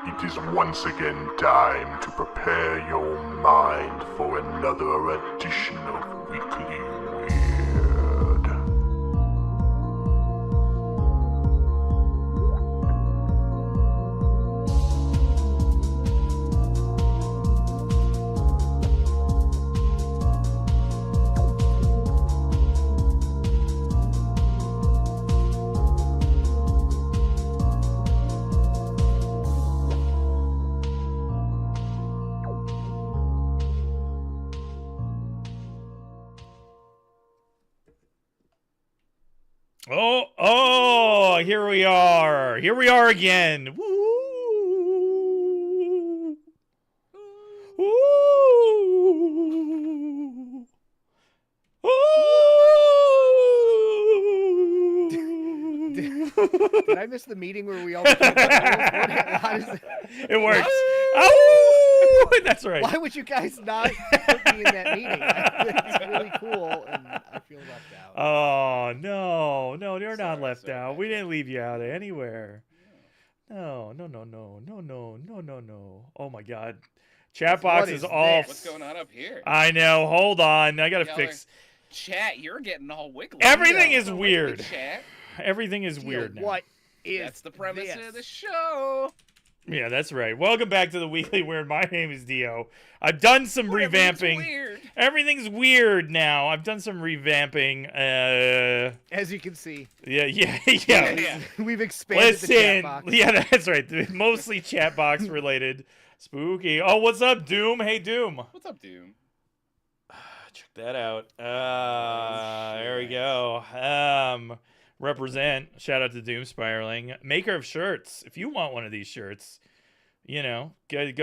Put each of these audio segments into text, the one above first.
It is once again time to prepare your mind for another edition of Weekly Weird. Oh, here we are. Here we are again. Woo! Woo! Did I miss the meeting where we all became brothers? It works. Oh, that's right. Why would you guys not put me in that meeting? It's really cool, and I feel left out. Oh, no, you're not left sorry, out. man. We didn't leave you out of anywhere. No. Oh my God. Chat box What is is all. this? What's going on up here? I know. Hold on. I gotta Y'all fix. Chat, you're getting all wiggly. Everything No. is So weird. wiggly, Chat. Everything is Dio, weird now. What is That's the premise this? of the show. Yeah, that's right. Welcome back to the Weekly Weird. My name is Dio. I've done some Everything's revamping. Weird. Everything's weird now. I've done some revamping. As you can see, Yeah. we've expanded the chat Listen. box. Yeah, that's right. Mostly chat box related. Spooky. Oh, what's up, Doom? Hey, Doom. What's up, Doom? Check that out. Oh, There we shit. go. Represent. Shout out to Doom Spiraling, maker of shirts. If you want one of these shirts, go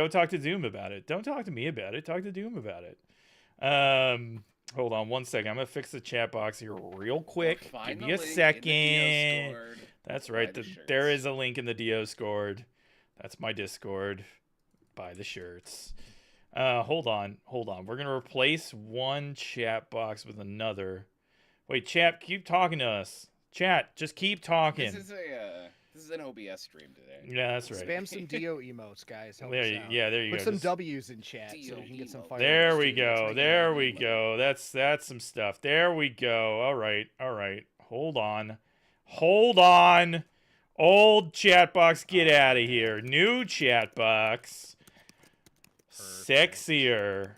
talk to Doom about it. Don't talk to me about it. Talk to Doom about it. Hold on one second. I'm gonna fix the chat box here real quick. Find Give the me a link in the second. Discord. That's Buy right. the There shirts. is a link in the Discord. That's my Discord. Buy the shirts. Hold on. We're gonna replace one chat box with another. Wait, chat, keep talking to us. Chat, just keep talking. This is an OBS stream today. Yeah, that's right. Spam some Dio emotes, guys. Help There us you, out. yeah, there you Put go. some Just- W's in chat so Dio we can get some emotes. fire. There we Let's go. make There it we happen. go. That's some stuff. There we go. All right. Hold on. Old chat box, get out of here. New chat box. Perfect. Sexier.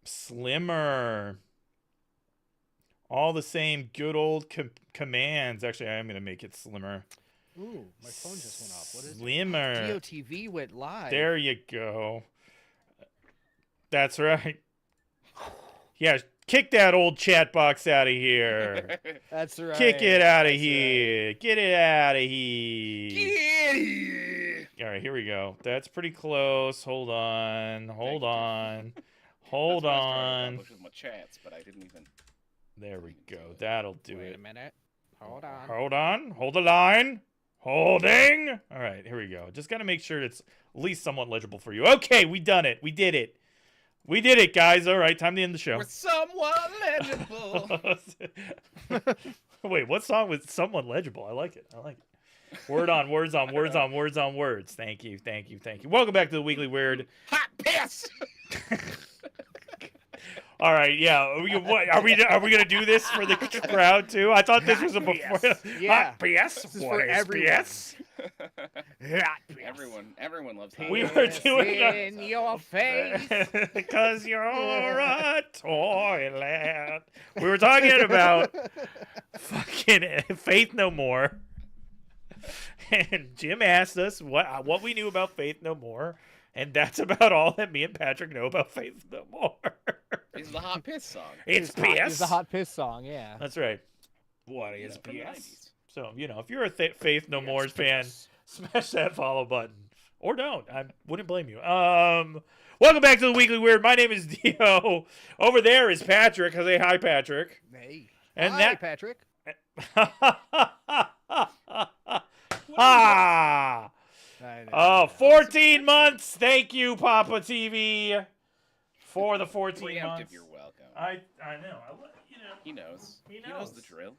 Slimmer. All the same good old commands. Actually, I am going to make it slimmer. Ooh, my phone just went off. What is it? Slimmer. Dio TV went live. There you go. That's right. Yeah, kick that old chat box out of here. That's right. Kick it out of That's here. Get it out of here. Get here. All right, here we go. That's pretty close. Hold on. That's what I was trying to accomplish with my chats, but I didn't even. There we go. That'll do Wait it. a minute. Hold on. Hold on. Hold the line. Holding. All right, here we go. Just got to make sure it's at least somewhat legible for you. Okay, we done it. We did it. We did it, guys. All right, time to end the show. We're somewhat legible. Wait, what song was somewhat legible? I like it. Word on words on words on words on words. Thank you. Welcome back to the Weekly Weird. Hot piss. All right, yeah. Are we gonna do this for the crowd too? I thought this was a before. Yeah. Hot PS. This is What for is everyone. PS? Everyone loves hot We piss. were doing in your face. because you're a toilet. We were talking about fucking Faith No More, and Jim asked us what we knew about Faith No More, and that's about all that me and Patrick know about Faith No More. It's the hot piss song. It's hot- PS. It's a hot piss song, yeah. That's right. What You is know, from the PS? 90s. So, if you're a Faith No More's fan, smash that follow button. Or don't. I wouldn't blame you. Welcome back to the Weekly Weird. My name is Dio. Over there is Patrick. Say hi, Patrick. Hey. And Hi, that Patrick. Ah! I know. Oh, 14 months. Thank you, Papa TV, for the 14 Preemptive, months. you're welcome. I know. He knows. He He knows knows. the drill.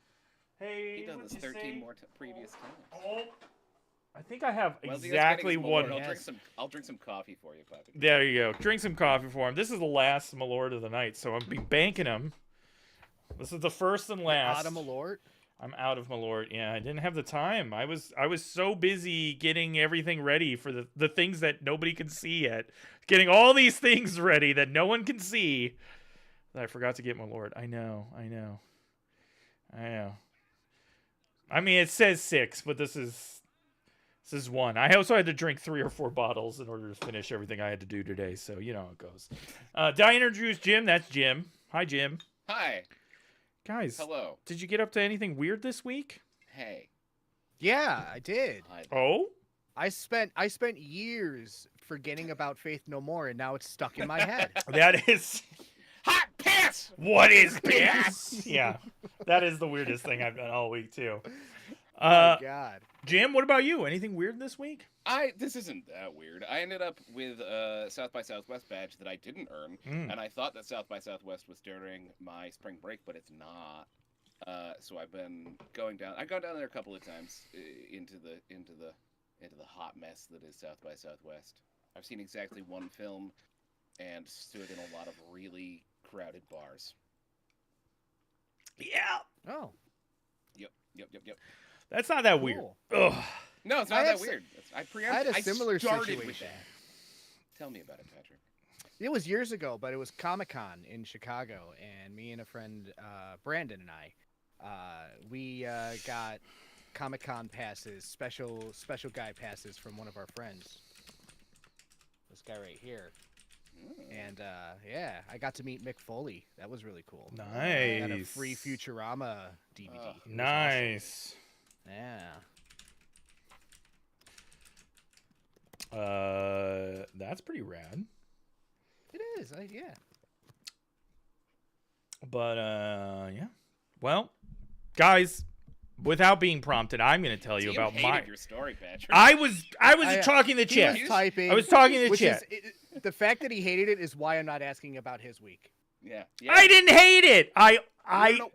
Hey, He done what'd this you 13 say? more previous times. Oh, I think I have While Dio's exactly getting his one. Malort, I'll drink some coffee for you, Patrick. There you go. Drink some coffee for him. This is the last Malort of the night, so I'm be banking him. This is the first and last. Out of Malort? I'm out of Malort. Yeah, I didn't have the time. I was so busy getting everything ready for the things that nobody can see yet. Getting all these things ready that no one can see that I forgot to get Malort. I know. I mean, it says 6, but this is 1. I also had to drink 3 or 4 bottles in order to finish everything I had to do today, so you know how it goes. Did I introduce Jim? That's Jim. Hi, Jim. Hi. Guys. Hello. Did you get up to anything weird this week? Hey. Yeah, I did. Oh? I spent years forgetting about Faith No More, and now it's stuck in my head. That is... Hot piss! What is piss? Yeah. That is the weirdest thing I've done all week, too. Oh, God. Jim, what about you? Anything weird this week? This isn't that weird. I ended up with a South by Southwest badge that I didn't earn, and I thought that South by Southwest was during my spring break, but it's not. So I've been going down. I've gone down there a couple of times into the hot mess that is South by Southwest. I've seen exactly one film and stood in a lot of really crowded bars. Yeah. Oh. Yep. That's not that weird. Ugh. No, it's not that weird. I had a similar started situation. with that. Tell me about it, Patrick. It was years ago, but it was Comic-Con in Chicago, and me and a friend, Brandon and I, we got Comic-Con passes, special guy passes from one of our friends. This guy right here. And yeah, I got to meet Mick Foley. That was really cool. Nice. I got a free Futurama DVD. Nice. Yeah. That's pretty rad. It is. Yeah. But yeah. Well, guys, without being prompted, I'm going to tell you about your story, Patrick. I was talking to He chat. was typing. I was talking to chat. The fact that he hated it is why I'm not asking about his week. Yeah. I didn't hate it.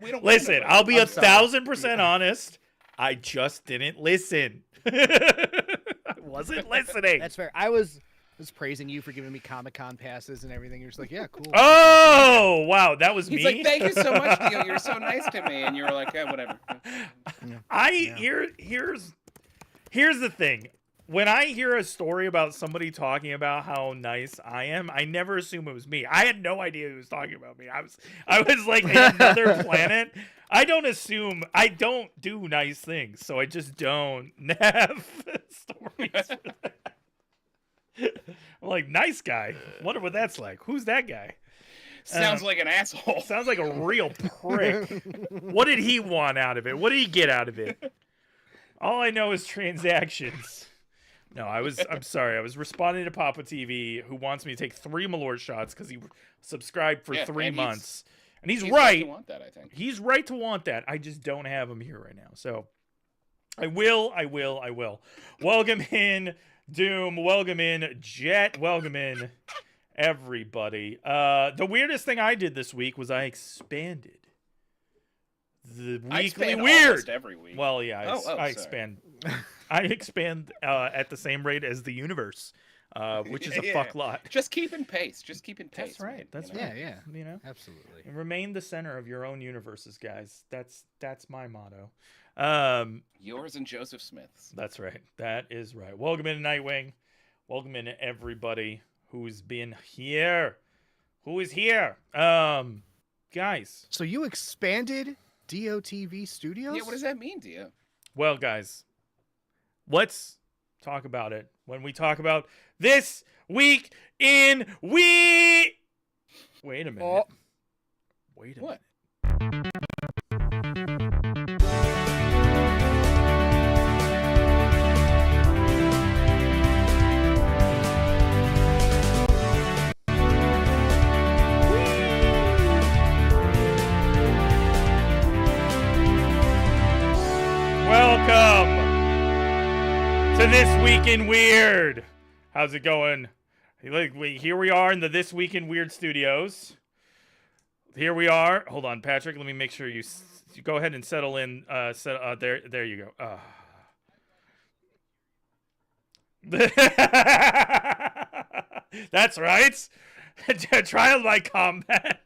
We don't listen. know. I'll be I'm sorry. 1,000% honest. I just didn't listen. I wasn't listening. That's fair. I was praising you for giving me Comic-Con passes and everything. You're just like, yeah, cool. Oh wow, that was He's me. like, thank you so much, Dio. You're so nice to me. And you were like, yeah, whatever. Here's the thing. When I hear a story about somebody talking about how nice I am, I never assume it was me. I had no idea who was talking about me. I was like in another planet. I don't do nice things, so I just don't have stories for that. I'm like, nice guy. Wonder what that's like. Who's that guy? Sounds like an asshole. Sounds like a real prick. What did he want out of it? What did he get out of it? All I know is transactions. No, I'm sorry. I was responding to Papa TV, who wants me to take 3 Malort shots because he subscribed for 3 months. And he's right. To want that, I think. He's right to want that. I just don't have him here right now. So I will. Welcome in, Doom. Welcome in, Jet. Welcome in, everybody. The weirdest thing I did this week was I expanded the weekly weird. Almost every week. Well, yeah, I sorry. expand. I expand at the same rate as the universe, which is a fuck lot. Just keeping pace. That's right. Man, That's you know? right. Yeah, You know, absolutely. and remain the center of your own universes, guys. That's my motto. Yours and Joseph Smith's. That's right. That is right. Welcome in, Nightwing. Welcome in, everybody who's been here. Who is here? Guys. So you expanded DOTV Studios? Yeah, what does that mean, Dio? Well, guys, let's talk about it when we talk about this week in Wait a minute. Oh. Wait a What? minute. Welcome to This Week in Weird. How's it going? Here we are in the This Week in Weird studios. Here we are. Hold on, Patrick. Let me make sure you go ahead and settle in. There you go. That's right. Trial by combat.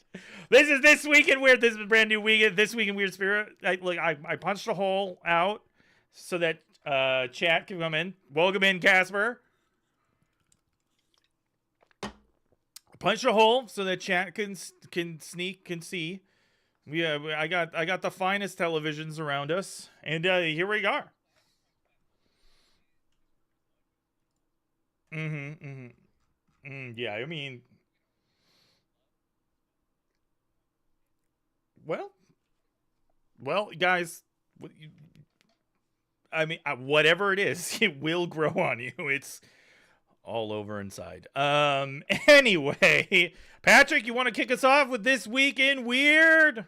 This is This Week in Weird. This is a brand new week. This Week in Weird Spirit. I punched a hole out so that chat can come in. Welcome in, Casper. Punch a hole so that chat can see. I got the finest televisions around us, and here we are. Yeah, I mean, well, guys, I mean, whatever it is, it will grow on you. It's all over inside. Anyway, Patrick, you want to kick us off with This Week in Weird?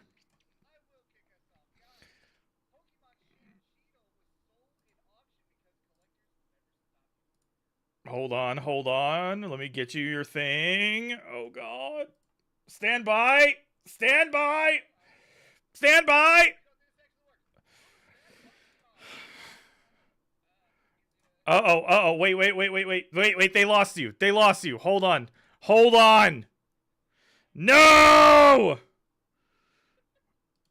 Hold on. Let me get you your thing. Oh, God. Stand by. Uh-oh. Wait. They lost you. Hold on. No!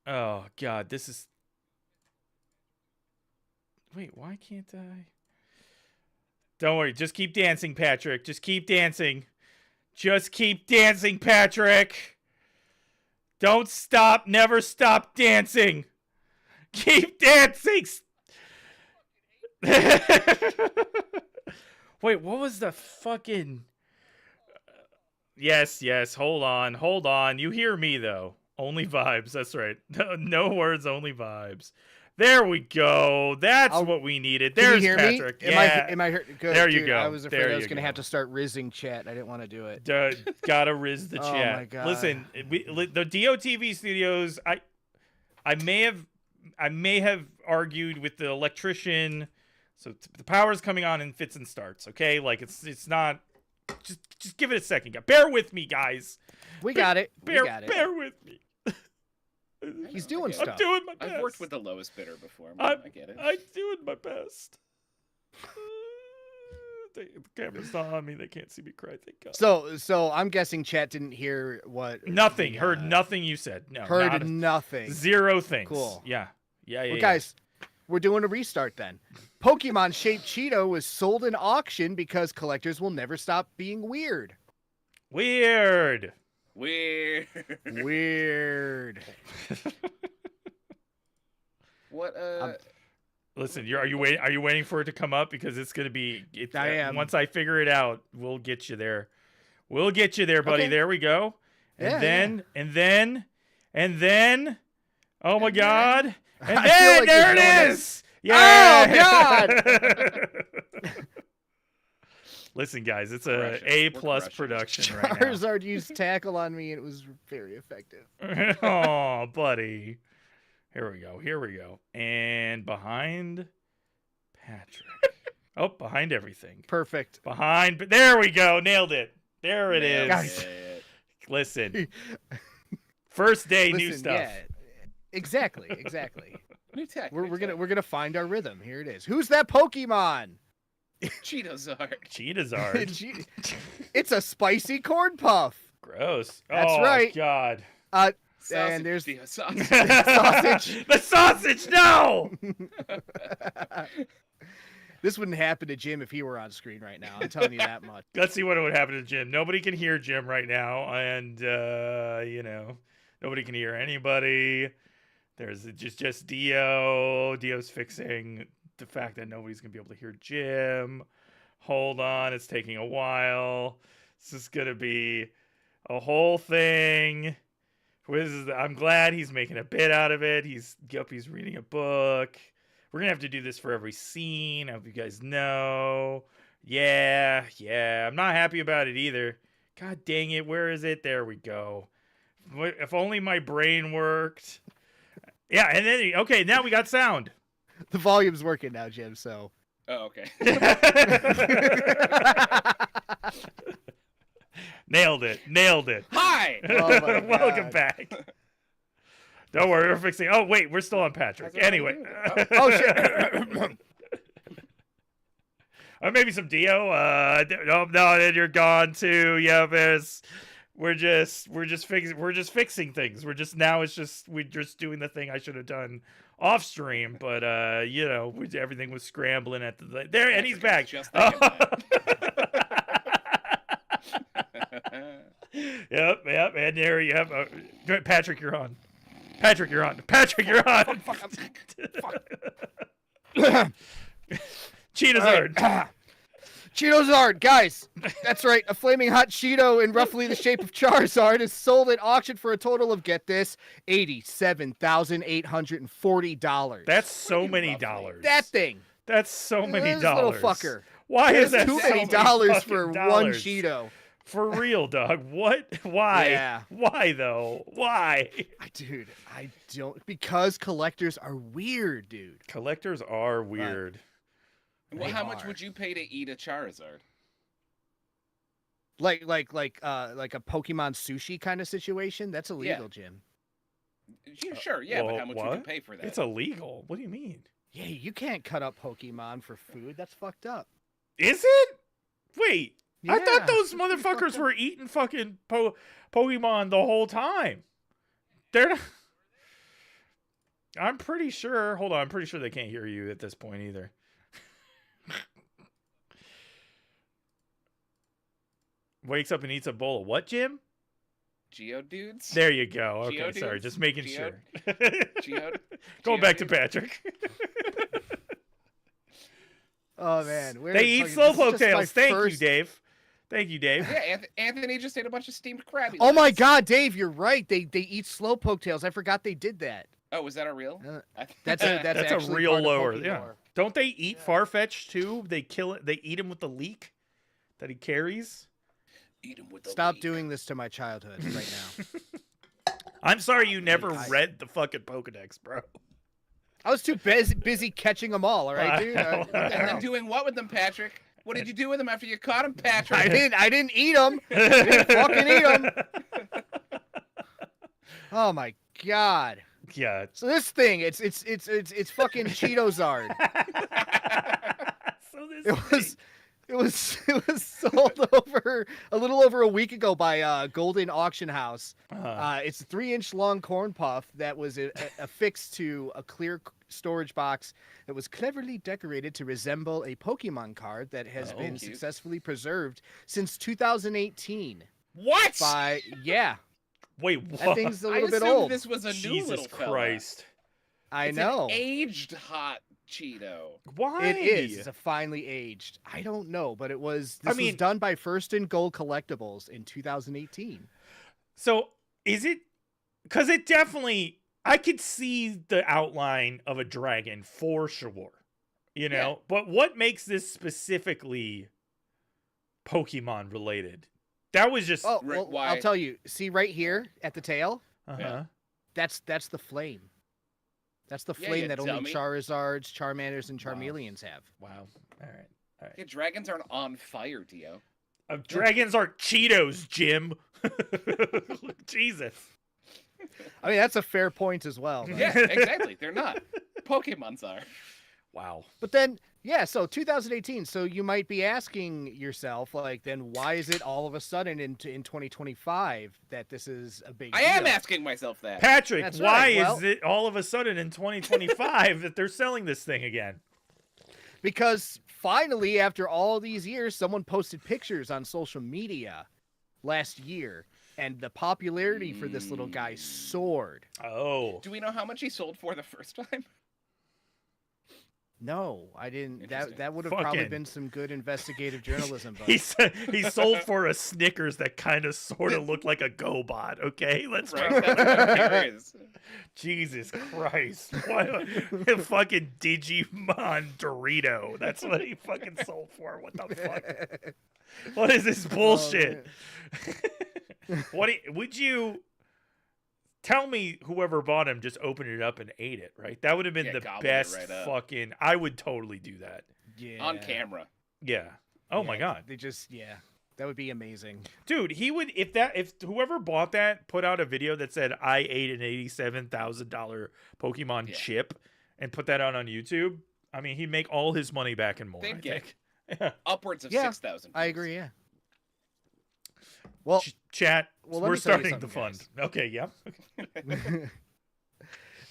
Oh, God. This is... Wait, why can't I... Don't worry. Just keep dancing, Patrick. Just keep dancing, Patrick. Don't stop. Never stop dancing. Keep dancing. Wait, what was the fucking... Yes. Hold on. You hear me, though. Only vibes. That's right. No words, only vibes. There we go. That's what we needed. There's Patrick. Me? Yeah. Am I heard? Good. There Dude, you go. I was afraid I was going to have to start rizzing chat. I didn't want to do it. Gotta riz the chat. Oh my God. Listen, the DOTV studios. I may have argued with the electrician. So the power's coming on in fits and starts. Okay, like it's not. Just give it a second. Bear with me, guys. We got it. Bear with me. He's doing stuff. I'm doing my best. I've worked with the lowest bidder before. I get it. I'm doing my best. The camera's not on me. They can't see me cry. Thank God. So I'm guessing chat didn't hear what. Nothing. Heard nothing you said. No. Heard nothing. Zero things. Cool. Yeah. Well, guys, we're doing a restart then. Pokemon-shaped Cheeto was sold in auction because collectors will never stop being weird. Weird. What? Listen, are you waiting for it to come up, because it's gonna be? I am. Once I figure it out, we'll get you there. We'll get you there, buddy. Okay. There we go. And then. Oh my God! And then there it is. Yeah. Oh God. Listen, guys, it's a A+ production right now. Charizard used tackle on me, and it was very effective. Oh, buddy. Here we go. And behind Patrick. Behind everything. Perfect. There we go. Nailed it. There it is. Guys. Listen. First day, new stuff. Yeah, exactly. New tech. We're gonna find our rhythm. Here it is. Who's that Pokemon? Cheetozard. It's a spicy corn puff. Gross. That's right. God. And there's sausage. sausage. The sausage. No. This wouldn't happen to Jim if he were on screen right now. I'm telling you that much. Let's see what would happen to Jim. Nobody can hear Jim right now, and nobody can hear anybody. There's just Dio. Dio's fixing the fact that nobody's gonna be able to hear Jim. Hold on, it's taking a while. This is gonna be a whole thing. I'm glad he's making a bit out of it. He's reading a book. We're gonna have to do this for every scene. I hope you guys know. Yeah. I'm not happy about it either. God dang it, where is it? There we go. If only my brain worked. Yeah, and then okay, now we got sound. The volume's working now, Jim, so. Oh, okay. Nailed it. Hi! Oh my Welcome God. back. Don't worry, we're fixing. Oh, wait, we're still on Patrick. Anyway. Oh, shit. Maybe some Dio. No, then you're gone too. Yeah, miss. We're just fixing things. We're just doing the thing I should have done off stream, but everything was scrambling at the there, and he's back. Just thinking that. Yep, and there you have Patrick, you're on. Patrick, you're on. Fuck. Cheetazard. Cheetozard, guys. That's right. A flaming hot Cheeto in roughly the shape of Charizard is sold at auction for a total of, get this, $87,840. That's so many dollars. That thing. That's so many This dollars. little fucker. Why is that Too so many dollars for fucking one dollars? Cheeto. For real, dog. What? Why? Yeah. Why though? Why? Dude, I don't, because collectors are weird, dude. Collectors are weird. Well, They how much are. would you pay to eat a Charizard? Like a Pokemon sushi kind of situation. That's illegal, Jim. Sure, yeah, but Well, how much would what? you pay for that? It's illegal. What do you mean? Yeah, you can't cut up Pokemon for food. That's fucked up. Is it? Wait. I Yeah, thought those it's fucked motherfuckers up. were eating fucking Pokemon the whole time. They're not... I'm pretty sure. Hold on. I'm pretty sure they can't hear you at this point either. Wakes up and eats a bowl of what, Jim? Geodudes? There you go. Okay, Geodudes? sorry. Just making Geo- sure. Going back to Geodudes? Patrick. Oh man, They eat slowpoke tails. Thank you, Dave. Thank you, Dave. Yeah, Anthony just ate a bunch of steamed crabby Oh my legs. God, Dave, you're right. They eat slowpoke tails. I forgot they did that. Oh, was that a real? That's That's a actually real part of lower. Poke Yeah. lore. Don't they eat Farfetch too? They kill it. They eat him with the leek that he carries. Eat him with the Stop leek. doing this to my childhood right now. I'm sorry you never I- read the fucking Pokedex, bro. I was too busy catching them all. All right, dude. What the And then hell? doing what with them, Patrick? What did you do with them after you caught them, Patrick? I didn't eat them. didn't fucking eat 'em. Oh my God. Yeah. So this thing, it's fucking Cheetozard. So this It was sold over a little over a week ago by Golden Auction House. It's a 3-inch long corn puff that was affixed to a clear storage box that was cleverly decorated to resemble a Pokemon card that has been cute. successfully preserved since 2018. what? Yeah, Wait, what? that thing's a I little bit assumed old. this was a new Jesus little fella. Christ. I It's know. an aged hot Cheeto. Why? It is. It's a finely aged. I don't know, but it was. This mean- was done by First and Gold Collectibles in 2018. So is it? Because it definitely, I could see the outline of a dragon for sure, you know. Yeah. But what makes this specifically Pokemon related? That was just. Oh, Rick, well, why- I'll tell you. See right here at the tail. Uh-huh. That's the flame. That's the Yeah, flame you that only dummy. Charizards, Charmanders, and Wow. Charmeleons have. Wow. All right. Yeah, dragons aren't on fire, Dio. Dragons aren't Cheetos, Jim. Jesus. I mean, that's a fair point as well. but- Yeah, exactly. They're not. Pokemons are. Wow. But then, yeah, so 2018. So you might be asking yourself, like, then why is it all of a sudden in 2025 that this is a big I am deal? asking myself that. Patrick, That's why right, well- is it all of a sudden in 2025 that they're selling this thing again? Because finally, after all these years, someone posted pictures on social media last year, and the popularity for this little guy soared. Oh. Do we know how much he sold for the first time? No, I didn't. Interesting. That would have probably Fucking- been some good investigative journalism. But He sold for a Snickers that kind of sort of looked like a GoBot. Okay, let's Right. go. That's what I'm curious. Jesus Christ! What a fucking Digimon Dorito? That's what he fucking sold for. What the fuck? What is this bullshit? Would you tell me? Whoever bought him just opened it up and ate it, right? That would have been Yeah, the gobbled it best right up. fucking. I would totally do that. yeah, On camera. Yeah. Oh my Yeah, god. They just that would be amazing. Dude, he would if whoever bought that put out a video that said I ate an $87,000 Pokemon Yeah. chip and put that out on YouTube. I mean, he'd make all his money back and more. They'd I get think. upwards of Yeah, 6,000. I agree. Yeah. Well, Chat. well, let we're me tell you starting the something, fund. Okay. Yeah.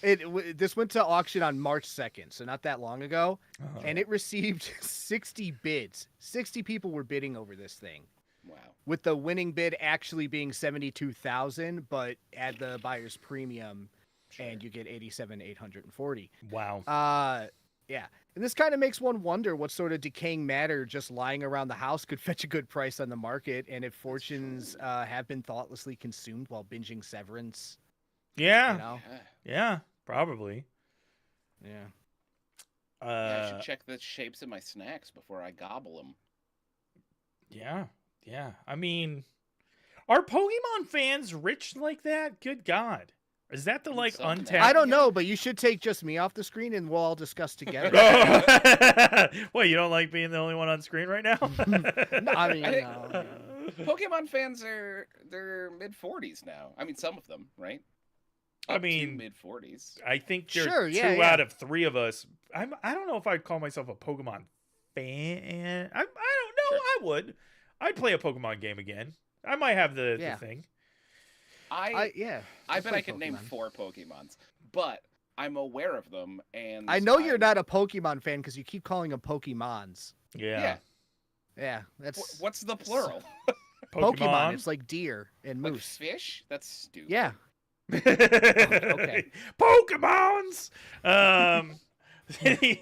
this went to auction on March 2nd, so not that long ago, Uh-huh. and it received 60 bids. 60 people were bidding over this thing. Wow. With the winning bid actually being 72,000, but add the buyer's premium, and you get 87,840. Wow. Yeah. And this kind of makes one wonder what sort of decaying matter just lying around the house could fetch a good price on the market, and if fortunes have been thoughtlessly consumed while binging Severance. Yeah. You know? Yeah. Probably. Yeah. I should check the shapes of my snacks before I gobble them. Yeah. Yeah. I mean, are Pokemon fans rich like that? Good God. Is that the like Some untapped? I don't know, but you should take just me off the screen and we'll all discuss together. Well, you don't like being the only one on screen right now? No, I mean, I think- no. Pokemon fans they're mid-40s now. I mean, some of them, right? I Up to mean, mid-40s. I think there's Sure, yeah, two yeah. out of three of us. I don't know if I'd call myself a Pokemon fan. I don't know. Sure. I would. I'd play a Pokemon game again. I might have the Yeah. thing. I bet play I could name Pokemon. 4 Pokemons, but I'm aware of them, and I know you're not a Pokemon fan because you keep calling them Pokemons. Yeah. Yeah. Yeah, that's What's the plural? Pokemon. It's like deer and Like moose. fish? That's stupid. Yeah. Okay. Pokemons.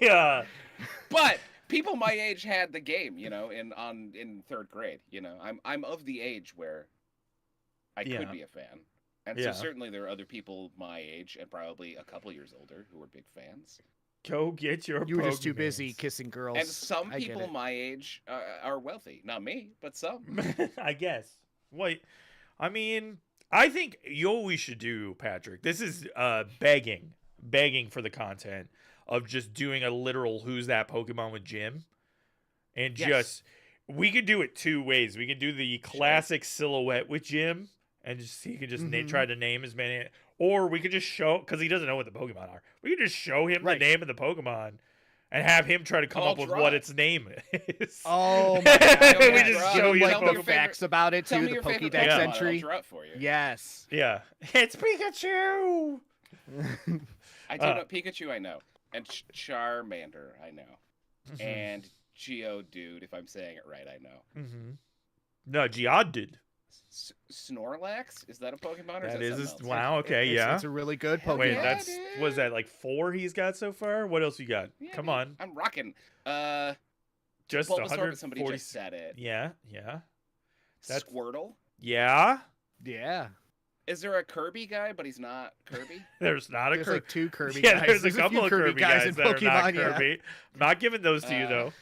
Yeah. But people my age had the game, in 3rd grade. I'm of the age where I Yeah. could be a fan, and Yeah. so certainly there are other people my age and probably a couple years older who are big fans. Go get your. You were just too busy Pokemans. kissing girls. And some I get people it. my age are wealthy. Not me, but some. I guess. Wait, I mean, I think you know what we should do, Patrick. This is begging for the content of just doing a literal "Who's that Pokemon" with Jim, and Yes. just we could do it two ways. We could do the classic silhouette with Jim, and just he could just Mhm. try to name as many, or we could just show because he doesn't know what the Pokemon are. We could just show him Right. the name of the Pokemon. And have him try to come I'll up with draw what it. its name is. Oh my god! We Yeah, just draw it. Give show him you like the Tell me the your Pokemon. facts about it Tell too, me the your favorite Pokédex Pokemon, entry. I'll draw it for you. Yes. Yeah, it's Pikachu. I do know Pikachu. I know, and Charmander. I know, and Geodude. If I'm saying it right, I know. Mm-hmm. No, Geodude. Snorlax? Is that a Pokemon? Or That is is that something else? wow. Okay, yeah. It's a really good Hell Pokemon. Wait, yeah, that's dude. was that like 4 he's got so far? What else you got? Yeah, Come dude, on, I'm rocking. just Bulbasaur, but 140. somebody just said it. Yeah. That's- Squirtle. Yeah. Yeah. Is there a Kirby guy, but he's not Kirby? There's not a There's Kirby. like 2 Kirby Yeah, guys. there's a couple few of Kirby guys in that are not Pokemon, yeah. Kirby. I'm not giving those to you Uh, though.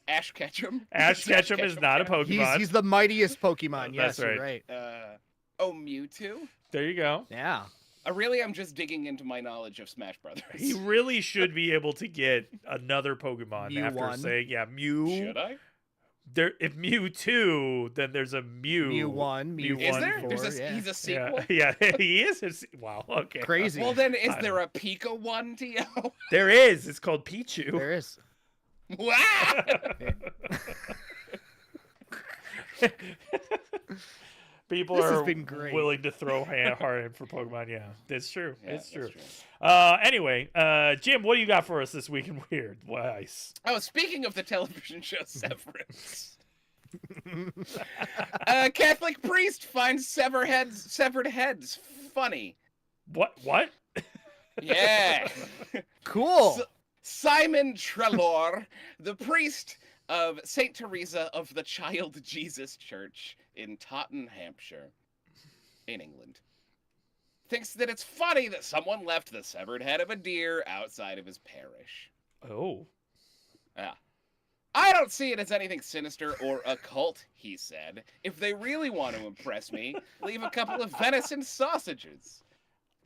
Ash Ketchum. Ash Ketchum is not a count? Pokemon. He's the mightiest Pokemon. That's Yes, you're right. right. Mewtwo. There you go. Yeah. Really, I'm just digging into my knowledge of Smash Brothers. He really should be able to get another Pokemon Mew after one. saying, yeah, Mew. Should I? There, if Mewtwo, then there's a Mew. Mew 1, Mew Mew Is 1, there? 4, There's a, yeah. He's a sequel. Yeah, he is. Wow. Okay. Crazy. Well, then, is I there a Pika one, Tio? There is. It's called Pichu. There is. Wow! People This has are been great. willing to throw hard in for Pokemon. Yeah, it's true. Yeah, it's true. that's Anyway, Jim, what do you got for us this week in Weird? Wise. Oh, speaking of the television show Severance. Catholic priest finds severed heads funny. What? Yeah. Cool. Simon Trelawney, the priest of St. Teresa of the Child Jesus Church in Taunton, Hampshire, in England, thinks that it's funny that someone left the severed head of a deer outside of his parish. Oh. Yeah. I don't see it as anything sinister or occult, he said. If they really want to impress me, leave a couple of venison sausages.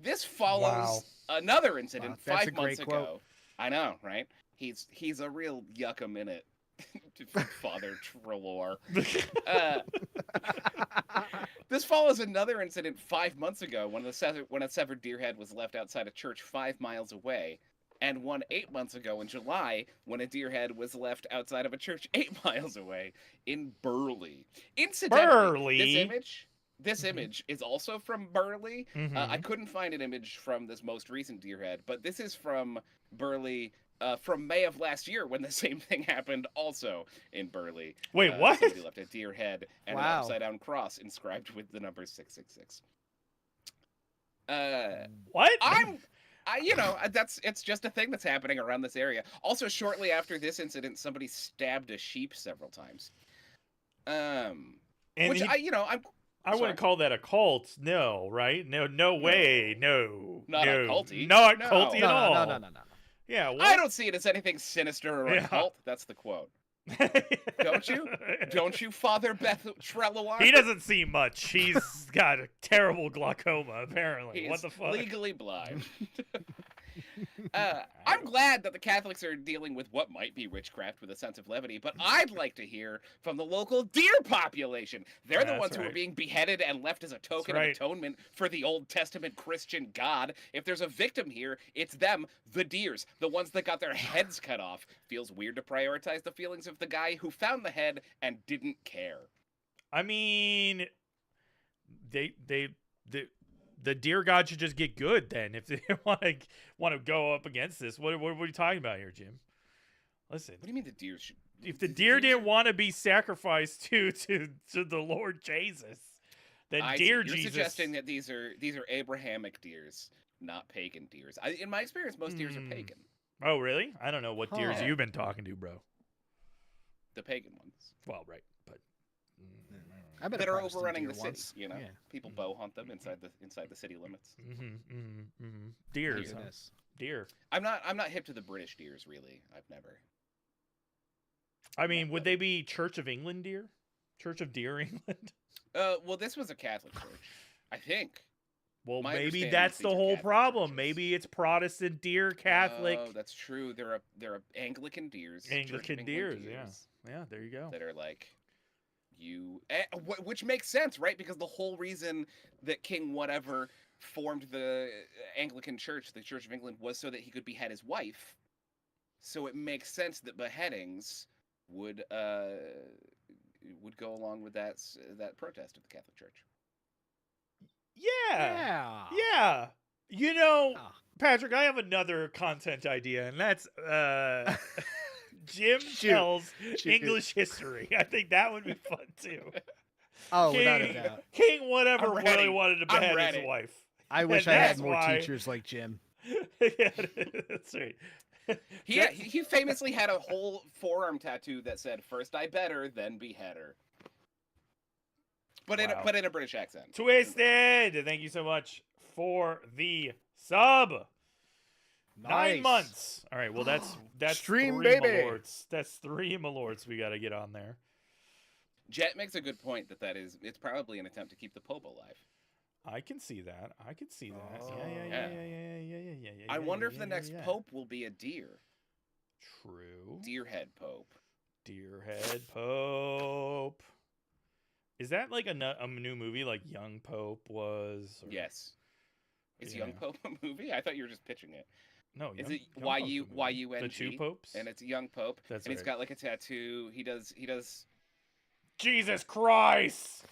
This follows another incident Wow, that's 5 a months great ago. quote. I know, right? He's a real yuck a minute, Father Trelawney. This follows another incident 5 months ago when a severed deer head was left outside a church 5 miles away. and one 8 months ago in July when a deer head was left outside of a church 8 miles away in Burley. Incidentally, this image is also from Burley. I couldn't find an image from this most recent deer head, but this is from Burley from May of last year when the same thing happened also in Burley. Wait, what? Somebody left a deer head and an upside-down cross inscribed with the number 666. What? It's just a thing that's happening around this area. Also, shortly after this incident, somebody stabbed a sheep several times. I wouldn't call that a cult. No, right? No way. No. Not a culty. Not culty at all. No. Yeah, well, I don't see it as anything sinister or a cult. That's the quote. Don't you? Don't you, Father Beth Trelawney? He doesn't see much. He's got a terrible glaucoma, apparently. What the fuck? Legally blind. I'm glad that the Catholics are dealing with what might be witchcraft with a sense of levity, but I'd like to hear from the local deer population. They're the ones who are being beheaded and left as a token of atonement for the Old Testament Christian God. If there's a victim here, it's them, the deers, the ones that got their heads cut off. Feels weird to prioritize the feelings of the guy who found the head and didn't care. I mean, the deer god should just get good then if they want to go up against this. What are you talking about here, Jim? Listen. What do you mean the deer should? If the deer didn't want to be sacrificed to the Lord Jesus, then You're Jesus. suggesting that these are Abrahamic deers, not pagan deers. In my experience, most deers are pagan. Oh, really? I don't know what deers you've been talking to, bro. The pagan ones. Well, right, but that are overrunning the city. You know, people bow hunt them inside the city limits. Deers. Deer. I'm not hip to the British deers, really. I've never. I mean, would they be Church of England deer? Church of Deer England? Well, this was a Catholic church, I think. Well, maybe that's the whole problem. Churches. Maybe it's Protestant deer, Catholic. Oh, that's true. There are Anglican deers. Anglican deers, yeah. There you go. That are like which makes sense, right? Because the whole reason that King whatever formed the Anglican Church, the Church of England, was so that he could behead his wife. So it makes sense that beheadings would go along with that protest of the Catholic Church. Yeah. You know, Patrick, I have another content idea, and that's Jim tells English history. I think that would be fun too. Oh, without a doubt. King whatever really wanted to behead his wife. I wish I had more teachers like Jim. Yeah, that's right. He famously had a whole forearm tattoo that said "First I better, then beheader," but in a British accent. Twisted. Thank you so much for the sub. Nice. 9 months. All right. Well, that's Stream, three baby. Malorts. That's 3 Malorts we got to get on there. Jet makes a good point that it's probably an attempt to keep the Pope alive. I can see that. Oh. Yeah. I wonder if the next Pope will be a deer. True. Deerhead Pope. Deerhead Pope. Is that like a new movie like Young Pope was? Or... Yes. Is Young Pope a movie? I thought you were just pitching it. No, is it YUNG? The 2 popes? And it's Young Pope. That's and he's got like a tattoo. He does. Jesus Christ!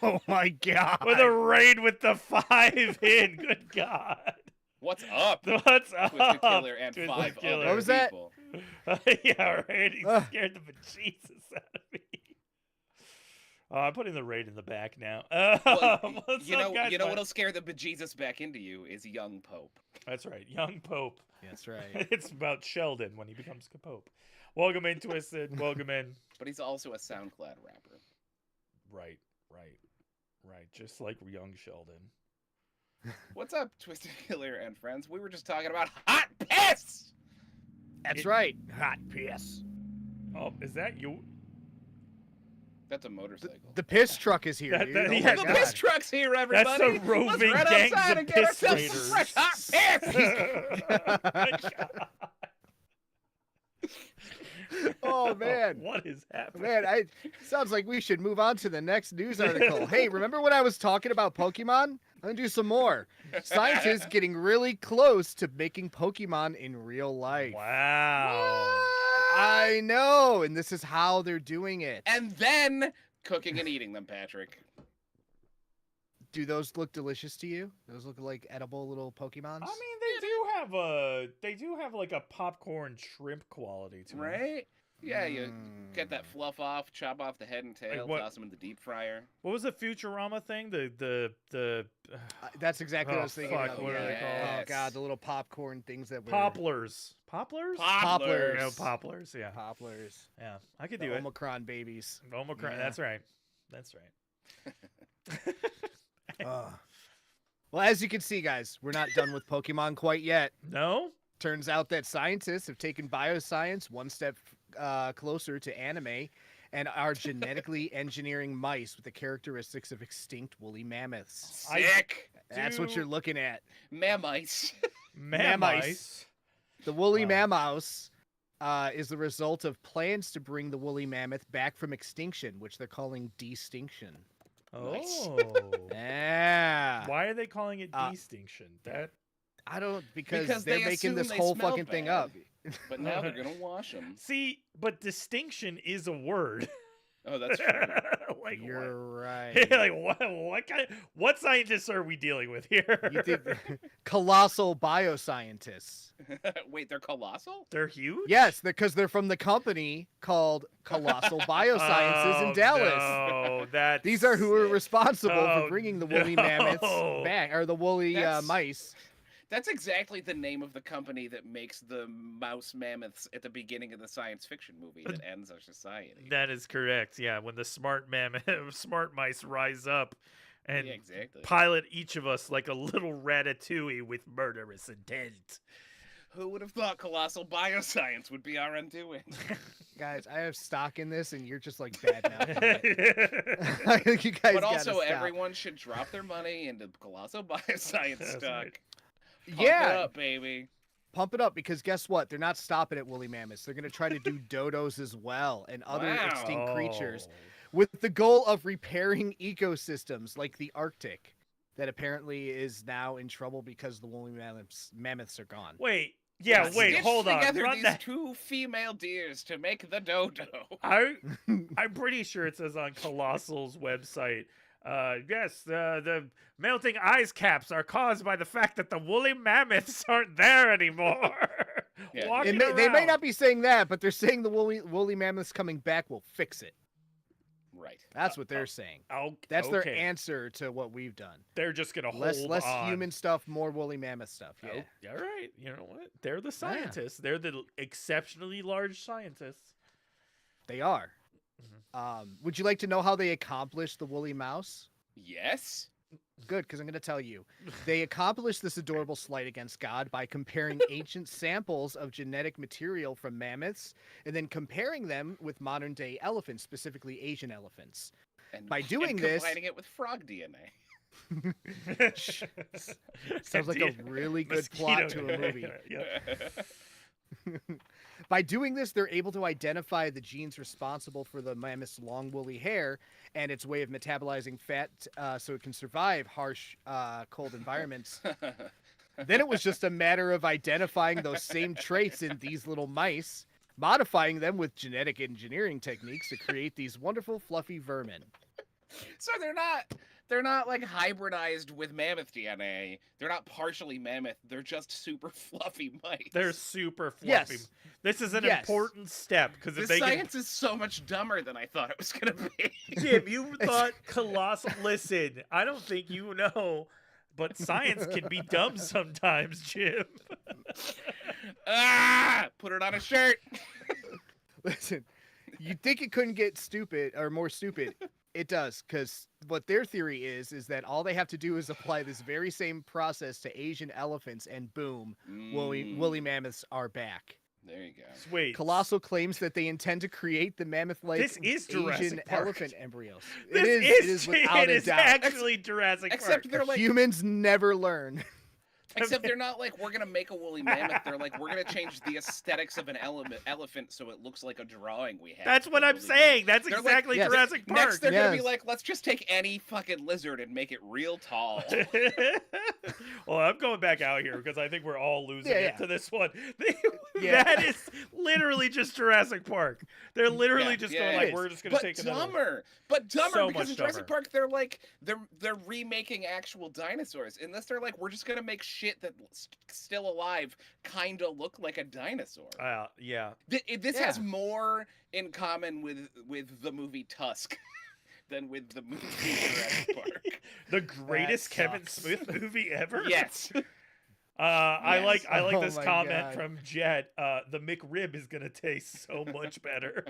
Oh my God! With a raid with the 5 in. Good God! What's up? What's up? Twisted Killer and Twisted 5 Killer. other What was that? people. Yeah, right. He scared the bejesus out of me. I'm putting the raid in the back now. Well, you up, guys? know what'll scare the bejesus back into you is Young Pope. That's right, Young Pope. That's right. It's about Sheldon when he becomes a Pope. Welcome in, Twisted. Welcome in. But he's also a SoundCloud rapper. Right. Just like young Sheldon. What's up, Twisted Killer and friends? We were just talking about hot piss! That's right. Hot piss. Oh, is that you? That's a motorcycle. The piss truck is here, dude. The piss truck's here, everybody. That's a roving Let's run gangs outside of and get piss ourselves raiders. some fresh hot piss! Oh Oh man. What is happening? Man, sounds like we should move on to the next news article. Hey, remember when I was talking about Pokemon? I'm gonna do some more. Scientists getting really close to making Pokemon in real life. Wow. I know, and this is how they're doing it. And then cooking and eating them, Patrick. Do those look delicious to you? Those look like edible little Pokemons? I mean, they do have like a popcorn shrimp quality to them. Right? Yeah, you get that fluff off, chop off the head and tail, what- toss them in the deep fryer. What was the Futurama thing? That's exactly what I was thinking fuck, of. what are they called? Oh god, the little popcorn things that were Poplars. Poplars? Poplars. No, poplars. Yeah. Poplars. Yeah, I could The do it. Omicron babies. Omicron. Yeah. That's right. That's right. Well, as you can see, guys, we're not done with Pokemon quite yet. No? Turns out that scientists have taken bioscience one step closer to anime and are genetically engineering mice with the characteristics of extinct woolly mammoths. Sick! That's what you're looking at. Mammice. Mammice. The woolly Wow. mammouse is the result of plans to bring the woolly mammoth back from extinction, which they're calling destinction. Nice. Oh. Yeah. Why are they calling it distinction? That I don't because Because they're they making this assume they whole smell fucking thing bad. up. But now they're gonna wash them. see, but distinction is a word. Oh, that's true. Like You're what? right. Like what scientists are we dealing with here? You think colossal bioscientists? Wait, they're colossal? They're huge? Yes, because they're from the company called Colossal Biosciences in Dallas. No, that's These are who are sick. responsible Oh, for bringing the woolly no. mammoths back, or the woolly That's- mice. That's exactly the name of the company that makes the mouse mammoths at the beginning of the science fiction movie that ends our society. That is correct. Yeah, when the smart smart mice rise up and Yeah, exactly. pilot each of us like a little ratatouille with murderous intent. Who would have thought colossal bioscience would be our undoing? Guys, I have stock in this, and you're just like bad now. I think you guys But gotta also, stop. everyone should drop their money into colossal bioscience That's stock. right. Pump Yeah. it up, baby. Pump it up because guess what? They're not stopping at woolly mammoths. They're going to try to do dodos as well and other Wow. extinct creatures Oh. with the goal of repairing ecosystems like the Arctic that apparently is now in trouble because the woolly mammoths are gone. Wait, yeah, Let's wait, stitch hold on. together Run these that. two female deers to make the dodo. I'm pretty sure it says on Colossal's website. Yes, the melting ice caps are caused by the fact that the woolly mammoths aren't there anymore. Yeah. Walking They may around. not be saying that, but they're saying the woolly mammoths coming back will fix it. Right. That's what they're saying. Oh, That's their okay. answer to what we've done. They're just gonna hold Less on. human stuff, more woolly mammoth stuff. Yeah. Oh, all right. You know what? They're the scientists. They're the exceptionally large scientists. They are. Mm-hmm. Would you like to know how they accomplished the woolly mouse? Yes. Good, because I'm going to tell you. They accomplished this adorable slight against God by comparing ancient samples of genetic material from mammoths and then comparing them with modern day elephants, specifically Asian elephants. And By doing and this- combining it with frog DNA. Sounds like a really good plot to a movie. Yeah. By doing this, they're able to identify the genes responsible for the mammoth's long woolly hair and its way of metabolizing fat so it can survive harsh, cold environments. Then it was just a matter of identifying those same traits in these little mice, modifying them with genetic engineering techniques to create these wonderful fluffy vermin. So they're not like hybridized with mammoth DNA. They're not partially mammoth. They're just super fluffy mice. They're super fluffy. Yes. This is an Yes. important step because if This they science is so much dumber than I thought it was gonna be. Jim, you thought colossal. Listen, I don't think you know, but science can be dumb sometimes, Jim. Put it on a shirt. Listen, you'd think it couldn't get stupid or more stupid. It does, because what their theory is that all they have to do is apply this very same process to Asian elephants, and boom, woolly mammoths are back. There you go. Wait, Colossal claims that they intend to create the mammoth-like This is Jurassic Asian Park. elephant embryos. this it is without it a is doubt. actually Jurassic Except Park. they're like Humans never learn. Except they're not like, we're going to make a woolly mammoth. They're like, we're going to change the aesthetics of an elephant so it looks like a drawing we have. That's what I'm saying. That's They're exactly like, Jurassic Park. Next, they're going to be Yes. like, let's just take any fucking lizard and make it real tall. Well, I'm going back out here because I think we're all losing Yeah, it yeah. to this one. Yeah. That is literally just Jurassic Park. They're literally Yeah, just yeah, going it like, is. we're just going to But take another one. dumber, So because much in Jurassic dumber. Park they're like they're remaking actual dinosaurs. In this, they're like, we're just gonna make shit that's still alive kind of look like a dinosaur. Yeah. This Yeah. has more in common with the movie Tusk than with the movie Jurassic Park. The greatest Kevin sucks. Smith movie ever? Yes. I Yes. like Oh this my comment God. from Jet. The McRib is gonna taste so much better.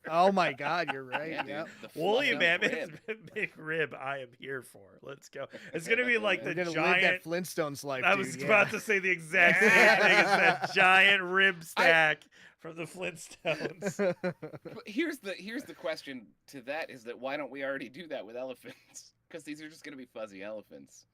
Oh my God, you're right. Yeah, dude, Yep. the Woolly fluffed Mammoth rib. McRib, I am here for. Let's go. It's gonna be like We're the gonna giant. live that Flintstones life. I dude, was yeah. about to say the exact same thing as that giant rib stack from the Flintstones. But here's the question to that is that why don't we already do that with elephants? Because these are just gonna be fuzzy elephants.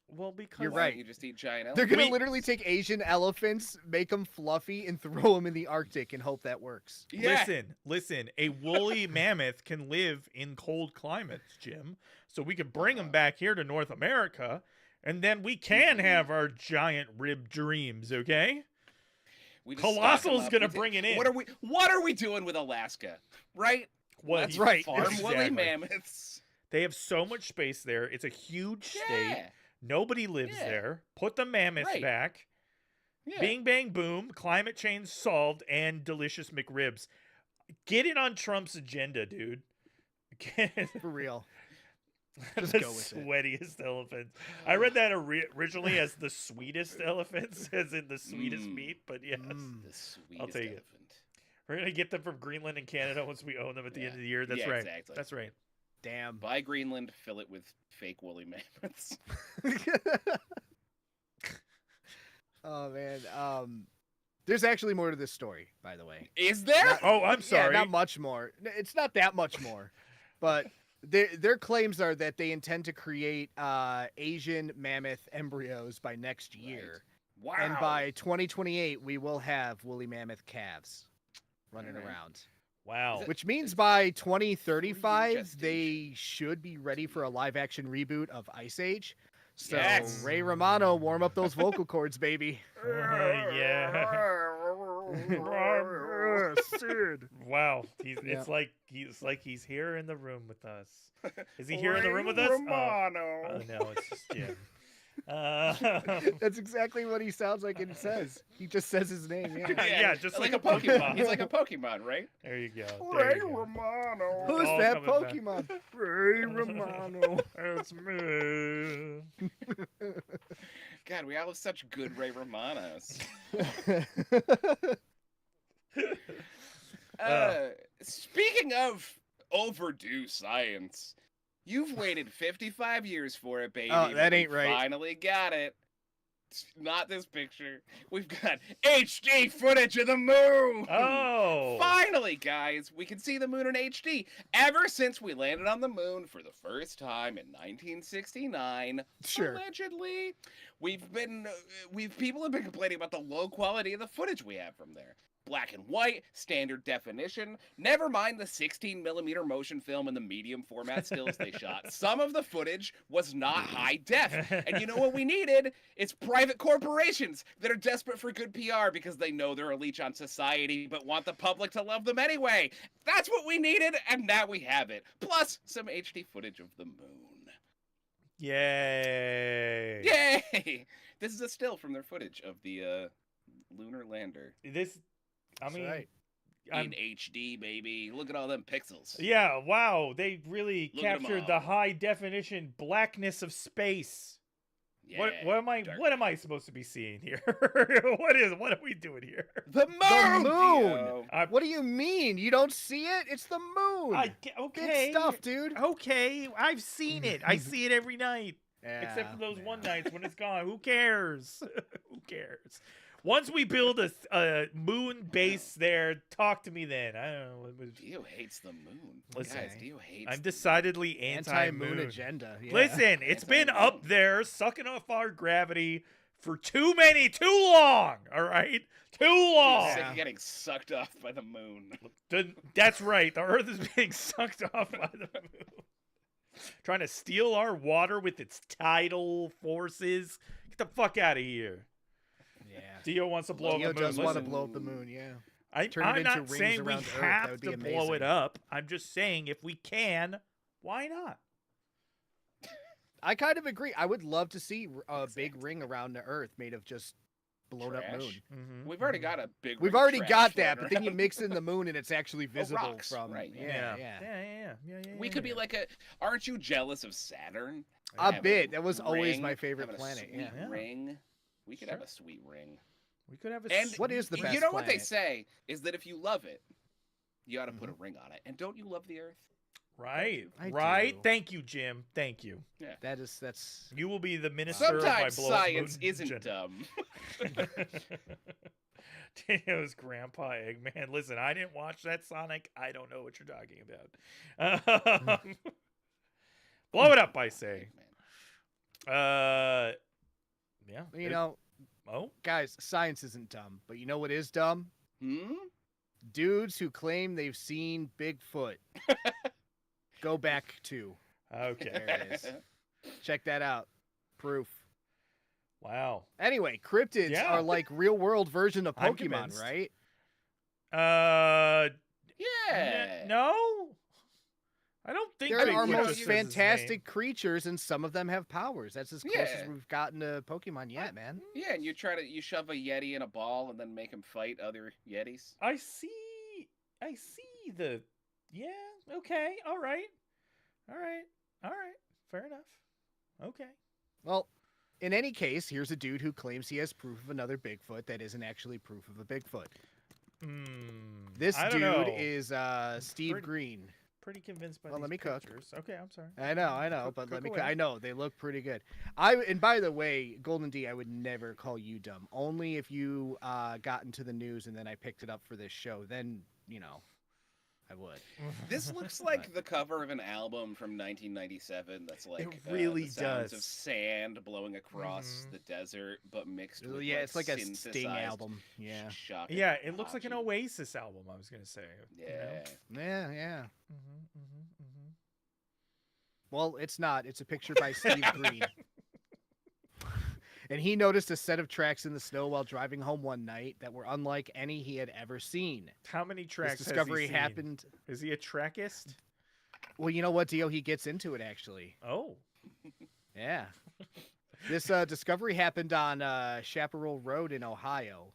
Well, because You're Why right. don't you just eat giant They're elephants? gonna literally take Asian elephants, make them fluffy, and throw them in the Arctic and hope that works. Yeah. Listen. A woolly mammoth can live in cold climates, Jim. So we could bring them back here to North America, and then we can have our giant rib dreams. Okay. We just stock 'em Colossal's up. gonna We take- bring it in. What are we doing with Alaska? Right? Well, Let's right, farm woolly exactly. mammoths. They have so much space there. It's a huge state. Yeah. Nobody lives Yeah. there. Put the mammoths Right. back. Yeah. Bing, bang, boom. Climate change solved and delicious McRibs. Get it on Trump's agenda, dude. Get For real. the Just go with it. sweatiest elephants. I read that originally as the sweetest elephants, as in the sweetest Mm. meat, but yes. Mm. The sweetest I'll take it. elephant. We're going to get them from Greenland and Canada once we own them at the end Yeah. of the year. That's Yeah, right. exactly. That's right. Damn. Buy Greenland, fill it with fake woolly mammoths. Oh man. There's actually more to this story, by the way. Is there? Oh, I'm sorry. Yeah, not much more. It's not that much more, but their claims are that they intend to create Asian mammoth embryos by next year, Wow. and by 2028 we will have woolly mammoth calves running Alright. around. Wow. Which means by 2035 gestation. they should be ready for a live-action reboot of Ice Age. So Yes. Ray Romano, warm up those vocal cords, baby. Yeah. Sid. Wow. Yeah. It's like he's here in the room with us. Is he here in the room with us? Oh, Romano. no, it's just Jim. That's exactly what he sounds like and says. He just says his name. Yeah. Yeah, just like a a Pokemon. Pokemon. He's like a Pokemon, right? There you go. There you go. Romano. Who's all that coming back. Pokemon? Ray Romano. It's me. God, we all have such good Ray Romanos. Speaking of overdue science, you've waited 55 years for it, baby. Oh, but that we ain't right. Finally got it. Not this picture. We've got HD footage of the moon. Oh. Finally, guys, we can see the moon in HD. Ever since we landed on the moon for the first time in 1969, Sure. allegedly, people have been complaining about the low quality of the footage we have from there. Black and white, standard definition. Never mind the 16mm motion film and the medium format stills they shot. Some of the footage was not high def. And you know what we needed? It's private corporations that are desperate for good PR because they know they're a leech on society but want the public to love them anyway. That's what we needed, and now we have it. Plus, some HD footage of the moon. Yay. Yay! This is a still from their footage of the lunar lander. I mean, right. I'm- In HD, baby. Look at all them pixels. yeah, wow. They really Look at 'em captured all. the high definition blackness of space. Yeah, dark. What am I supposed to be seeing here? What are we doing here? The moon! moon! Dio. What do you mean? You don't see it? It's the moon. Okay. Good stuff, dude. Okay, I've seen it. I see it every night. Except for Yeah, those one yeah. nights when it's gone. Who cares? Who cares? Once we build a moon base there, talk to me then. I don't know. Dio hates the moon. Listen, Guys, Dio hates I'm the Anti-moon decidedly anti-moon. agenda. Yeah. Listen, it's been Anti-moon. up there sucking off our gravity for too long. All right, too long. Sick of getting sucked off by the moon. That's right. The Earth is being sucked off by the moon, trying to steal our water with its tidal forces. Get the fuck out of here. Yeah. Dio wants to blow up the Dio moon. does want to Listen, blow up the moon, yeah. I'm into not rings saying we around Earth. That have would to be blow it amazing. up. I'm just saying if we can, why not? I kind of agree. I would love to see a big ring around the Earth made of just blown up Trash. moon. Mm-hmm. We've already got a big. We've ring of already trash got that, floating but then you around. mix in the moon and it's actually visible rocks, from. right, Yeah. We could be like a. Aren't you jealous of Saturn? A Having bit. That was always ring, my favorite having a planet. sweet Yeah. ring. We could have Sure. a sweet ring. We could have a. And What is the best You know what they planet? say is that if you love it, you got to put a Mm-hmm. ring on it. And don't you love the Earth? Right. I Right. do. Thank you, Jim. Thank you. That's. You will be the minister Sometimes of my blow up science moon isn't agenda. dumb. Dino's Grandpa Eggman. Listen, I didn't watch that Sonic. I don't know what you're talking about. Blow it up, I say. Yeah. You know, Oh. guys, science isn't dumb, but you know what is dumb? Hmm? Dudes who claim they've seen Bigfoot. Go back to. Okay. There it is. Check that out. Proof. Wow. Anyway, cryptids Yeah. are like real world version of I'm Pokemon, convinced. right? Yeah. No. I don't think They're Bigfoot our just most says his name. fantastic creatures, and some of them have powers. That's as close as Yeah. we've gotten to Pokemon yet, man. Yeah, and you shove a Yeti in a ball and then make him fight other Yetis. I see the. Yeah. Okay. All right. Fair enough. Okay. Well, in any case, here's a dude who claims he has proof of another Bigfoot that isn't actually proof of a Bigfoot. This I don't dude know. is Steve Pretty- Green. Pretty convinced by Well, these let me cook. pictures. Okay, I'm sorry. I know, Cook- but let cook me. away. I know they look pretty good. And by the way, Golden D, I would never call you dumb. Only if you got into the news and then I picked it up for this show. Then I would. This looks like the cover of an album from 1997 that's like really the sounds of does. sand blowing across Mhm. the desert, but mixed with Yeah, it's like a synthesized Sting album. Yeah, shocking Yeah, it looks like an Hachi. Oasis album. I was gonna say. you know? Yeah. yeah. Mm-hmm. Well, it's not. It's a picture by Steve Green. And he noticed a set of tracks in the snow while driving home one night that were unlike any he had ever seen. How many tracks This discovery has he seen? happened. Is he a trackist? Well, you know what, Dio? He gets into it actually. Oh. Yeah. This discovery happened on Chaparral Road in Ohio,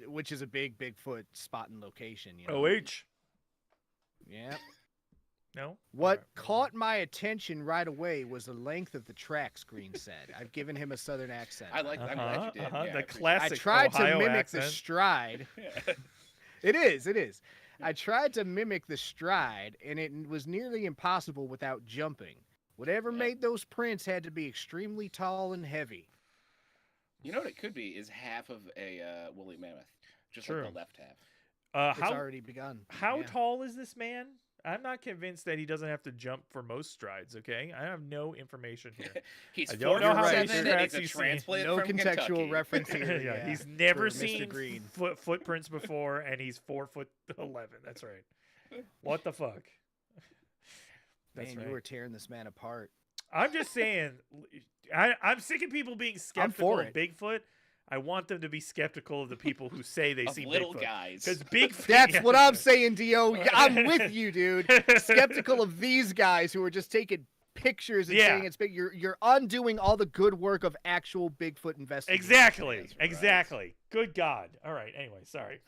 which is a big Bigfoot spot and location. You know? OH. Yeah. No. What Alright. caught my attention right away was the length of the tracks, Green said. I've given him a southern accent. I'm glad you did. Yeah, I The appreciate classic I tried Ohio to mimic accent. the stride. it. It is. I tried to mimic the stride, and it was nearly impossible without jumping. Whatever Yeah. made those prints had to be extremely tall and heavy. You know what it could be is half of a woolly mammoth, just True. like the left half. It's already begun. How Yeah. tall is this man? I'm not convinced that he doesn't have to jump for most strides. Okay, I have no information here. He's I don't know how many 4'7" and he's tracks a he's seen. transplant No from contextual Kentucky. reference here. yeah, he's never for Mr. seen Green. footprints before, and he's 4'11". That's right. What the fuck? That's Man, right. you were tearing this man apart. I'm just saying. I'm sick of people being skeptical for of it. Bigfoot. I want them to be skeptical of the people who say they Of see little Bigfoot. guys. Because Bigfoot. That's what I'm saying, Dio. I'm with you, dude. Skeptical of these guys who are just taking pictures and Yeah. saying it's big. You're undoing all the good work of actual Bigfoot investigators. Exactly. That's right. Exactly. Good God. All right. Anyway, sorry.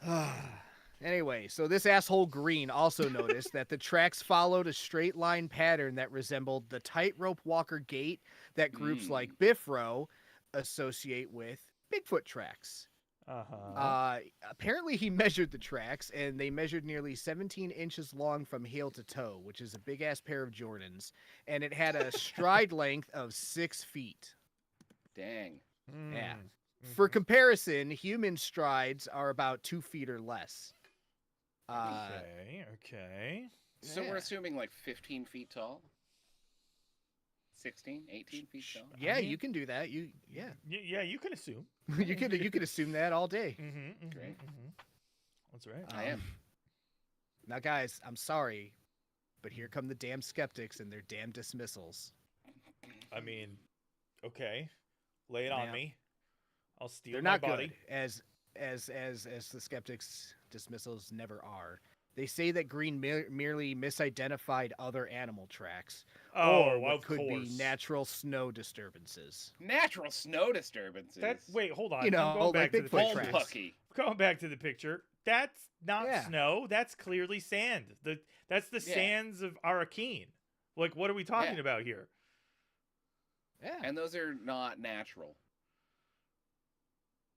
Anyway, so this asshole Green also noticed that the tracks followed a straight line pattern that resembled the tightrope walker gait that groups like Biffro associate with Bigfoot tracks. Apparently he measured the tracks, and they measured nearly 17 inches long from heel to toe, which is a big ass pair of Jordans, and it had a stride length of 6 feet. Dang. Yeah. Mm-hmm. For comparison, human strides are about 2 feet or less. Okay. So Yeah. we're assuming like 15 feet tall? 16, 18 feet tall. Yeah, I mean- you can do that. Yeah. Yeah, you can assume. you could assume that all day. Great. That's right. I am. Now, guys, I'm sorry, but here come the damn skeptics and their damn dismissals. I mean, okay, lay it on Yeah. me. I'll steal They're my not body. good, as the skeptics' dismissals never are. They say that Green merely misidentified other animal tracks, or what of could course. be natural snow disturbances. Natural snow disturbances. Wait, hold on. You know, I'm going like back to the Bigfoot picture. tracks. Pucky. Going back to the picture. That's not Yeah. snow. That's clearly sand. That's the Yeah. sands of Arakeen. Like, what are we talking about here? Yeah. And those are not natural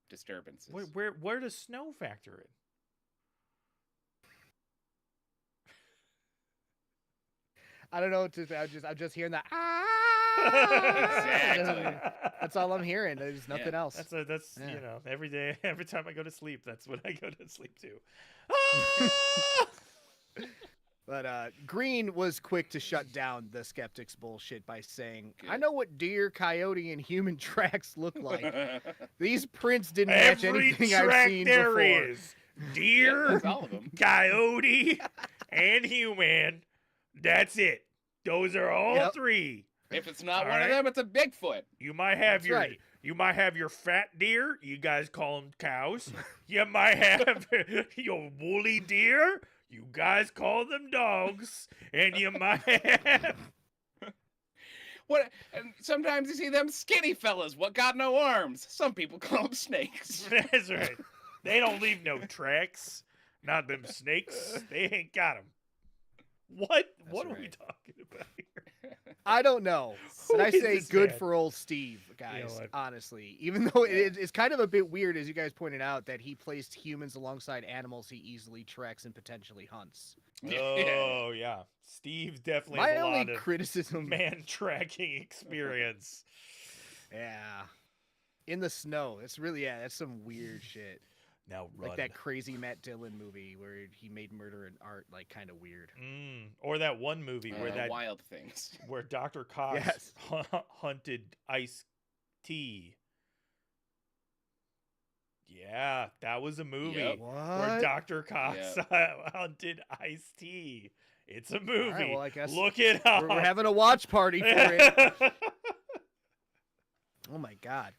disturbances. Where does snow factor in? I don't know what to. I'm just hearing that. Exactly. That's all I'm hearing. There's nothing else. That's Yeah. you know, every day, every time I go to sleep, that's what I go to sleep to. But Green was quick to shut down the skeptics' bullshit by saying, "I Good. know what deer, coyote, and human tracks look like. These prints didn't match Every anything I've track seen there before." is deer, That's all of them. coyote, and human. That's it. Those are all Yep. If it's not All one right. of them, it's a Bigfoot. You might have That's your right. fat deer. You guys call them cows. You might have your woolly deer. You guys call them dogs. And you might have What? And sometimes you see them skinny fellas. What got no arms? Some people call them snakes. That's right. They don't leave no tracks. Not them snakes. They ain't got them. What are we right. talking about here? I don't know. Who And I is say this good man? for old Steve, guys, what? honestly. Even though it's kind of a bit weird, as you guys pointed out, that he placed humans alongside animals he easily tracks and potentially hunts. Oh yeah, Steve definitely My has a only lot of criticism... man tracking experience. Yeah. In the snow. It's really, that's some weird shit. Now run. Like that crazy Matt Dillon movie where he made murder and art like kind of weird. Or that one movie where Wild Things. where Dr. Cox Yes. hunted Ice-T. Yeah, that was a movie Yep. where What? Dr. Cox hunted Ice-T. It's a movie. right, well, I guess Look it up. We're having a watch party for it. Oh my god.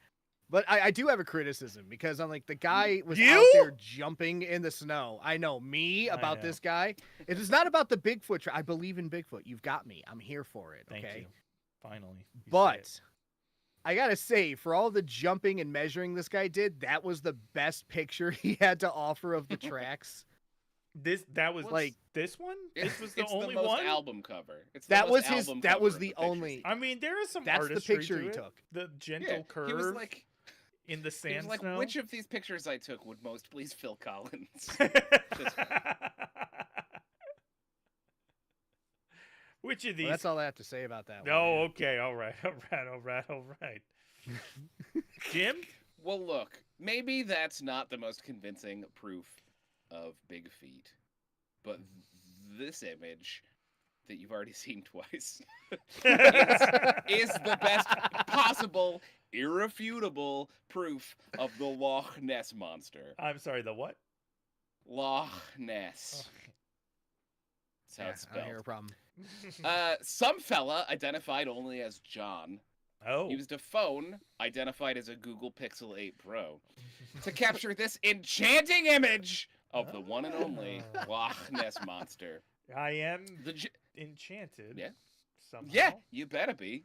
But I do have a criticism because I'm like, the guy was out You? there jumping in the snow. I know me I about know. this guy. It is not about the Bigfoot. I believe in Bigfoot. You've got me. I'm here for it. Thank Okay. you. Finally. you say But it. I gotta say, for all the jumping and measuring this guy did, that was the best picture he had to offer of the tracks. that was Well, like this one? This was the It's only the most one? album cover. It's the That most was his. album That cover was of the pictures. only. I mean, there is some That's the artistry picture to he it. took. The gentle Yeah, curve he was like, in the he sand was like, snow. which of these pictures I took would most please Phil Collins? Which of these? Well, that's all I have to say about that. Oh, one. okay. All right. Jim? Well, look, maybe that's not the most convincing proof of big feet, but this image that you've already seen twice is the best possible, irrefutable proof of the Loch Ness monster. I'm sorry, the what? Loch Ness. That's how Yeah, it's I don't hear a spelled. problem. Some fella identified only as John Oh. used a phone identified as a Google Pixel 8 Pro to capture this enchanting image of the one and only Loch Ness monster. I am The enchanted. Yeah. Somehow. Yeah, you better be.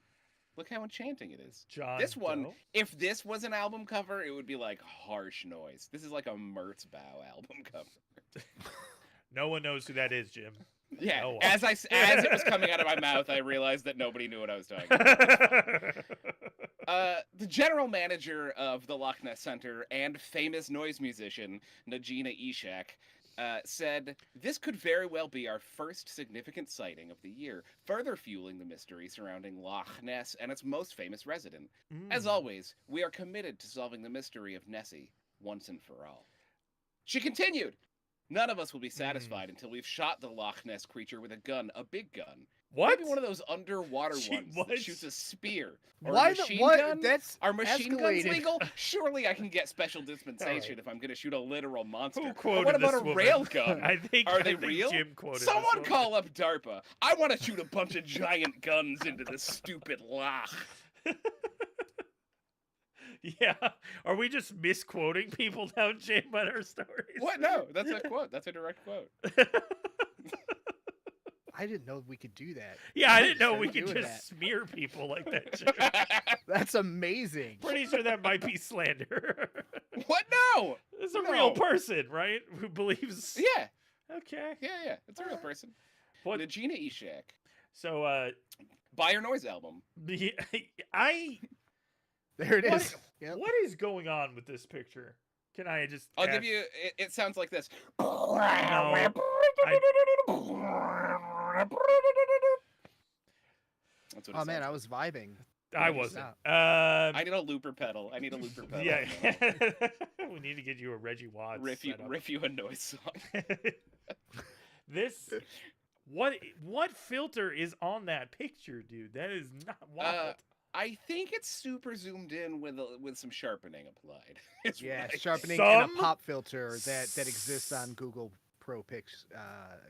Look how enchanting it is. John This one, Doe. if this was an album cover, it would be like harsh noise. This is like a Mertzbow album cover. No one knows who that is, Jim. Yeah, No one. as it was coming out of my mouth, I realized that nobody knew what I was talking about. The general manager of the Loch Ness Center and famous noise musician Najina Ishak said, "This could very well be our first significant sighting of the year, further fueling the mystery surrounding Loch Ness and its most famous resident. As always, we are committed to solving the mystery of Nessie once and for all." She continued, "None of us will be satisfied until we've shot the Loch Ness creature with a gun, a big gun. What? Maybe one of those underwater She ones was- that shoots a spear. Or Why a the machine what? gun? That's Are machine guns escalated. legal? Surely I can get special dispensation Alright. if I'm going to shoot a literal monster. Who But quoted what about this a woman? rail gun? I think Are they think real? Jim quoted this Someone woman. call up DARPA. I want to shoot a bunch of giant guns into this stupid loch. Yeah. Are we just misquoting people now, Jim, on our stories? What? No, that's a quote. That's a direct quote. I didn't know we could do that. Yeah, I didn't know Start we could doing just that. smear people like that, Jim. That's amazing. Pretty sure that might be slander. What? No. It's a No. real person, right? Who believes. Yeah. Okay. Yeah. It's a real person. What? Najina Ishak. So, Buy your noise album. I. There it What, is. Yep. what is going on with this picture? Can I just? I'll ask- give you. It sounds like this. That's what it Oh man, sounds I was vibing. I Check this wasn't. out. I need a looper pedal. I need a looper pedal. Yeah. We need to get you a Reggie Watts. setup. Riff you a noise song. This. What filter is on that picture, dude? That is not wild. I think it's super zoomed in with some sharpening applied. It's Yeah, right. sharpening and Some- a pop filter that exists on Google Pro Pix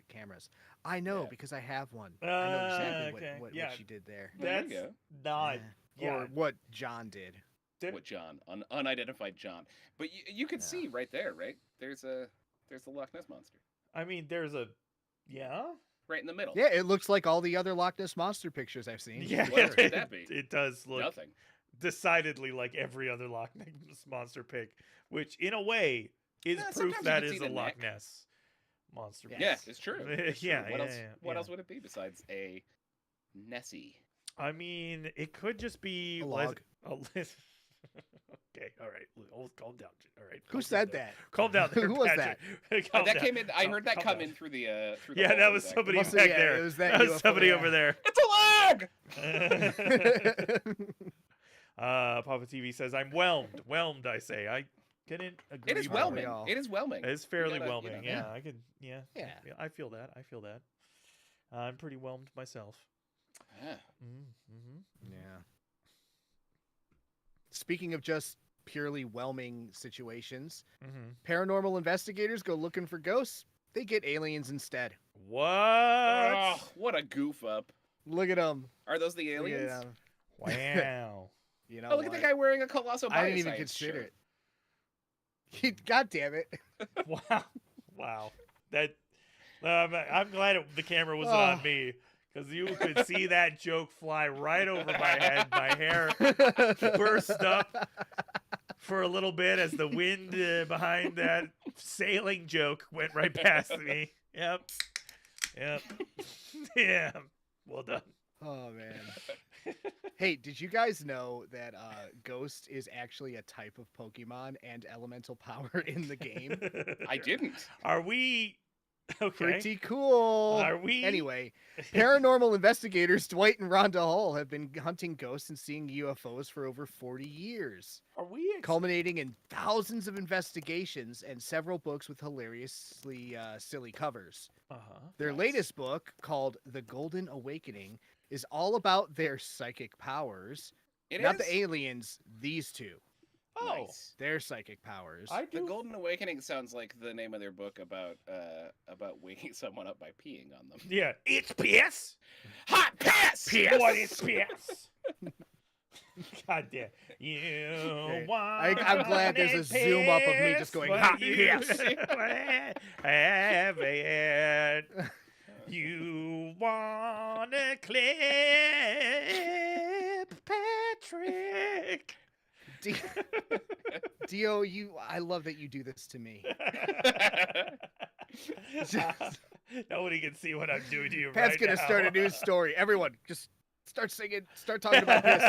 cameras. I know Yeah. because I have one. I know exactly okay. what Yeah. she did there. There you That's go. not. Yeah. Or what John did. What John? Unidentified John. But you can Yeah. see right there, right? There's the Loch Ness monster I mean, there's a. Yeah. right in the middle. Yeah, it looks like all the other Loch Ness monster pictures I've seen. Yeah. What could that be? It does look Nothing. decidedly like every other Loch Ness monster pic, which in a way is Yeah, proof sometimes you that can is see a the Loch neck. Ness monster. Yeah. pic. Yeah, it's true. It's true. Yeah, What yeah, else? yeah, What yeah. else would it be besides a Nessie? I mean, it could just be A log. Okay, all right. Calm down. All right. Who calm said down. that? Calm down there, Who was Patrick. Calm that down. came in. I heard that Calm come down. in through the. Through the Yeah, hole that in was the back. somebody Must- back yeah, there. it was that was UFO, somebody yeah. over there. It's a log. Papa TV says, "I'm whelmed. I say, I couldn't agree. It is more. whelming. all? It is whelming. It is fairly gotta, whelming. you know. Yeah, I could. Yeah, Yeah. I feel that. I'm pretty whelmed myself. Yeah. Mm-hmm. Yeah. Speaking of just purely whelming situations, Mm-hmm. paranormal investigators go looking for ghosts. They get aliens instead. What? Oh, what a goof up. Look at them. Are those the aliens? Wow. You know, Oh, look at the guy wearing a colossal. I didn't even Bioscience consider shirt. it. God damn it. Wow. That. I'm glad the camera wasn't Oh. on me because you could see that joke fly right over my head. My hair burst up for a little bit as the wind behind that sailing joke went right past me. Yep. Yeah. Well done. Oh man. Hey, did you guys know that Ghost is actually a type of Pokemon and elemental power in the game? I didn't. Are we okay? Pretty cool. Are we Anyway, paranormal investigators Dwight and Rhonda Hull have been hunting ghosts and seeing UFOs for over 40 years, Are we? culminating in thousands of investigations and several books with hilariously silly covers. Uh-huh. Their Nice. latest book, called The Golden Awakening, is all about their psychic powers. It Not is? the aliens, these two. Oh, Nice. Their psychic powers. I The do. Golden Awakening sounds like the name of their book about waking someone up by peeing on them. Yeah, it's piss. Hot piss! Piss. What is piss? God damn. You Okay. want I'm glad there's a zoom up of me just going, hot piss. Have it. You wanna clip Patrick? Dio, I love that you do this to me. Nobody can see what I'm doing to you Pat's right gonna now. start a news story. Everyone, just start singing, start talking about this.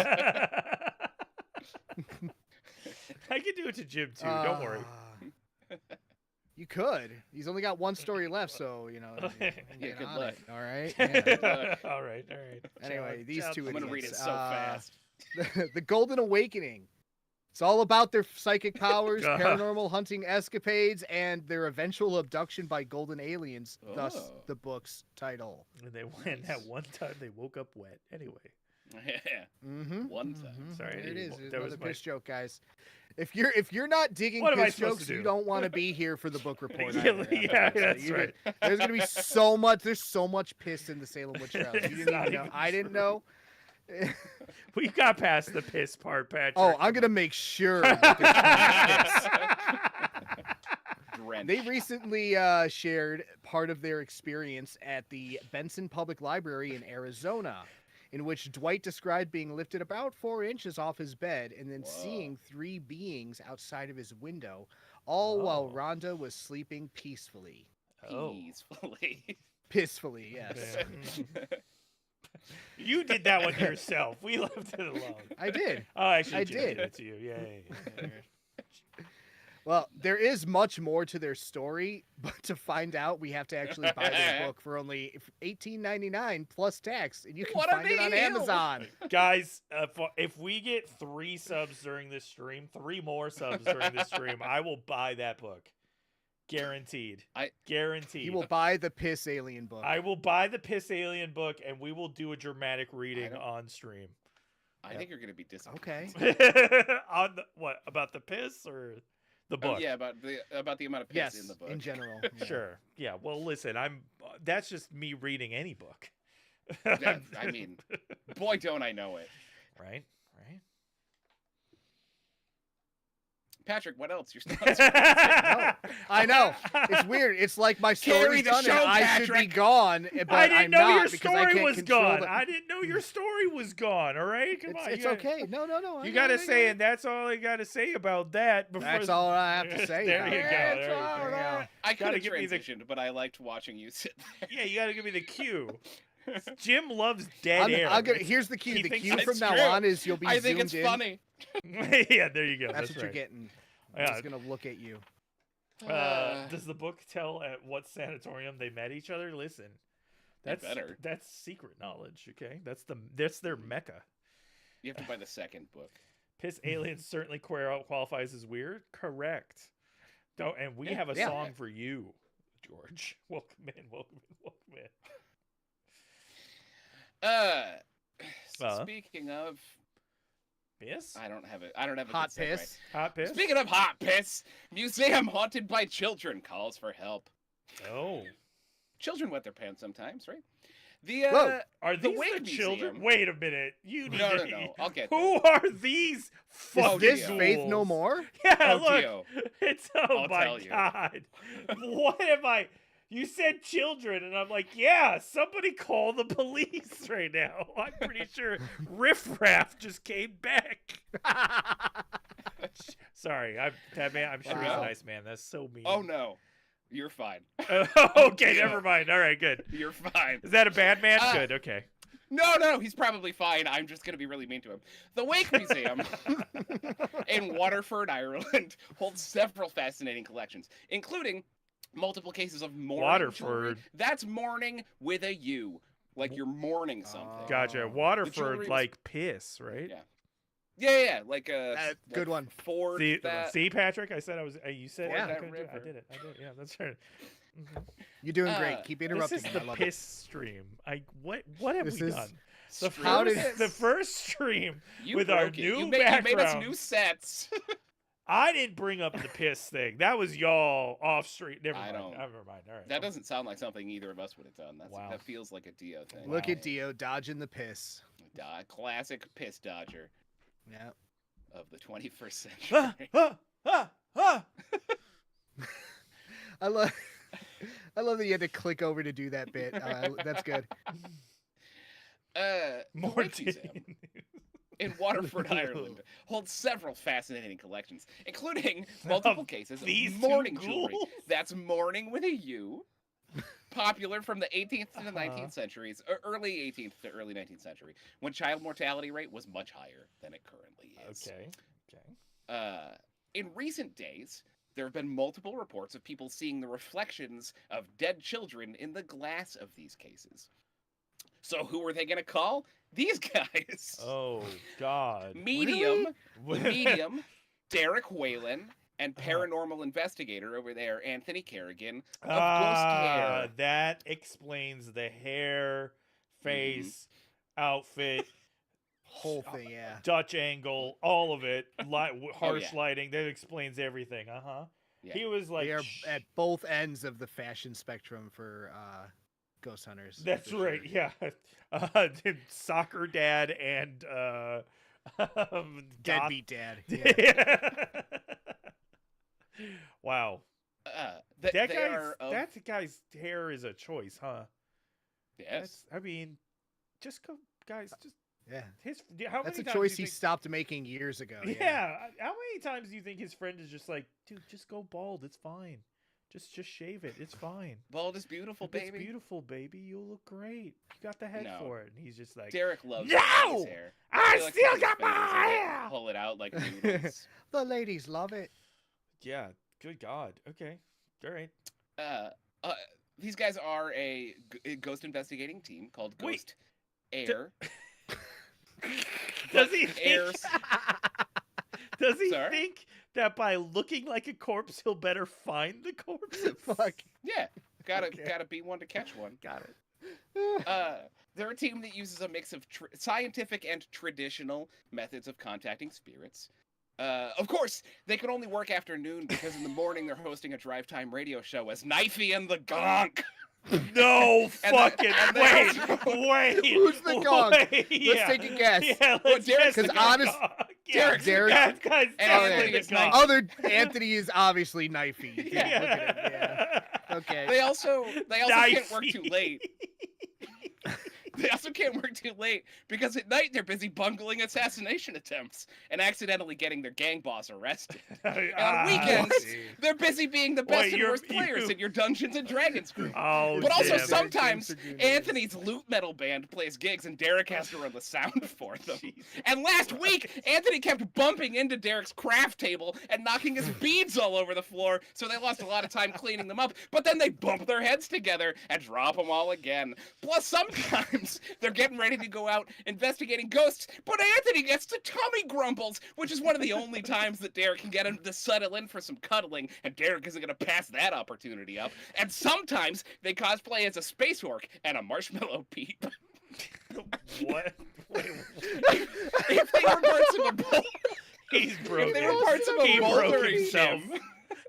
I can do it to Jim too. Don't worry. You could. He's only got one story left, so you know. Yeah, get good on luck. it, all right. Yeah. All right, all right. Anyway, these two I'm gonna read idiots. it so fast. The Golden Awakening It's all about their psychic powers, God. paranormal hunting escapades, and their eventual abduction by golden aliens. Thus, Oh. the book's title. And they went that one time they woke up wet. Anyway, Yeah. Mm-hmm. One time. Sorry, There it is. There's that was another my- piss joke, guys. If you're not digging What am I piss supposed to jokes, do? you don't want to be here for the book report. Yeah, either, yeah, after this. that's right. There's gonna be so much. There's so much piss in the Salem witch trials. It's You didn't not even know. even I didn't know. We got past the piss part, Patrick. Oh, I'm gonna make sure that there's plenty of piss. Drenched. They recently shared part of their experience at the Benson Public Library in Arizona, in which Dwight described being lifted about 4 inches off his bed and then Whoa. seeing 3 beings outside of his window, all while Oh. Rhonda was sleeping peacefully. Oh. Peacefully. Peacefully, yes. Yeah. You did that one yourself. We left it alone. I did. Oh, actually, I Jim did. it to you. Yay. Well, there is much more to their story, but to find out, we have to actually buy this book for only $18.99 plus tax, and you can What a find it on deal! Amazon. Guys, if we get 3 subs during this stream, 3 more subs during this stream, I will buy that book. Guaranteed. Guaranteed. You will buy the Piss Alien book. I will buy the Piss Alien book, and we will do a dramatic reading don't- on stream. I think you're gonna be disappointed. Okay. On the, what, about the piss or the book? Yeah, about the amount of piss Yes, in the book. in general. yeah. Sure. Yeah. Well, listen, that's just me reading any book. That- I mean, boy, don't I know it. Right. Patrick, what else? You're still I know. It's weird. It's like my Carry story's the done and show, I should be Patrick. gone, but I didn't I'm know not your because I story can't was control gone. the- I didn't know your story was gone. All right, come on. It's you okay. No. You gotta say, and that's all I gotta say about that. Before That's all I have to say. There about you it. go. That's There you all go. right. I could Gotta have give me the- transitioned, but I liked watching you sit there. Yeah, you gotta give me the cue. Jim loves dead air. I'm gonna, here's the cue. He The thinks cue it's from now true. on is you'll be I think zoomed it's in. funny. Yeah, there you go. That's That's what you're right. getting. I'm Yeah. just gonna look at you. Does the book tell at what sanatorium they met each other? Listen, It better. that's secret knowledge. Okay, that's their mecca. You have to buy the second book. Piss aliens certainly qualifies as weird. Correct. Don't, and we Yeah, have a yeah. song for you, George. Welcome in. Speaking of, Piss. I don't have it. I don't have a Hot good segue. piss. Hot piss. Speaking of hot piss, museum haunted by children calls for help. Oh, Children wet their pants sometimes, right? Whoa. are The these Wake the children? Museum. Wait a minute. You need No, to. no. I'll get Who are these Is fucking this Dio. Faith No fools? More? Yeah, Oh, look. Dio. It's I'll my tell you. god. What am I? You said children, and I'm like, yeah. Somebody call the police right now. I'm pretty sure Riff Raff just came back. Sorry, I'm sure he's Wow. a nice man. That's so mean. Oh no, you're fine. Okay, Dio. never mind. All right, good. You're fine. Is that a bad man? Uh, Good. Okay. No, he's probably fine. I'm just gonna be really mean to him. The Wake Museum in Waterford, Ireland, holds several fascinating collections, including multiple cases of mourning jewelry. Waterford. That's mourning with a U, like you're mourning something. Gotcha. Oh. Waterford, jewelry was- like piss, right? Yeah. Yeah, like Good one. Ford. See, that. see, Patrick, I said I was. You said Yeah. I couldn't do it. I River. did it. Yeah, that's right. Mhm. You're doing great. Keep This interrupting is me. the I love piss stream. What have This we is- done? The Stream How did- first, the first stream You with our Oh, broke it. new You made us background. new sets. I didn't bring up the piss thing. That was y'all off street. Never I mind. don't- Never mind. All right. That doesn't sound like something either of us would have done. Wow. That feels like a Dio it. thing. Look Wow. at Dio dodging the piss. Classic piss dodger Yeah. of the 21st Ah, century. ah, ah, ah. I love that you had to click over to do that bit. That's good. The More Wake Museum titty. in Waterford, Ireland, holds several fascinating collections, including multiple cases of these two mourning jewelry. ghouls? That's mourning with a U. Popular from the 18th to the Uh-huh. 19th centuries, or early 18th to early 19th century, when child mortality rate was much higher than it currently is. Okay. In recent days, there have been multiple reports of people seeing the reflections of dead children in the glass of these cases. So who are they going to call? These guys. Oh God. Medium. The medium Derek Whalen and paranormal investigator over there, Anthony Kerrigan of Ghost Hair. That explains the hair, face, outfit, Whole thing, yeah. Dutch angle, all of it. Harsh yeah. lighting. That explains everything. Yeah. He was like, They are at both ends of the fashion spectrum for ghost hunters. that's for right. sure. Yeah, soccer dad and Deadbeat dad. Yeah. Yeah. Wow. That guy's hair is a choice, huh? Yes. I mean, just go, guys. Just Yeah. how That's many a times choice do he you think, stopped making years ago. Yeah. How many times do you think his friend is just like, dude, just go bald. It's fine. Just shave it. It's fine. Bald is beautiful, baby. It's beautiful, baby. You'll look great. You got the head No. for it. And he's just like, Derek loves No! his hair. I He likes to still put his got my fingers in it, hair! Pull it out like noodles. The ladies love it. yeah, good God. Okay. All right. These guys are a ghost investigating team called Wait. Ghost Air. Does he Air? Does he Sorry? think that by looking like a corpse, he'll better find the corpse? Fuck. Yeah, gotta Okay. gotta be one to catch one. Got it. They're a team that uses a mix of scientific and traditional methods of contacting spirits. Of course, they can only work after noon because in the morning they're hosting a drive time radio show as Knifey and the Gonk. No fucking and wait. Who's the gong? Wait, Let's take a guess. Yeah, let's Derek's guess the the honest- gong. Derek's Derek- That guy's And definitely Anthony the is gong. Other Anthony is obviously knifey. You can't Yeah. look at him. Yeah. Okay. They also can't work too Knifey. late. They also can't work too late because at night they're busy bungling assassination attempts and accidentally getting their gang boss arrested. And on weekends, they're busy being the best and worst players in your Dungeons and Dragons group. Oh, But also damn it. sometimes James Dragoon Anthony's loot metal band plays gigs and Derek has to run the sound for them. And last week, Anthony kept bumping into Derek's craft table and knocking his beads all over the floor, so they lost a lot of time cleaning them up. But then they bump their heads together and drop them all again. Plus, sometimes they're getting ready to go out investigating ghosts, but Anthony gets the tummy grumbles, which is one of the only times that Derek can get him to settle in for some cuddling, and Derek isn't going to pass that opportunity up. And sometimes they cosplay as a space orc and a marshmallow peep. What? Wait, If they were parts of a bowl, he's broken. if they were parts of a He broke bouldering himself. gym,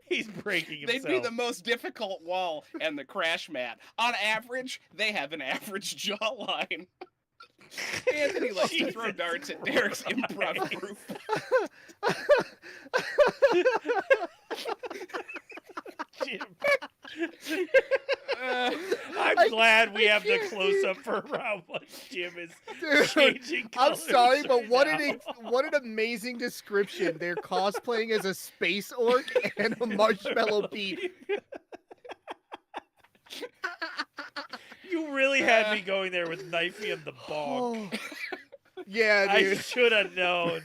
He's breaking they'd himself. be the most difficult wall and the crash mat. On average, they have an average jawline. Anthony likes to throw Jesus darts at Derek's improv Christ. group. Jim. Uh, I'm glad we I have the can't close up for how much Jim is Dude, changing I'm colors sorry, but right what now. what an amazing description. They're cosplaying as a space orc and a marshmallow peep. You really had me going there with Knifey and the bong. Oh. Yeah, I dude. should have known.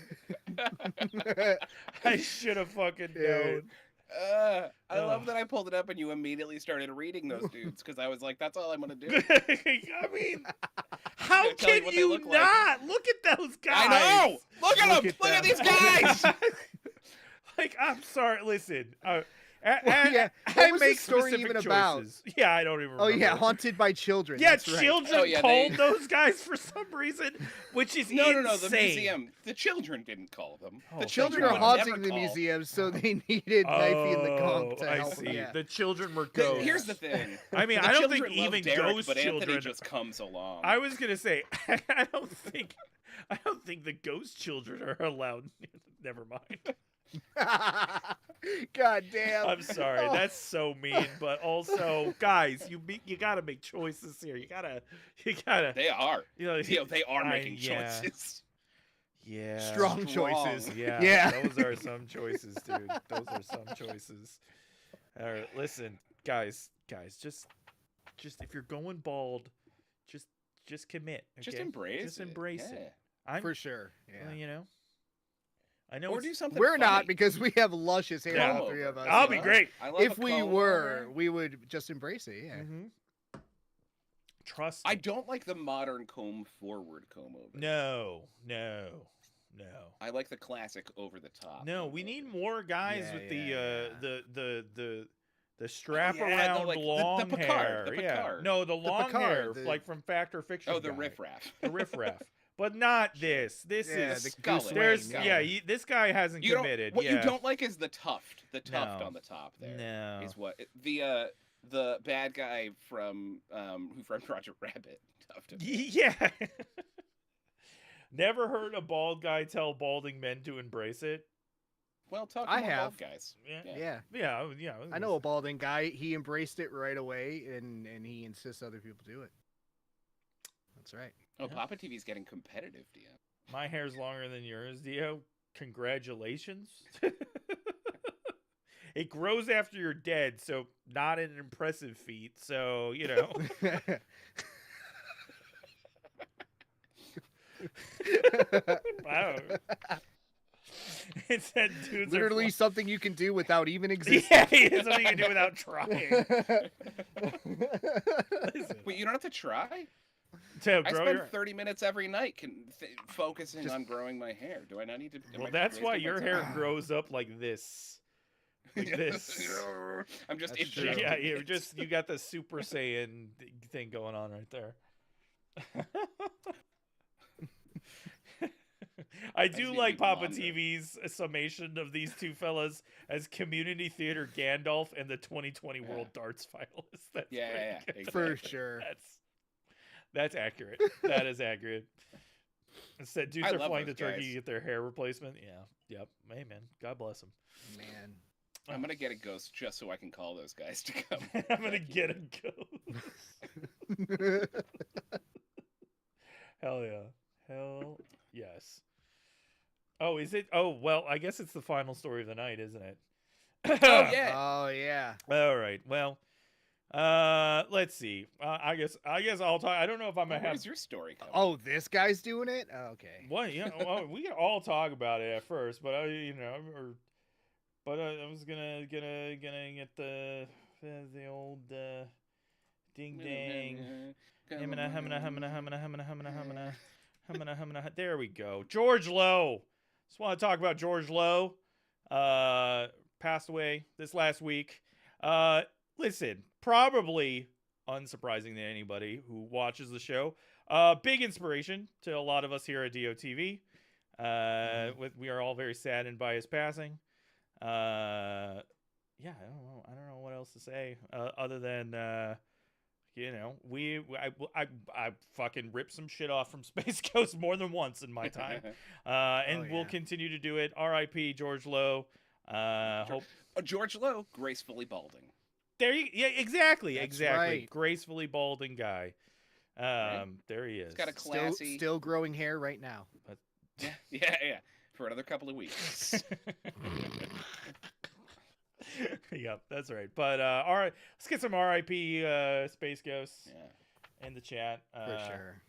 I should have fucking Dude. known. I love that I pulled it up and you immediately started reading those dudes because I was like, that's all I'm gonna do. I mean, how gonna tell you can what they you look like. not? Look at those guys. I know. Look at them. Look Look at at these them. guys. Like, I'm sorry. Listen. yeah. I What was the make story specific even about? choices. Yeah, I don't even Oh remember. yeah, haunted by children. Yeah, That's right. children Oh, yeah, called they- those guys for some reason, which is No, insane. the museum. The children didn't call them. Oh, The Children children are would haunting never the call. museum, so they needed Knifey and the Gonk to I help. see. Yeah. The children were The- ghosts. Here's the thing. I mean, The I don't think children love even Derek, ghost but Anthony children. just comes along. I was gonna say, I don't think the ghost children are allowed. Never mind. God damn. I'm sorry. Oh. That's so mean. But also, guys, you gotta make choices here. You gotta. They are. You know, They are making yeah. choices. Yeah. Strong choices. Strong. Yeah. Yeah. Those are some choices, dude. Those are some choices. All right, listen, guys, just if you're going bald, just commit. Okay? Just embrace Just it. embrace Yeah. it. I'm, For sure. Yeah. well, you know. I know. Or it's- do something We're not funny. because we have luscious hair, Yeah. all three of us. I'll you be know? great. I love If a we comb were, over. we would just embrace it. Yeah. Mm-hmm. Trust. I me. don't like the modern comb forward comb over. No. I like the classic over the top. No, we need more guys Yeah, with yeah. the strap yeah, around like, the long Picard, hair. the Yeah, Picard. no, the long Picard, hair, like from Fact or Fiction. Oh, the guy. riffraff. The riffraff, but not Sure. this. This Yeah, is the Scully. Goose there's Lane, yeah. This guy hasn't You committed. What yeah. you don't like is the tuft. The tuft No. on the top there. No. Is what the bad guy from Who Framed Roger Rabbit tufted. Yeah. Never heard a bald guy tell balding men to embrace it. Well, talk I about have. bald guys. Yeah. Yeah. I know a balding guy. He embraced it right away, and he insists other people do it. That's right. Oh, Yeah. Papa TV's getting competitive, Dio. My hair's longer than yours, Dio. Congratulations. It grows after you're dead, so not an impressive feat. So, you know. Wow. It said dudes Literally are something you can do without even existing. yeah, it's something you can do without trying. Listen, Wait, you don't have to try? to I grow spend your... 30 minutes every night focusing on growing my hair. Do I not need to? am Well, I that's wasting why my your time? hair grows up like this. Like this. I'm just That's true. Yeah, you got the Super Saiyan thing going on right there. I just do need like to Papa wander. TV's summation of these two fellas as community theater Gandalf and the 2020 World Darts finalists. That's Yeah, pretty good. For exactly. sure. That's accurate. That is accurate. Instead, dudes I are love flying to those Turkey guys. to get their hair replacement. Yeah. Yep. Hey, man. God bless them. Man. I'm gonna get a ghost just so I can call those guys to come. I'm gonna get a ghost. Hell yeah. Hell yes. Oh, is it? Oh, well, I guess it's the final story of the night, isn't it? Oh yeah. Oh yeah. All right. Well, let's see. I guess I'll talk. I don't know if I'm gonna Where's have. your story coming? Oh, this guy's doing it. Oh, okay. What? Yeah. Well, we can all talk about it at first, but I was gonna get the old ding dang. There we go. George Lowe. Just want to talk about George Lowe. Passed away this last week. Listen, probably unsurprising to anybody who watches the show. Big inspiration to a lot of us here at DOTV. We are all very saddened by his passing. Yeah, I don't know what else to say other than you know, I fucking ripped some shit off from Space Ghost more than once in my time, and we'll continue to do it. R.I.P. George Lowe. Hope George Lowe, gracefully balding. yeah, exactly. That's right. Gracefully balding guy. Right. There he is. He's got a classy. Still growing hair right now. Yeah. For another couple of weeks. Yep, that's right. But all right, let's get some R.I.P. Space Ghosts in the chat. For sure.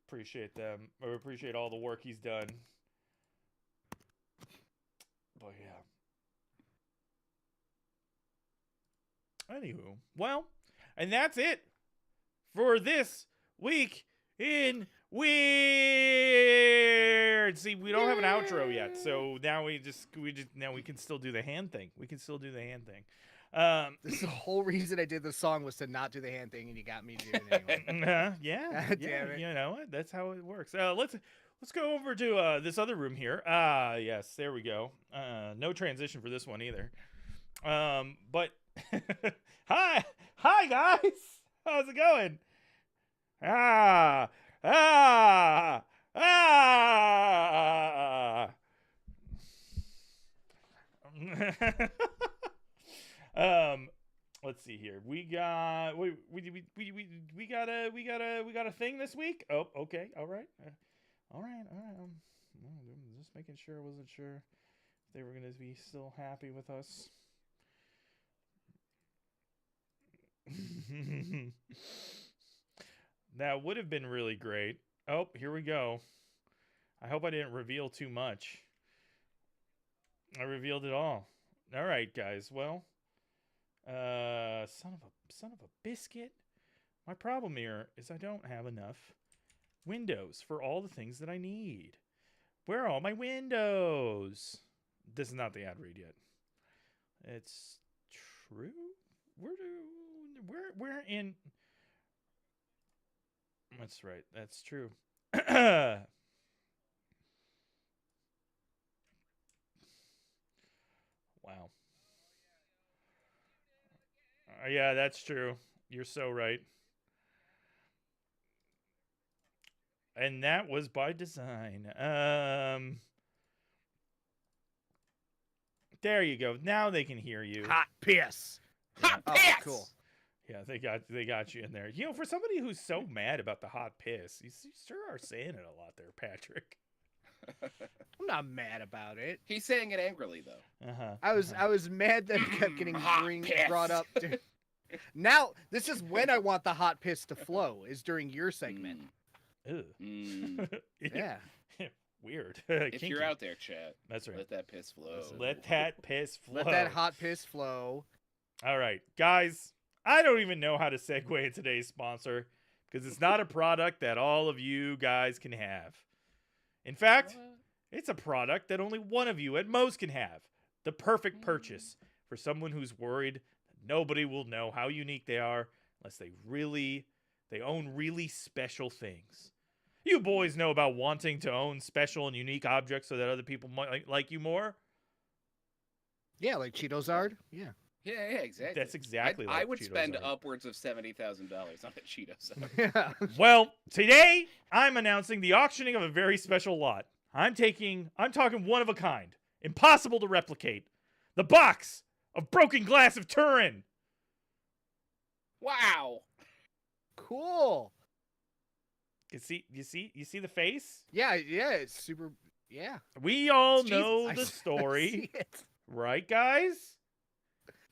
Appreciate them. Or appreciate all the work he's done. But yeah. Anywho, well, and that's it for this week in Weird. See, we don't have an outro yet, so now we can still do the hand thing. We can still do the hand thing. This is the whole reason I did the song was to not do the hand thing, and you got me doing it anyway. Yeah, God damn it. you know what? That's how it works. Let's go over to this other room here. Yes, there we go. No transition for this one either. But hi guys, how's it going? Let's see here. We got a thing this week. Oh, okay. All right. Just making sure. I wasn't sure if they were going to be still happy with us. That would have been really great. Oh, here we go. I hope I didn't reveal too much. I revealed it all. All right, guys. Well, son of a biscuit. My problem here is I don't have enough windows for all the things that I need. Where are all my windows? This is not the ad read yet. It's true. We're in. That's right. That's true. Wow. Yeah, that's true. You're so right. And that was by design. There you go. Now they can hear you. Hot piss. Hot Oh, piss! cool. Yeah, they got you in there. You know, for somebody who's so mad about the hot piss, you sure are saying it a lot there, Patrick. I'm not mad about it. He's saying it angrily, though. I was mad that it kept getting Hot piss. brought up. Now, this is when I want the hot piss to flow, is during your segment. Ugh. Yeah. Weird. If Kinky. you're out there, chat, That's right. let that piss flow. Let that piss flow. Let that hot piss flow. All right, guys. I don't even know how to segue in today's sponsor because it's not a product that all of you guys can have. In fact, it's a product that only one of you at most can have. The perfect purchase for someone who's worried that nobody will know how unique they are unless they own really special things. You boys know about wanting to own special and unique objects so that other people might like you more? Yeah, like Cheeto-Zard. Yeah. Yeah, exactly. That's exactly I like would spend Cheeto-Zard. upwards of $70,000 on a Cheeto. Yeah. Well, today I'm announcing the auctioning of a very special lot. I'm talking one of a kind, impossible to replicate. The box of broken glass of Turin. Wow. Cool. You see the face? Yeah, it's super. Yeah. We all It's know I the see story, it. right, guys?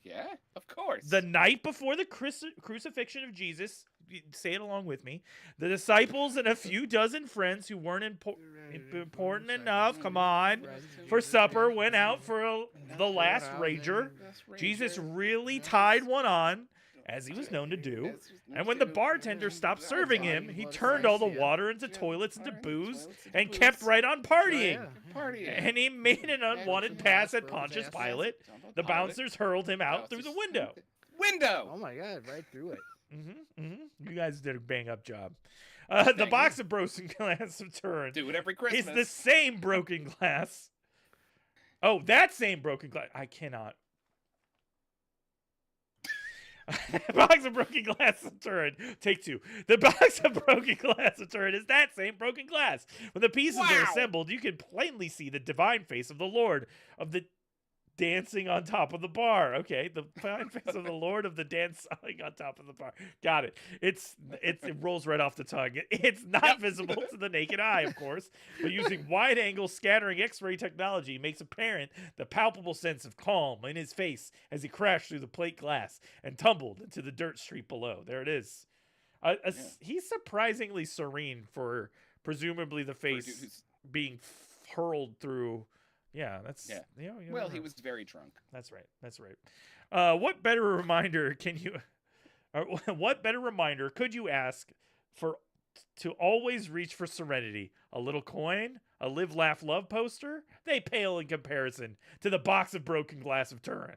Yeah, of course. The night before the crucifixion of Jesus, say it along with me, the disciples and a few dozen friends who weren't important enough, come on, for supper went out for the last rager. Jesus really tied one on, as he was known to do. And when the bartender stopped serving him, he turned all the water into toilets into booze and kept right on partying. And he made an unwanted pass at Pontius Pilate. The bouncers hurled him out through the window. Oh my god, right through it. You guys did a bang-up job. The box of broken glass of Turin Do it every Christmas. is the same broken glass. Oh, that same broken glass. I cannot. Box of broken glass of Turin. Take two. The box of broken glass of Turin is that same broken glass. When the pieces are assembled, you can plainly see the divine face of the Lord of the dancing on top of the bar. Okay, the divine face of the Lord of the dancing on top of the bar. Got it. It rolls right off the tongue. It's not visible to the naked eye, of course, but using wide-angle scattering X-ray technology makes apparent the palpable sense of calm in his face as he crashed through the plate glass and tumbled into the dirt street below. There it is. He's surprisingly serene for presumably the face being hurled through. Yeah, that's Well, he was very drunk. That's right. What better reminder what better reminder could you ask for to always reach for serenity? A little coin, a live, laugh, love poster? They pale in comparison to the box of broken glass of Turin.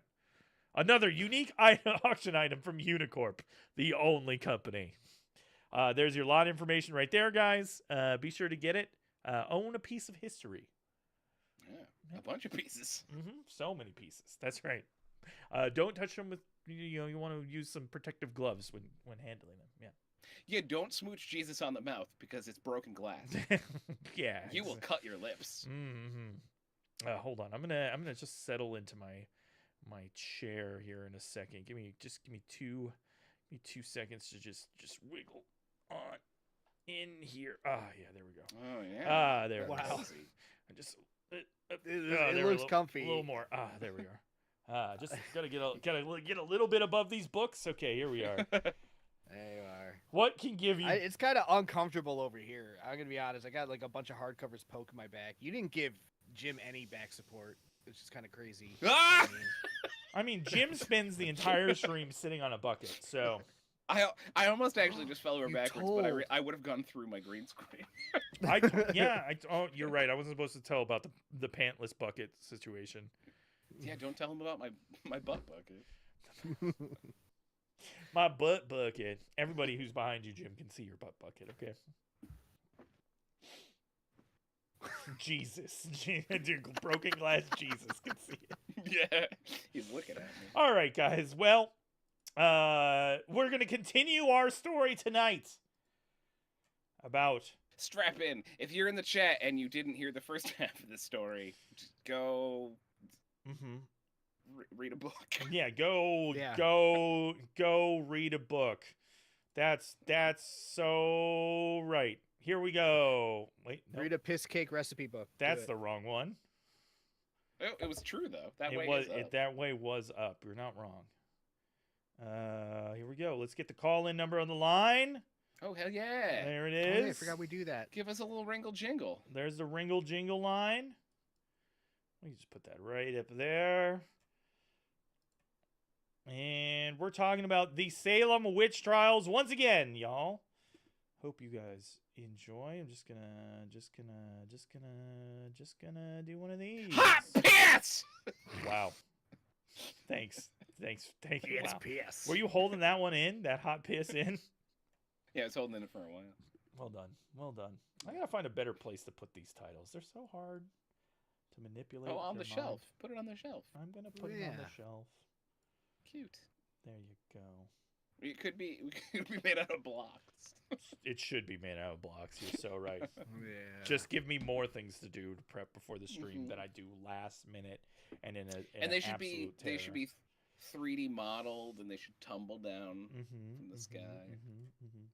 Another unique auction item from Unicorp, the only company. There's your lot information right there, guys. Be sure to get it. Own a piece of history. Yeah, a bunch of pieces. So many pieces. That's right. Don't touch them with, you want to use some protective gloves when handling them. Yeah. Yeah, don't smooch Jesus on the mouth because it's broken glass. Yeah. You will cut your lips. Hold on. I'm gonna just settle into my chair here in a second. Give me 2 seconds to just wiggle on in here. Yeah, there we go. Oh yeah. There. Wow. I just. It looks comfy. A little more. There we are. Just gotta get a little bit above these books. Okay, here we are. There you are. What can give you? It's kind of uncomfortable over here. I'm gonna be honest. I got like a bunch of hardcovers poking my back. You didn't give Jim any back support, which is kind of crazy. Ah! I mean, Jim spends the entire stream sitting on a bucket, so I almost actually just fell over You backwards, but told. I would have gone through my green screen. Oh, you're right. I wasn't supposed to tell about the pantless bucket situation. Yeah, don't tell him about my butt bucket. My butt bucket. Everybody who's behind you, Jim, can see your butt bucket. Okay. Jesus, dude, broken glass. Jesus can see it. Yeah, he's looking at me. All right, guys. Well, we're gonna continue our story tonight about. Strap in. If you're in the chat and you didn't hear the first half of the story, just go read a book. Yeah, go read a book. That's so right. Here we go. Wait, nope. Read a piss cake recipe book. That's the wrong one. Oh, it was true though. That way was up. You're not wrong. Here we go. Let's get the call-in number on the line. Oh hell yeah! There it Oh, is. yeah, I forgot we do that. Give us a little wringle jingle. There's the ringle jingle line. We can just put that right up there. And we're talking about the Salem witch trials once again, y'all. Hope you guys enjoy. I'm just gonna do one of these. Hot piss! Wow. Thanks. Thank you. Wow. PS. Were you holding that one in? That hot piss in? Yeah, I was holding it for a while. Well done. I gotta find a better place to put these titles. They're so hard to manipulate. Oh, on your the mind. shelf. Put it on the shelf. I'm gonna put it on the shelf. Cute. There you go. It could be made out of blocks. It should be made out of blocks. You're so right. Yeah. Just give me more things to do to prep before the stream that I do last minute and and they should be 3D modeled and they should tumble down from the sky.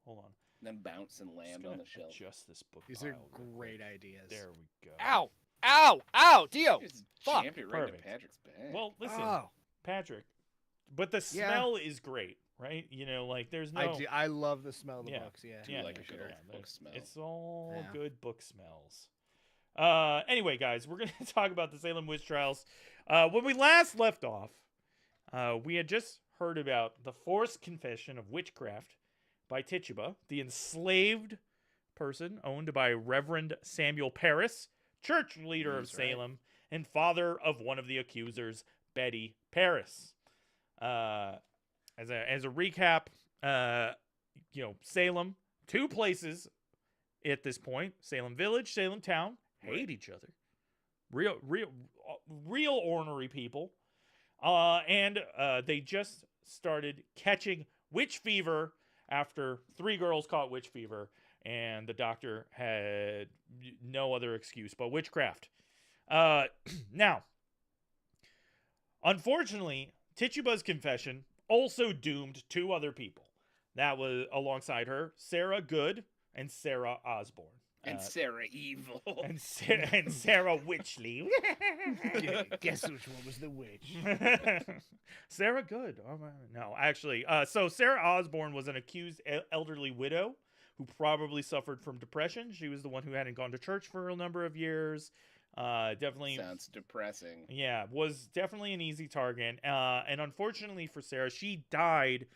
Hold on. And then bounce and land on the shelf. Adjust this book. These are great ideas. There we go. Ow! Ow! Ow! Dio! Just Fuck. jammed it right into Perfect. Patrick's back. Well, listen, Oh. Patrick, but the smell is great, right? You know, like there's no. I love the smell of the Yeah. books. Yeah. Do like a good old book smell. It's all Yeah. good book smells. Anyway, guys, we're gonna talk about the Salem witch trials. When we last left off, we had just heard about the forced confession of witchcraft by Tituba, the enslaved person owned by Reverend Samuel Parris, church leader of Salem, and father of one of the accusers, Betty Parris. As a recap, Salem, two places at this point: Salem Village, Salem Town, hate each other, real ornery people, and they just started catching witch fever after 3 girls caught witch fever, and the doctor had no other excuse but witchcraft. Now, unfortunately, Tituba's confession also doomed 2 other people. That was alongside her, Sarah Good and Sarah Osborne. And Sarah Evil. And Sarah Witchley. Guess which one was the witch? Sarah Good. Oh, no, actually. So Sarah Osborne was an accused elderly widow who probably suffered from depression. She was the one who hadn't gone to church for a number of years. Definitely sounds depressing. Yeah, was definitely an easy target. And unfortunately for Sarah, she died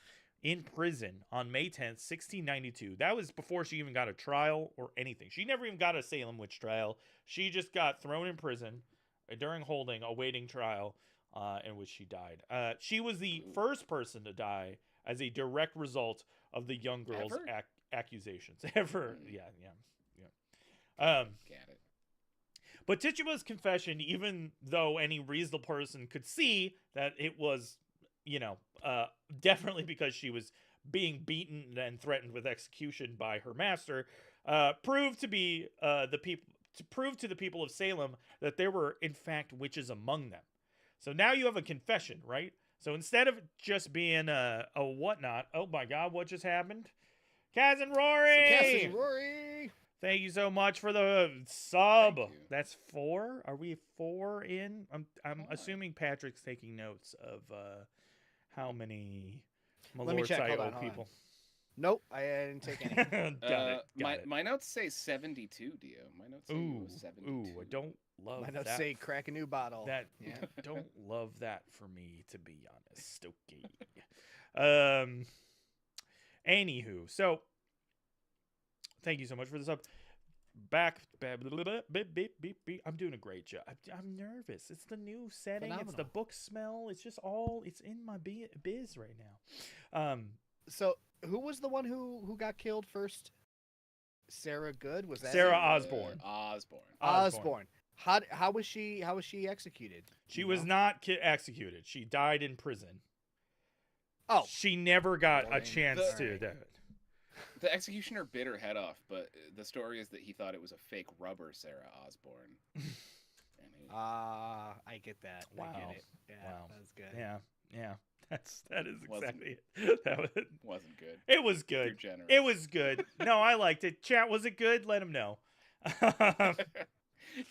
in prison on May 10th, 1692. That was before she even got a trial or anything. She never even got a Salem witch trial. She just got thrown in prison during holding, awaiting trial, in which she died. She was the first person to die as a direct result of the young girl's accusations. Ever. Yeah. Got it. But Tituba's confession, even though any reasonable person could see that it was, definitely because she was being beaten and threatened with execution by her master, proved to be prove to the people of Salem that there were in fact witches among them. So now you have a confession, right? So instead of just being a whatnot, oh my God, what just happened? Kaz and Rory! Thank you so much for the sub. That's 4. Are we 4 in? I'm assuming Patrick's taking notes of how many Malorts I owe people. Nope, I didn't take any. Got it. My notes say 72, Dio. My notes say it was 72. Ooh, I don't love My that. notes say crack a new bottle. That yeah. Don't love that for me, to be honest. Okay. Anywho, so thank you so much for this up. I'm doing a great job. I'm nervous. It's the new setting. It's the Phenomenal. book smell. It's just all. It's in my biz right now. So who was the one who got killed first? Sarah Good, was that Sarah it? Osborne. Osborne. How was she executed? She You was know? not executed. She died in prison. Oh, She never got a boring. chance The- to do it. The executioner bit her head off, but the story is that he thought it was a fake rubber Sarah Osborne. And he- I get that. I Wow. get it. Yeah, Wow. that's good. Yeah. That is Wasn't- exactly it. wasn't good. It was You're good. generous. It was good. No, I liked it. Chat, was it good? Let him know.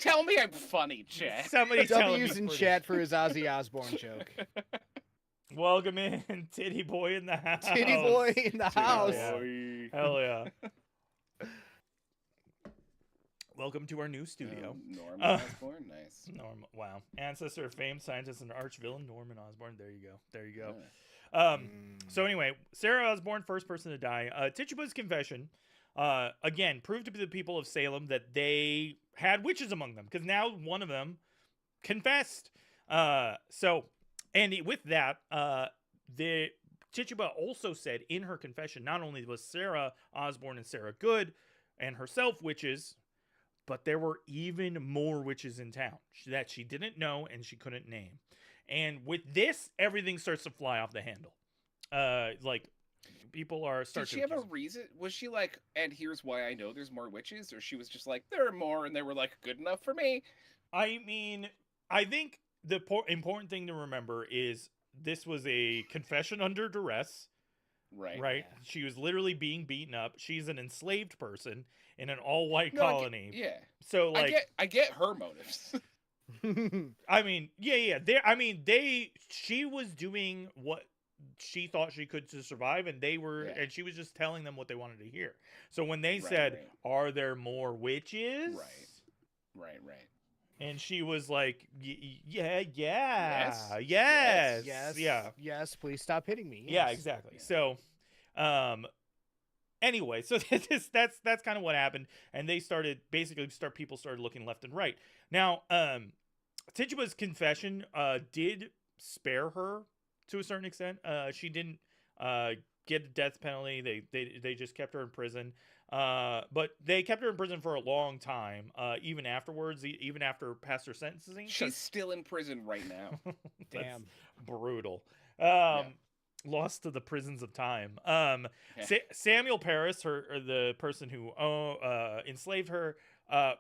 Tell me I'm funny, Chad. Somebody tell me. W's in chat for his Ozzy Osbourne joke. Welcome in, Titty Boy in the house. Titty boy in the house. yeah. Hell yeah. Welcome to our new studio. Norman Uh, Osborn, nice. Wow. Ancestor of famed scientist and arch villain Norman Osborn. There you go. There you go. Yeah. So anyway, Sarah Osborne, first person to die. Tituba's confession, again, proved to the people of Salem that they had witches among them, because now one of them confessed. With that, the Tituba also said in her confession, not only was Sarah Osborne and Sarah Good and herself witches, but there were even more witches in town that she didn't know and she couldn't name. And with this, everything starts to fly off the handle. Like, people are Did starting. she have a reason? Was she like, and here's why I know there's more witches? Or she was just like, there are more, and they were like, good enough for me? I mean, I think the important thing to remember is this was a confession under duress. Right. Right? Yeah. She was literally being beaten up. She's an enslaved person in an all-white No, colony. Yeah. So, like, I get her motives. I mean, yeah. She was doing what she thought she could to survive, and and she was just telling them what they wanted to hear. So when they said, "Are there more witches?" Right. And she was like, yes, Yes, please stop hitting me. yeah, Yes. exactly. Yeah. So, anyway, so that's kind of what happened, and people started looking left and right. Now, Tituba's confession did spare her to a certain extent. She didn't get a death penalty. They just kept her in prison. But they kept her in prison for a long time, even afterwards, even after past her sentencing. She's still in prison right now. Damn. Brutal. Yeah. Lost to the prisons of time. Yeah. Samuel Paris, the person who enslaved her,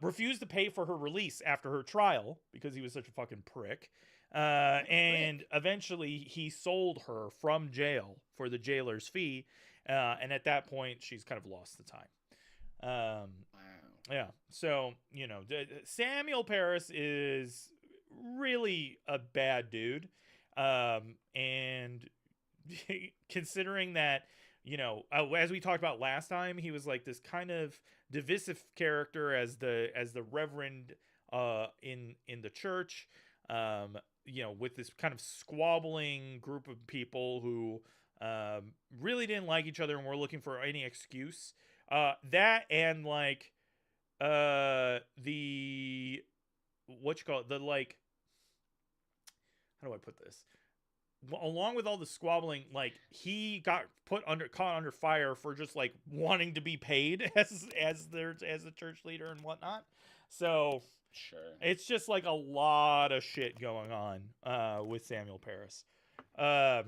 refused to pay for her release after her trial because he was such a fucking prick. And eventually he sold her from jail for the jailer's fee. And at that point, she's kind of lost the time. Wow. Yeah. So, Samuel Paris is really a bad dude. And considering that, as we talked about last time, he was like this kind of divisive character as the reverend in the church, with this kind of squabbling group of people who really didn't like each other and were looking for any excuse. That and like the what you call it, the like, how do I put this? Along with all the squabbling, like he got caught under fire for just like wanting to be paid as a church leader and whatnot. So Sure. it's just like a lot of shit going on with Samuel Paris. A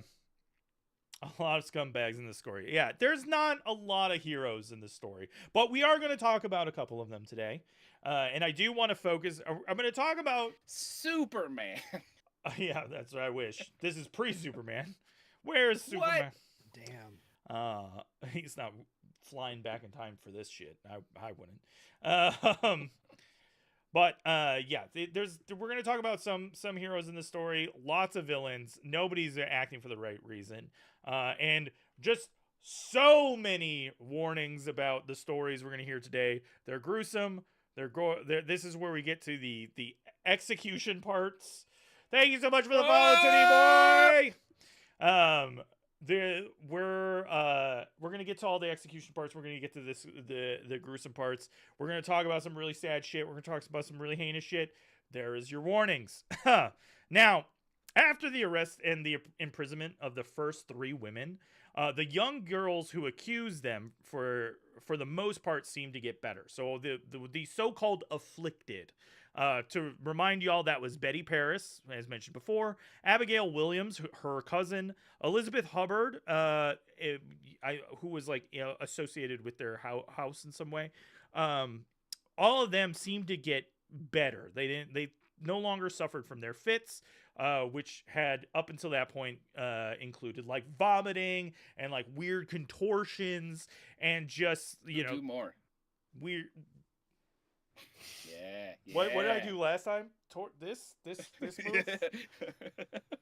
lot of scumbags in this story. Yeah, there's not a lot of heroes in this story, but we are going to talk about a couple of them today. And I do want to focus. I'm going to talk about Superman. yeah, that's what I wish. This is pre-Superman. Where is Superman? Damn. He's not flying back in time for this shit. I wouldn't. But yeah, we're gonna talk about some heroes in the story. Lots of villains. Nobody's acting for the right reason. And just so many warnings about the stories we're gonna hear today. They're gruesome. This is where we get to the execution parts. Thank you so much for the follow, Titty Boy. we're gonna get to all the execution parts. We're gonna get to the gruesome parts. We're gonna talk about some really sad shit. We're gonna talk about some really heinous shit. There is your warnings. Now, after the arrest and the imprisonment of the first 3 women, the young girls who accused them for the most part seemed to get better. So the so-called afflicted. To remind y'all, that was Betty Paris, as mentioned before, Abigail Williams, her cousin, Elizabeth Hubbard, who was like associated with their house in some way. All of them seemed to get better. They no longer suffered from their fits, which had up until that point included like vomiting and like weird contortions and just Do more. weird. Yeah. What did I do last time? This move.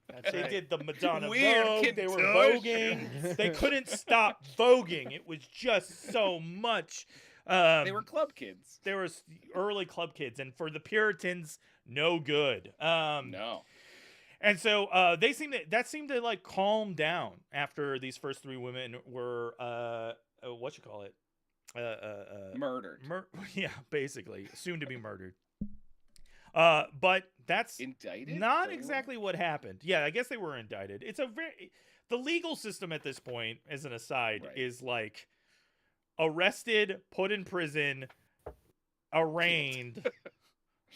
That's They right. did the Madonna Weird Vogue. They were contortion. voguing. They couldn't stop voguing. It was just so much. They were club kids. There was early club kids, and for the Puritans, no good. No. And so that seemed to like calm down after these first 3 women were Murdered. Yeah, basically soon to be murdered. But that's Indicted? not Or exactly what happened. Yeah, I guess they were indicted. The legal system at this point, as an aside, Right. is like arrested, put in prison, arraigned,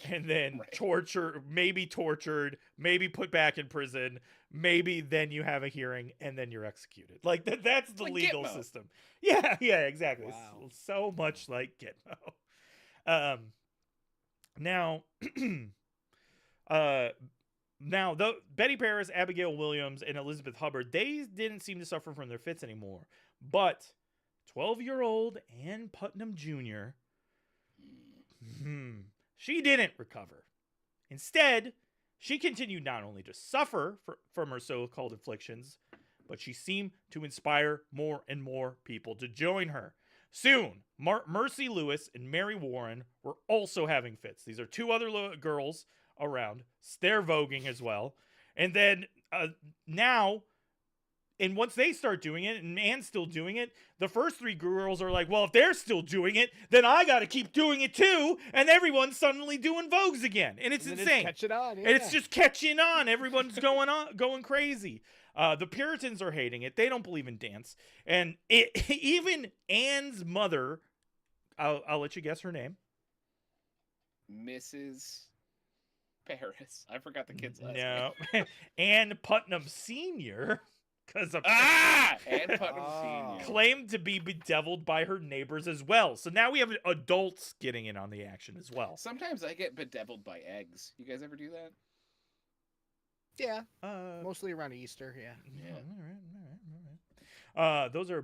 and then Right. tortured, maybe put back in prison, maybe then you have a hearing, and then you're executed. Like that's the Like legal Gitmo. system. Yeah, exactly. Wow. It's so much like Gitmo. Now, Betty Paris, Abigail Williams, and Elizabeth Hubbard, they didn't seem to suffer from their fits anymore. But 12-year-old Ann Putnam Jr., she didn't recover. Instead, she continued not only to suffer from her so-called afflictions, but she seemed to inspire more and more people to join her. Soon, Mercy Lewis and Mary Warren were also having fits. These are 2 other girls around. They're voguing as well. And then now, and once they start doing it, and Anne's still doing it, the first 3 girls are like, well, if they're still doing it, then I got to keep doing it too. And everyone's suddenly doing vogues again. And it's And then insane. catching on. And it's just catching on. Everyone's going crazy. The Puritans are hating it. They don't believe in dance. And even Anne's mother, I'll let you guess her name. Mrs. Paris. I forgot the kid's last No. name. Anne Putnam Sr., because Ann Putnam Oh. Sr. claimed to be bedeviled by her neighbors as well. So now we have adults getting in on the action as well. Sometimes I get bedeviled by eggs. You guys ever do that? Yeah, Uh, mostly around Easter. Yeah. Yeah. All right. Those are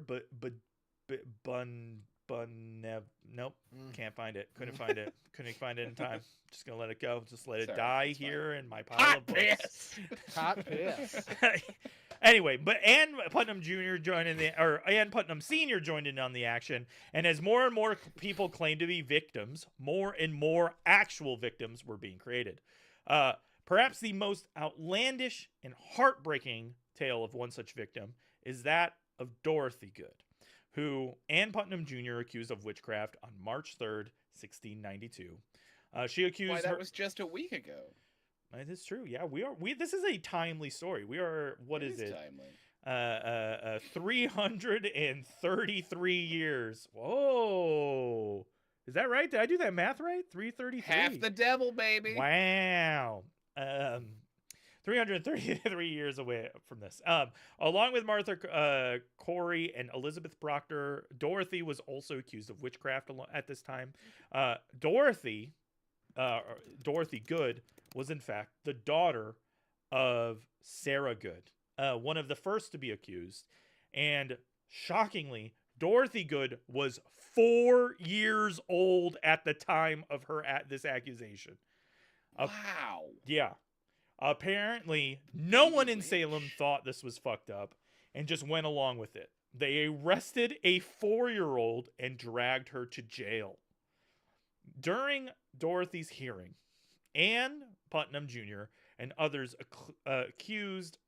nope, can't find it. Couldn't find it. Couldn't find it in time. Just gonna let it go. Just let it Sorry, die that's fine. here in my pile Hot of books. piss. Hot piss. Anyway, but Ann Putnam Ann Putnam Sr. joined in on the action, and as more and more people claimed to be victims, more and more actual victims were being created. Perhaps the most outlandish and heartbreaking tale of one such victim is that of Dorothy Good, who Ann Putnam Jr. accused of witchcraft on March 3rd, 1692. She accused Why, that her. was just a week ago. It is true. Yeah, this is a timely story. We are. What is it? Timely. 333 years. Whoa. Is that right? Did I do that math right? 333. Half the devil, baby. Wow. 333 years away from this. Along with Martha Corey and Elizabeth Proctor, Dorothy was also accused of witchcraft at this time. Dorothy Good was in fact the daughter of Sarah Good, one of the first to be accused. And shockingly, Dorothy Good was 4 years old at the time of this accusation. Wow. Yeah. Apparently, no one in Salem thought this was fucked up and just went along with it. They arrested a 4-year-old and dragged her to jail. During Dorothy's hearing, Ann Putnam Jr. and others accused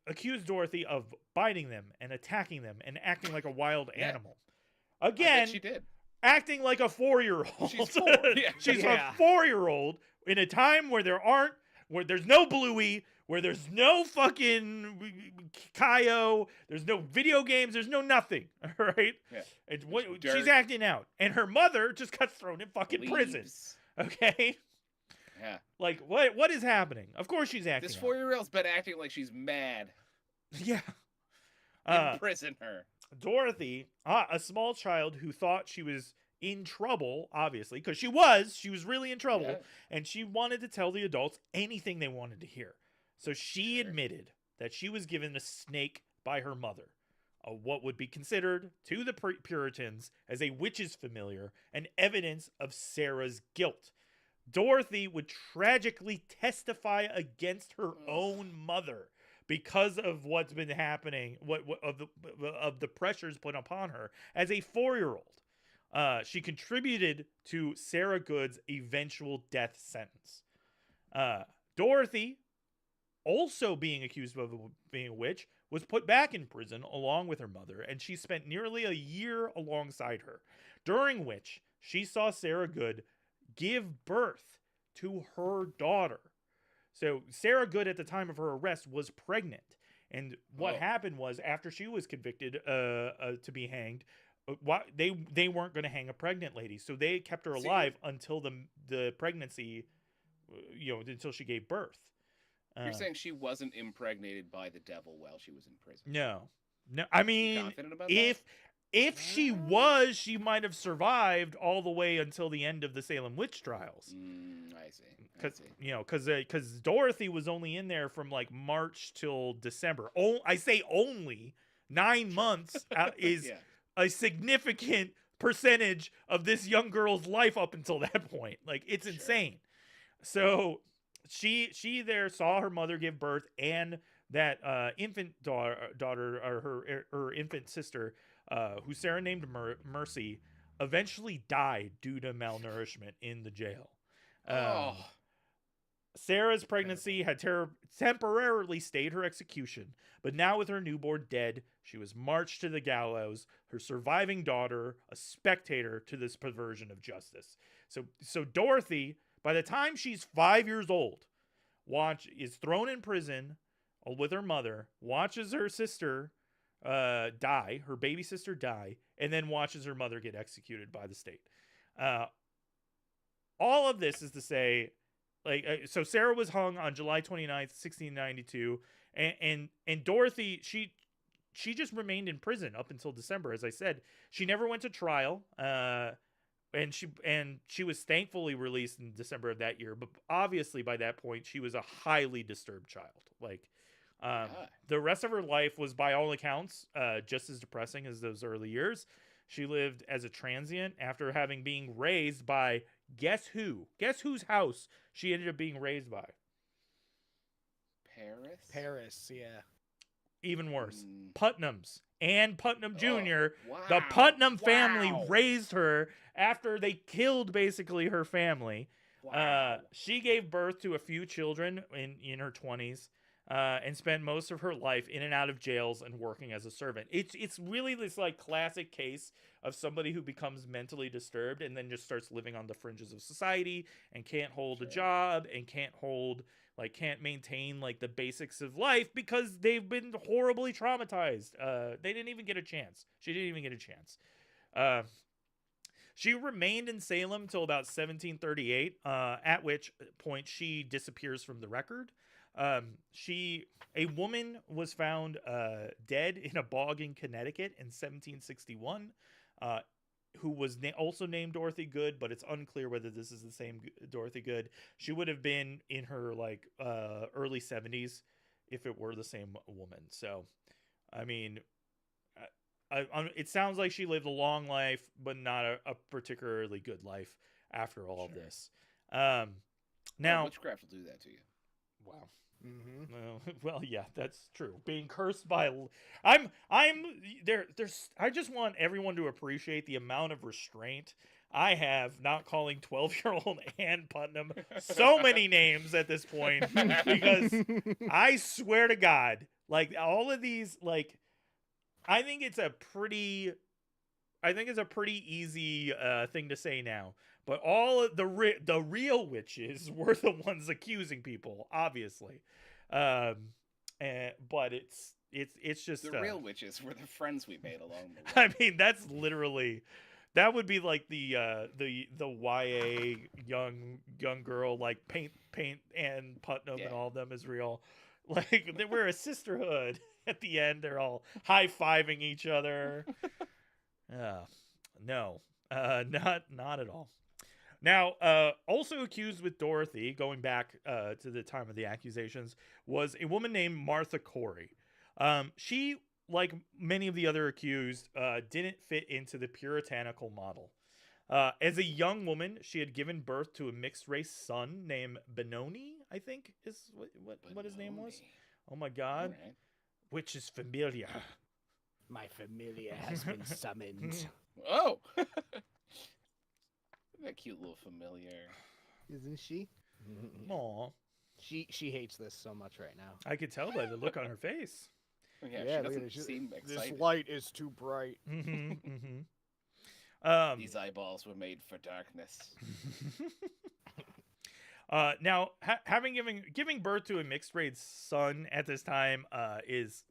accused Dorothy of biting them and attacking them and acting like a wild Yeah. animal. I Again, bet she did. acting like a 4-year-old. She's 4, yeah. She's Yeah. a 4-year-old in a time where there's no Bluey, where there's no fucking Kaio, there's no video games, there's no nothing. All right? Yeah. It's There's dirt. she's acting out. And her mother just got thrown in fucking prison. Leaves. Okay? Yeah. Like, what is happening? Of course she's acting This out. 4-year-old's been acting like she's mad. Yeah. Imprison her. Dorothy, a small child who thought she was in trouble, obviously, because she was really in trouble, Yeah. and she wanted to tell the adults anything they wanted to hear. So she Sure. admitted that she was given a snake by her mother, what would be considered to the Puritans as a witch's familiar and evidence of Sarah's guilt. Dorothy would tragically testify against her own mother because of what's been happening, of the pressures put upon her as a 4-year-old. She contributed to Sarah Good's eventual death sentence. Dorothy, also being accused of being a witch, was put back in prison along with her mother, and she spent nearly a year alongside her, during which she saw Sarah Good give birth to her daughter. So Sarah Good, at the time of her arrest, was pregnant. And what happened was, after she was convicted to be hanged, they weren't going to hang a pregnant lady, so they kept her alive until the pregnancy, until she gave birth. You're saying she wasn't impregnated by the devil while she was in prison? No. I mean, confident about if she was, she might have survived all the way until the end of the Salem witch trials. I see. Because Dorothy was only in there from like March till December. I say only 9 months is Yeah. a significant percentage of this young girl's life up until that point. Like, it's insane. So she there saw her mother give birth, and that infant daughter, or her infant sister, who Sarah named Mercy, eventually died due to malnourishment in the jail. Sarah's pregnancy had temporarily stayed her execution, but now with her newborn dead, she was marched to the gallows, her surviving daughter a spectator to this perversion of justice. So Dorothy, by the time she's 5 years old, is thrown in prison with her mother, watches her sister die, her baby sister die, and then watches her mother get executed by the state. All of this is to say, so Sarah was hung on July 29th, 1692, and Dorothy, she just remained in prison up until December. As I said, she never went to trial, and she was thankfully released in December of that year. But obviously, by that point, she was a highly disturbed child. The rest of her life was, by all accounts, just as depressing as those early years. She lived as a transient after having been raised by, guess who? Guess whose house she ended up being raised by? Paris, yeah. Even worse. Putnam's. Ann Putnam Jr. Wow. The Putnam family raised her after they killed basically her family. Wow. She gave birth to a few children in her 20s. And spent most of her life in and out of jails and working as a servant. It's really this like classic case of somebody who becomes mentally disturbed and then just starts living on the fringes of society and can't hold a job and can't maintain like the basics of life because they've been horribly traumatized. They didn't even get a chance. She didn't even get a chance. She remained in Salem till about 1738, at which point she disappears from the record. A woman was found dead in a bog in Connecticut in 1761, who was also named Dorothy Good, but it's unclear whether this is the same Dorothy Good. She would have been in her early 70s if it were the same woman. So, I mean, it sounds like she lived a long life, but not a particularly good life after all of this. Now, witchcraft will do that to you. Wow. Mm-hmm. Well, yeah, that's true. Being cursed by, I'm there. I just want everyone to appreciate the amount of restraint I have not calling 12-year-old Ann Putnam so many names at this point because I swear to God, like all of these, like I think it's a pretty easy thing to say now. But all of the real witches were the ones accusing people, obviously. But it's just The real witches were the friends we made along the way. I mean, that's literally that would be like the YA young girl like paint and Putnam and all of them is real. Like they were a sisterhood. At the end, they're all high-fiving each other. No, not at all. Now, also accused with Dorothy, going back to the time of the accusations, was a woman named Martha Corey. She, like many of the other accused, didn't fit into the puritanical model. As a young woman, she had given birth to a mixed-race son named Benoni, I think is what his name was. Oh my God. Right. Which is familiar. My familia has been summoned. Oh! That cute little familiar. Isn't she? Aw. She hates this so much right now. I could tell by the look on her face. Yeah, Yeah, she look at doesn't it. seem excited. This light is too bright. These eyeballs were made for darkness. Now, giving birth to a mixed-race son at this time is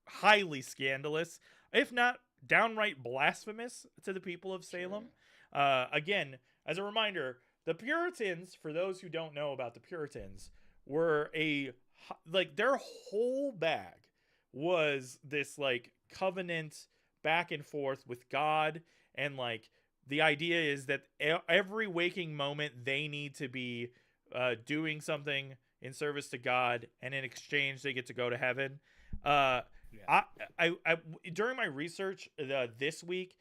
highly scandalous, if not downright blasphemous to the people of Salem. Sure. Again, as a reminder, the Puritans, for those who don't know about the Puritans, were their whole bag was this like covenant back and forth with God, and like the idea is that every waking moment they need to be doing something in service to God, and in exchange they get to go to heaven. I during my research this week,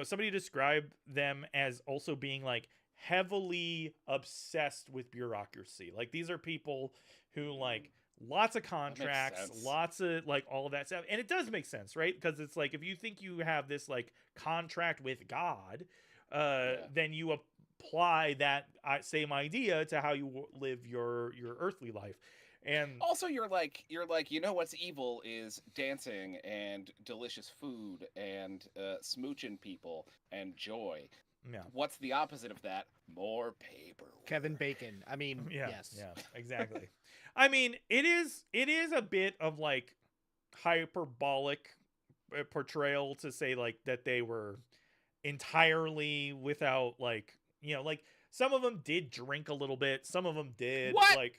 somebody described them as also being like heavily obsessed with bureaucracy. Like these are people who like lots of contracts, lots of like all of that stuff. And it does make sense, right? Because it's like if you think you have this like contract with God, then you apply that same idea to how you live your earthly life. And also you're like what's evil is dancing and delicious food and smooching people and joy. Yeah. What's the opposite of that? More paperwork. Kevin Bacon. I mean, yes. Yeah, exactly. I mean, it is a bit of like hyperbolic portrayal to say like that they were entirely without like some of them did drink a little bit, some of them did like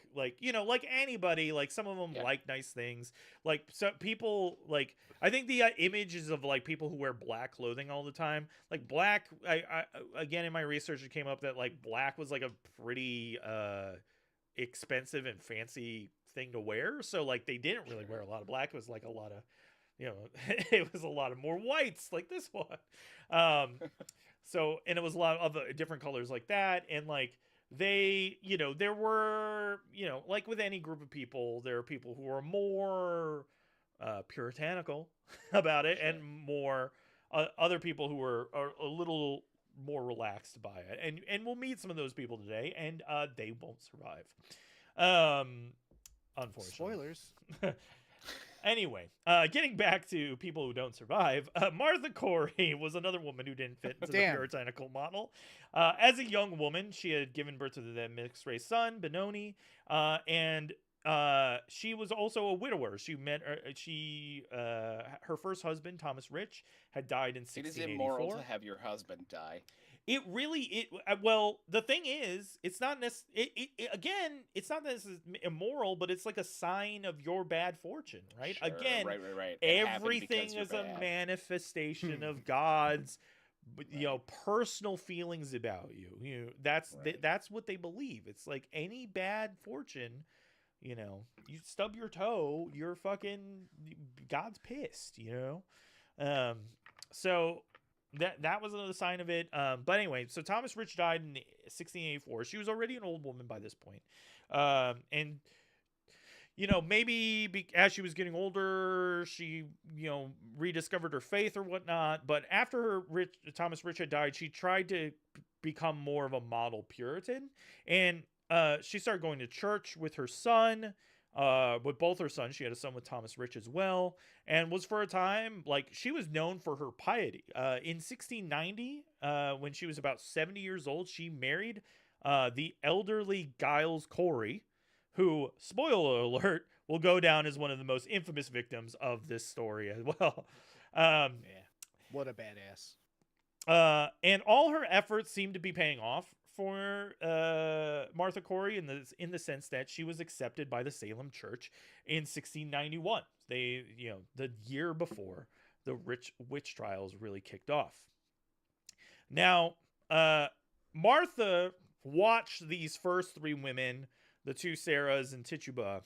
anybody, like some of them like nice things, like some people like I think the images of like people who wear black clothing all the time, like black, I again in my research it came up that like black was like a pretty expensive and fancy thing to wear, so like they didn't really wear a lot of black. It was like a lot of it was a lot of more whites like this one. So, and it was a lot of other different colors like that. And like they, there were, like with any group of people, there are people who are more puritanical about it, and more other people who are a little more relaxed by it. And we'll meet some of those people today, and they won't survive. Unfortunately. Spoilers. Anyway, getting back to people who don't survive, Martha Corey was another woman who didn't fit into the puritanical model. As a young woman, she had given birth to the mixed-race son, Benoni, and she was also a widower. She met her first husband, Thomas Rich, had died in 1684. It is immoral to have your husband die. It really well, the thing is, it's not again, it's not necessarily immoral, but it's like a sign of your bad fortune, right? Sure, again, right. Everything is a manifestation of God's personal feelings about you. That's what they believe. It's like any bad fortune, you stub your toe, you're fucking God's pissed, so that was another sign of it. But anyway, so Thomas Rich died in 1684. She was already an old woman by this point. And maybe as she was getting older, she, rediscovered her faith or whatnot. But after Thomas Rich had died, she tried to become more of a model Puritan, and she started going to church with her son. With both her sons, she had a son with Thomas Rich as well, and was for a time like she was known for her piety. In 1690, when she was about 70 years old, she married the elderly Giles Corey, who, spoiler alert, will go down as one of the most infamous victims of this story as well. Yeah. What a badass. And all her efforts seem to be paying off for Martha Corey in the sense that she was accepted by the Salem Church in 1691. They, the year before the witch trials really kicked off. Now, Martha watched these first three women, the two Sarahs and Tituba.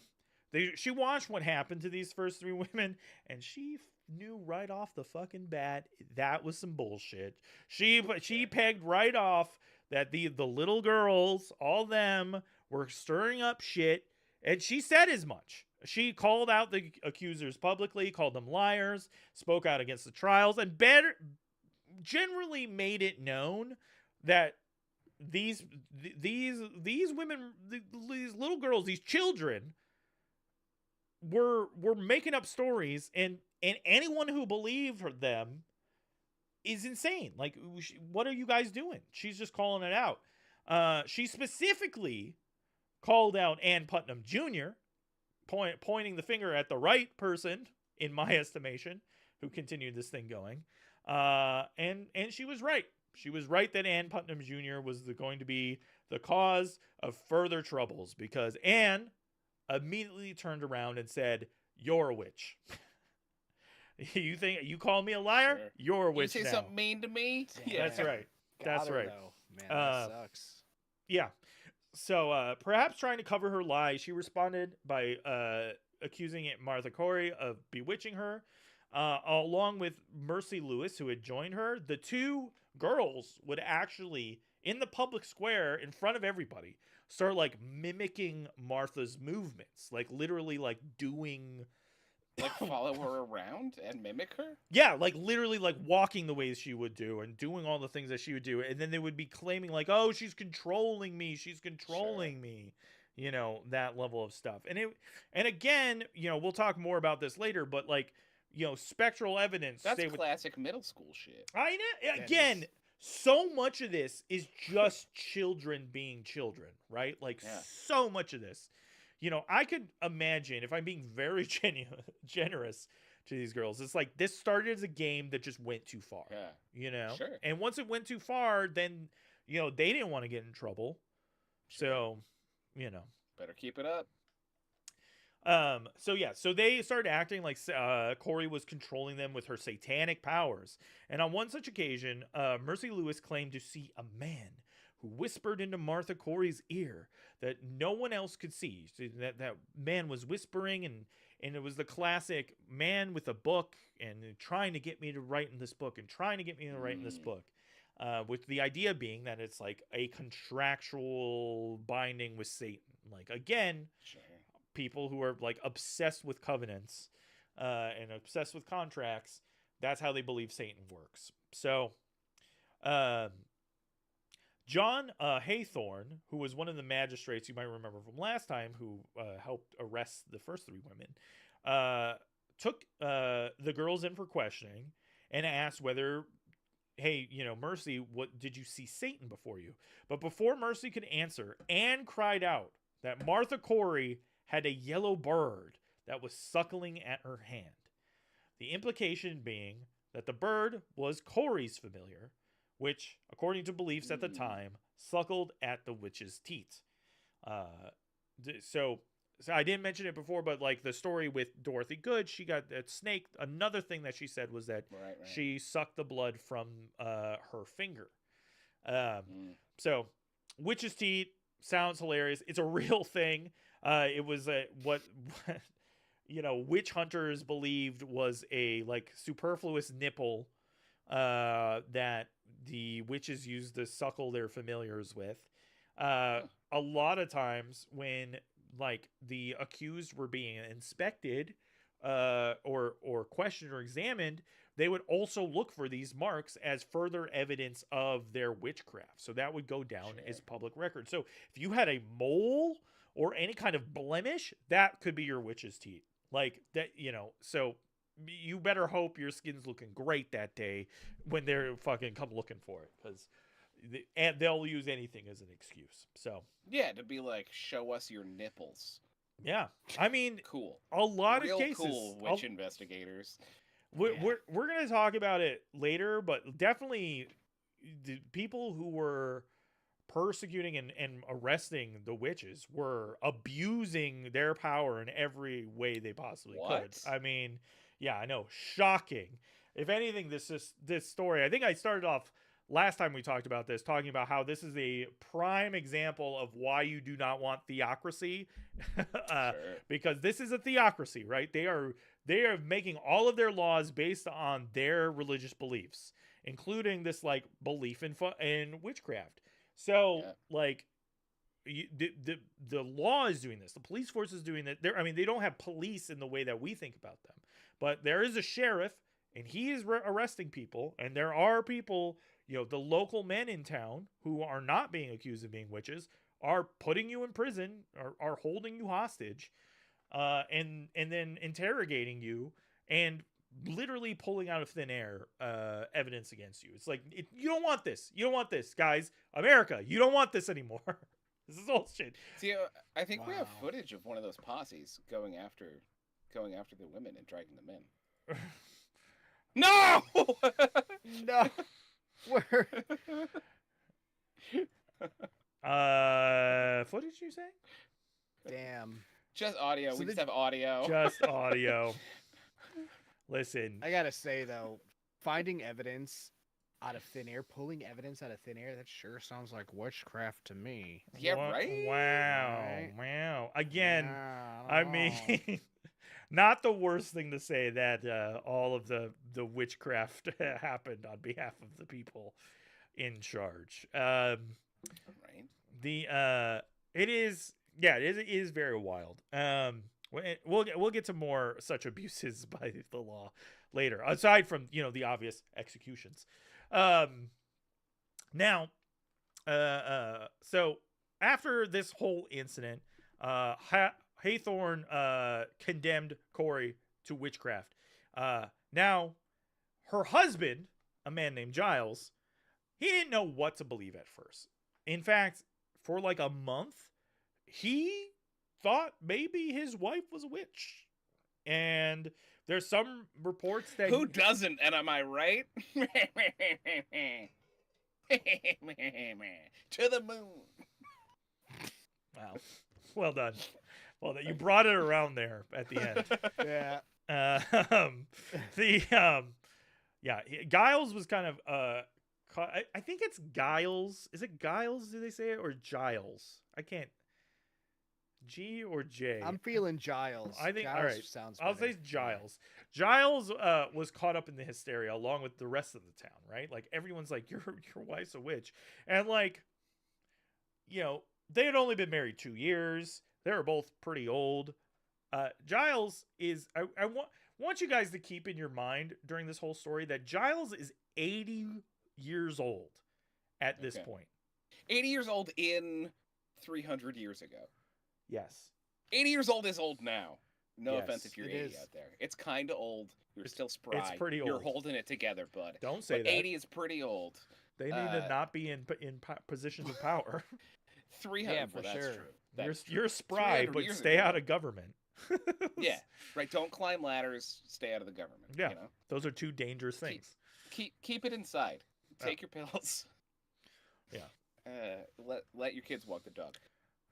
She watched what happened to these first three women, and she knew right off the fucking bat that was some bullshit. She pegged right off that the little girls, all them, were stirring up shit, and she said as much. She called out the accusers publicly, called them liars, spoke out against the trials, and generally made it known that these women, these little girls, these children, were making up stories, and anyone who believed them is insane. Like, what are you guys doing? She's just calling it out. She specifically called out Ann Putnam Jr., pointing the finger at the right person, in my estimation, who continued this thing going. And she was right. She was right that Ann Putnam Jr. was going to be the cause of further troubles, because Ann immediately turned around and said, "You're a witch." You think you call me a liar? Sure. You're a witch. You say now. something mean to me? That's right. That's right. Though. Man, that sucks. Yeah. So perhaps trying to cover her lie, she responded by accusing Martha Corey of bewitching her, along with Mercy Lewis, who had joined her. The two girls would actually, in the public square in front of everybody, start like mimicking Martha's movements, like literally like doing, like follow her around and mimic her. Yeah, like literally like walking the ways she would do and doing all the things that she would do, and then they would be claiming like, "Oh, she's controlling me, she's controlling me," that level of stuff. And again, we'll talk more about this later, but like, spectral evidence. That's classic middle school shit. I know. Again, so much of this is just children being children, right? Like, so much of this. I could imagine, if I'm being very generous to these girls, it's like this started as a game that just went too far. Yeah. Sure. And once it went too far, then, they didn't want to get in trouble. Sure. So, better keep it up. So they started acting like Corey was controlling them with her satanic powers. And on one such occasion, Mercy Lewis claimed to see a man who whispered into Martha Corey's ear that no one else could see. So that man was whispering, and it was the classic man with a book and trying to get me to write in this book and trying to get me to write in this book. With the idea being that it's like a contractual binding with Satan. Like, again, people who are like obsessed with covenants and obsessed with contracts, that's how they believe Satan works. So John Haythorne, who was one of the magistrates you might remember from last time, who helped arrest the first three women, took the girls in for questioning and asked whether, "Hey, Mercy, what did you see Satan before you?" But before Mercy could answer, Anne cried out that Martha Corey had a yellow bird that was suckling at her hand. The implication being that the bird was Corey's familiar, which, according to beliefs at the time, suckled at the witch's teat. So I didn't mention it before, but like the story with Dorothy Good, she got that snake. Another thing that she said was that she sucked the blood from her finger. So witch's teat sounds hilarious. It's a real thing. It was what witch hunters believed was a like superfluous nipple that the witches used to suckle their familiars with. A lot of times when like the accused were being inspected or questioned or examined, they would also look for these marks as further evidence of their witchcraft. So that would go down as public record. So if you had a mole or any kind of blemish, that could be your witch's teeth. Like that, so you better hope your skin's looking great that day when they're fucking come looking for it, because and they'll use anything as an excuse. So yeah, to be like, show us your nipples. yeah, I mean, Cool. A lot Real of cases, cool witch investigators. we're gonna talk about it later, but definitely the people who were persecuting and arresting the witches were abusing their power in every way they possibly could. I mean, yeah, I know, shocking. If anything, this story, I think I started off last time we talked about this, talking about how this is a prime example of why you do not want theocracy, because this is a theocracy, right? They are making all of their laws based on their religious beliefs, including this like belief in witchcraft. So like the law is doing this. The police force is doing that. I mean, they don't have police in the way that we think about them, but there is a sheriff, and he is arresting people. And there are people, the local men in town who are not being accused of being witches are putting you in prison, or are holding you hostage, and then interrogating you and literally pulling out of thin air evidence against you. It's like, you don't want this. You don't want this, guys. America, you don't want this anymore. This is old shit. See, I think we have footage of one of those posses going after the women and dragging them in. No! No. Where? Footage, you say? Damn. Just audio. So we just have audio. Just audio. Listen. I gotta say, though, finding evidence out of thin air, pulling evidence out of thin air, that sure sounds like witchcraft to me. Yeah, right? Wow. Right? Wow. Again, Yeah, I mean, not the worst thing to say that all of the witchcraft happened on behalf of the people in charge. Right. It is very wild. We'll get to more such abuses by the law later, aside from the obvious executions. Now, so after this whole incident, Haythorne condemned Corey to witchcraft. Now, her husband, a man named Giles, he didn't know what to believe at first. In fact, for like a month, he thought maybe his wife was a witch. And there's some reports that... Who doesn't, and am I right? To the moon. Wow. Well done. Well, you brought it around there at the end. Yeah. Giles was kind of I think it's Giles. Is it Giles? Do they say it, or Giles? I can't. G or J? I'm feeling Giles. I think. Giles All right. sounds I'll better. say Giles. Giles was caught up in the hysteria along with the rest of the town. Right? Like everyone's like, your wife's a witch, and like, they had only been married 2 years. They were both pretty old. Giles is. I want you guys to keep in your mind during this whole story that Giles is 80 years old at this point. 80 years old in 300 years ago. Yes. 80 years old is old now. No Yes, offense if you're it 80 is. out there. It's kind of old. You're still spry. It's pretty old. You're holding it together, bud. Don't say but that. 80 is pretty old. They need to not be in positions of power. 300. Yeah, well, for that's sure. true. You're spry, 300 but years stay ago. out of government. Yeah, right. Don't climb ladders. Stay out of the government. Yeah. You know? Those are two dangerous things. Keep it inside. Take your pills. Yeah. Let your kids walk the dog.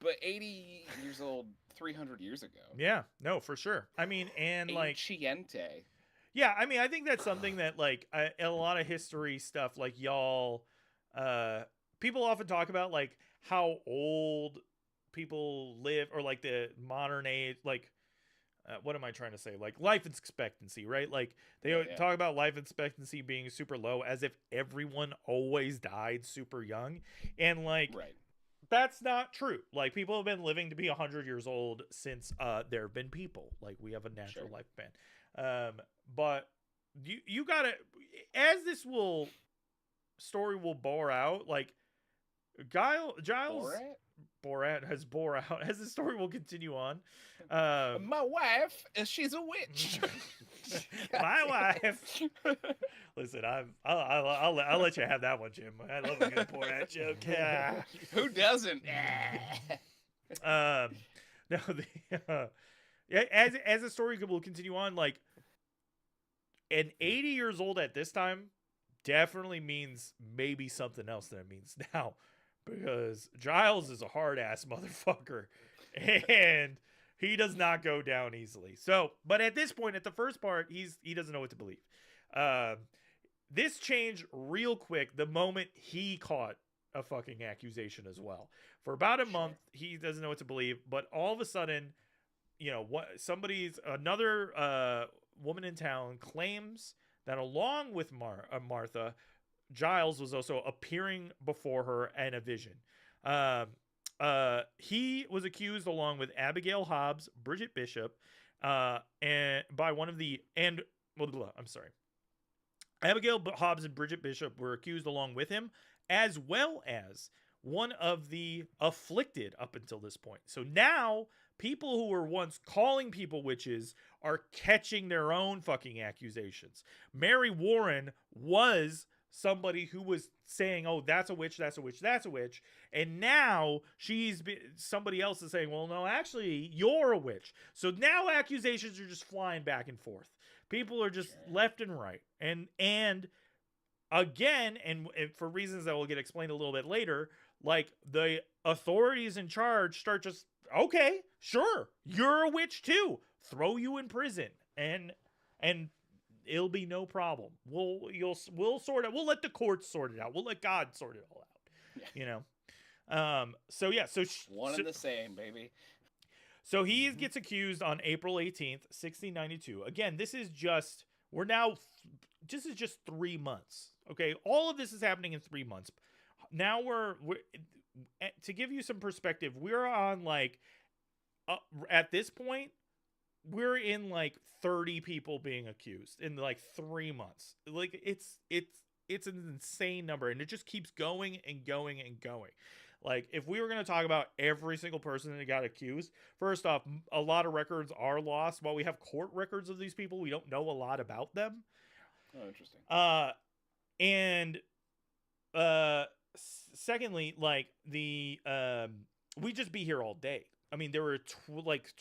But 80 years old, 300 years ago. Yeah. No, for sure. I mean, and like, Anciente. yeah, I mean, I think that's something that like a lot of history stuff, like y'all, people often talk about like how old people live, or like the modern age, like, what am I trying to say? Like life expectancy, right? Like they talk about life expectancy being super low as if everyone always died super young. And like, Right. that's not true. Like people have been living to be 100 years old since there have been people. Like we have a natural lifespan. But you gotta, as this story will bore out, like Giles Borat? has bore out as the story will continue on. My wife, she's a witch. My wife. Listen, I'll let you have that one, Jim. I love a good Borat joke. Yeah. Who doesn't? No, as the story will continue on, like, and 80 years old at this time definitely means maybe something else than it means now, because Giles is a hard ass motherfucker, and he does not go down easily. So, but at this point, at the first part, he doesn't know what to believe. This changed real quick the moment he caught a fucking accusation as well. For about a month, he doesn't know what to believe, but all of a sudden, another woman in town claims that along with Martha, Giles was also appearing before her in a vision. He was accused along with Abigail Hobbs, Bridget Bishop, and by one of the Abigail Hobbs and Bridget Bishop were accused along with him, as well as one of the afflicted up until this point. So now people who were once calling people witches are catching their own fucking accusations. Mary Warren was somebody who was saying, oh, that's a witch, that's a witch, that's a witch. And now somebody else is saying, well, no, actually, you're a witch. So now accusations are just flying back and forth. People are just left and right. And again, and for reasons that will get explained a little bit later, like the authorities in charge start just, okay, sure, you're a witch too. Throw you in prison. And it'll be no problem. We'll sort it. We'll let the courts sort it out. We'll let God sort it all out. Yeah. So One and the same, baby. So he gets accused on April 18th, 1692. Again, this is just 3 months. Okay, all of this is happening in 3 months. Now we're to give you some perspective, we're on like at this point, we're in like 30 people being accused in like 3 months. Like it's an insane number, and it just keeps going and going and going. Like if we were going to talk about every single person that got accused, first off, a lot of records are lost. While we have court records of these people, we don't know a lot about them. Oh, interesting. Secondly, like we just be here all day. I mean, there were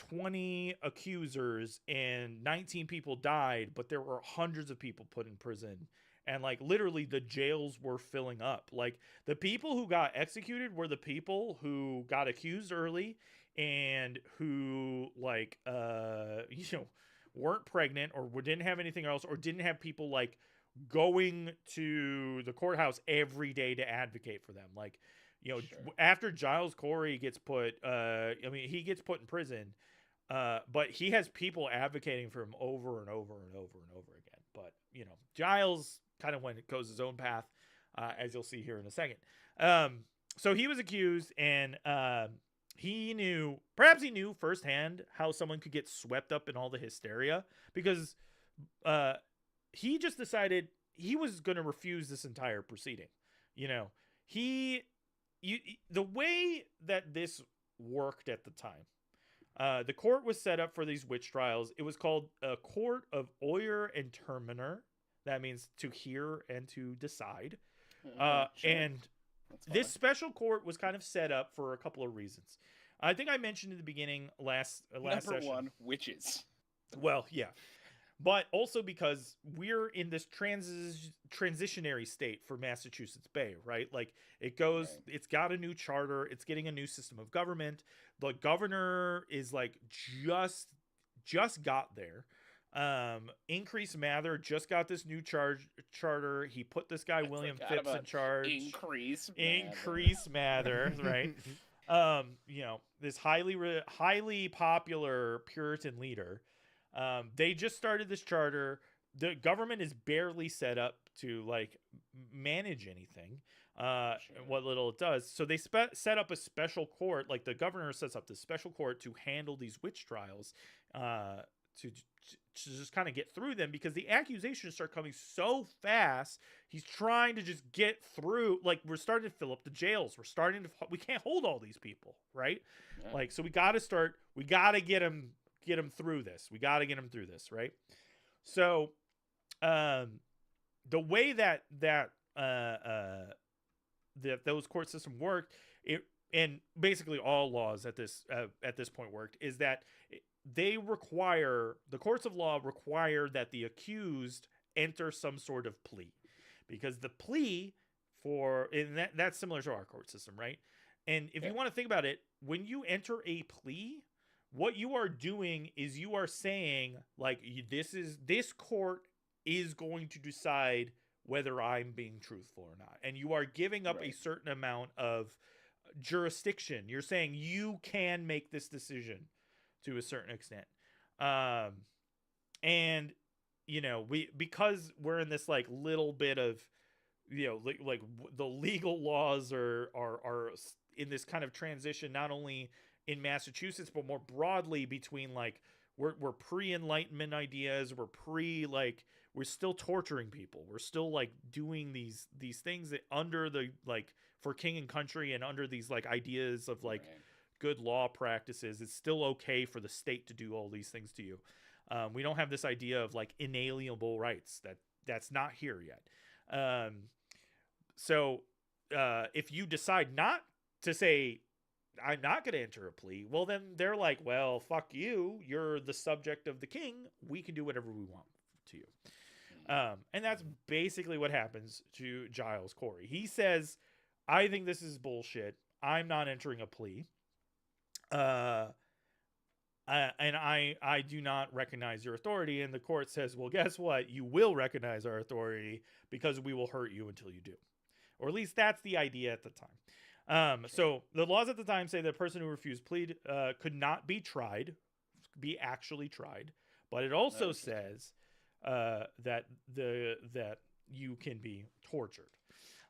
20 accusers and 19 people died, but there were hundreds of people put in prison. And like literally the jails were filling up. Like the people who got executed were the people who got accused early and who like, weren't pregnant or didn't have anything else or didn't have people like going to the courthouse every day to advocate for them. Like, after Giles Corey gets put, he gets put in prison, but he has people advocating for him over and over and over and over again. But, Giles kind of goes his own path, as you'll see here in a second. So he was accused, and he knew firsthand how someone could get swept up in all the hysteria, because he just decided he was going to refuse this entire proceeding. The way that this worked at the time, the court was set up for these witch trials. It was called a court of oyer and terminer. That means to hear and to decide. Sure. And this special court was kind of set up for a couple of reasons. I think I mentioned in the beginning last Number session. one, witches. Well, yeah. But also because we're in this transitionary state for Massachusetts Bay, right? Like it's got a new charter. It's getting a new system of government. The governor is like just got there. Increase Mather just got this new charter. He put this guy William Phipps in charge. Increase Mather, right? This highly popular Puritan leader. They just started this charter. The government is barely set up to like manage anything. What little it does. So they set up a special court. Like the governor sets up this special court to handle these witch trials. just kind of get through them, because the accusations start coming so fast. He's trying to just get through. Like, we're starting to fill up the jails. We can't hold all these people, right? Yeah. Like, so we got to get him through this. We got to get him through this, right? So, the way that those court system worked, and basically all laws at this point worked, is that the courts of law require that the accused enter some sort of plea, because the plea that's similar to our court system, right? And if you want to think about it, when you enter a plea, what you are doing is you are saying, like, this court is going to decide whether I'm being truthful or not, and you are giving up a certain amount of jurisdiction. You're saying you can make this decision to a certain extent. And because we're in this like little bit of, like the legal laws are in this kind of transition, not only in Massachusetts, but more broadly between, like, we're pre-Enlightenment ideas. We're still torturing people. We're still like doing these things that under the, like, for king and country, and under these like ideas of like good law practices. It's still okay for the state to do all these things to you. We don't have this idea of like inalienable rights. That's not here yet. So if you decide not to say, I'm not going to enter a plea, well, then they're like, well, fuck you. You're the subject of the king. We can do whatever we want to you. And that's basically what happens to Giles Corey. He says, I think this is bullshit. I'm not entering a plea. And I do not recognize your authority. And the court says, well, guess what? You will recognize our authority, because we will hurt you until you do. Or at least that's the idea at the time. So the laws at the time say the person who refused plea could not be actually tried. But it also says that you can be tortured.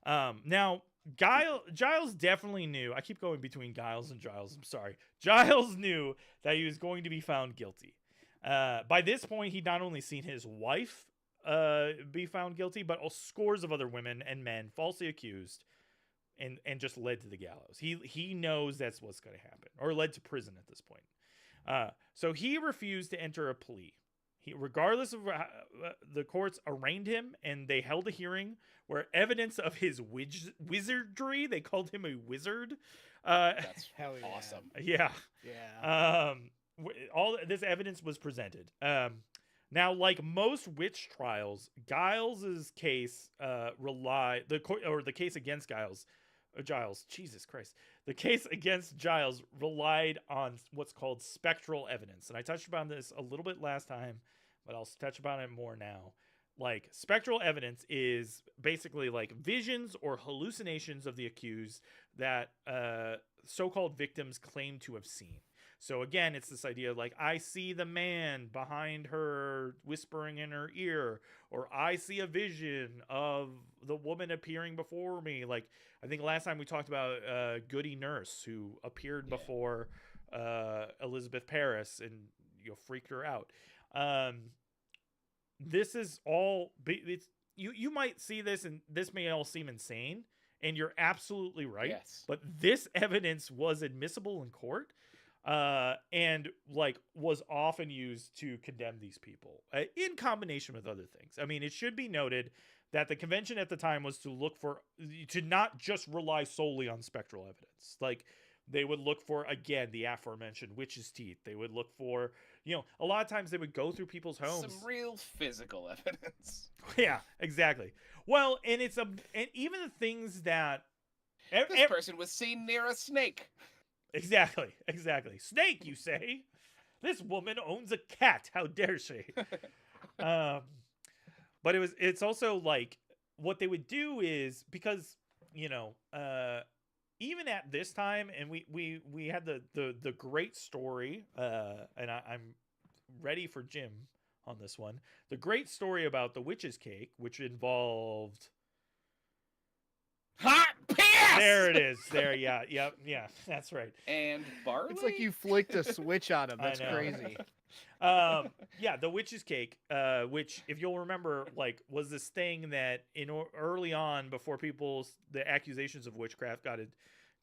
Now, Giles definitely knew. I keep going between Giles and Giles. I'm sorry. Giles knew that he was going to be found guilty. By this point, he'd not only seen his wife be found guilty, but scores of other women and men falsely accused and just led to the gallows. He knows that's what's going to happen, or led to prison at this point. So he refused to enter a plea. Regardless of the courts arraigned him, and they held a hearing where evidence of his wizardry, they called him a wizard. That's Hell yeah. awesome. Yeah. Yeah. All this evidence was presented. Now, like most witch trials, Giles's case the case against Giles, Jesus Christ. The case against Giles relied on what's called spectral evidence. And I touched upon this a little bit last time, but I'll touch upon it more now. Like, spectral evidence is basically like visions or hallucinations of the accused that so-called victims claim to have seen. So again, it's this idea of like, I see the man behind her whispering in her ear, or I see a vision of the woman appearing before me. Like, I think last time we talked about Goody Nurse, who appeared before Elizabeth Paris and freaked her out. This is all, you might see this and this may all seem insane, and you're absolutely right. Yes. But this evidence was admissible in court. And like was often used to condemn these people in combination with other things. I mean, it should be noted that the convention at the time was to not just rely solely on spectral evidence. Like, they would look for, again, the aforementioned witch's teeth. They would look for, a lot of times they would go through people's homes. Some real physical evidence. Yeah, exactly. Well, and and even the things that this person was seen near a snake. Exactly. Snake, you say? This woman owns a cat. How dare she? But it's also like, what they would do is, because, even at this time, and we had the great story, and I'm ready for Jim on this one. The great story about the witch's cake, which involved Hot piss! There it is. There, yeah, that's right. And barley? It's like you flicked a switch on him. That's I know. crazy. Yeah, the witch's cake, which, if you'll remember, like, was this thing that early on, before the accusations of witchcraft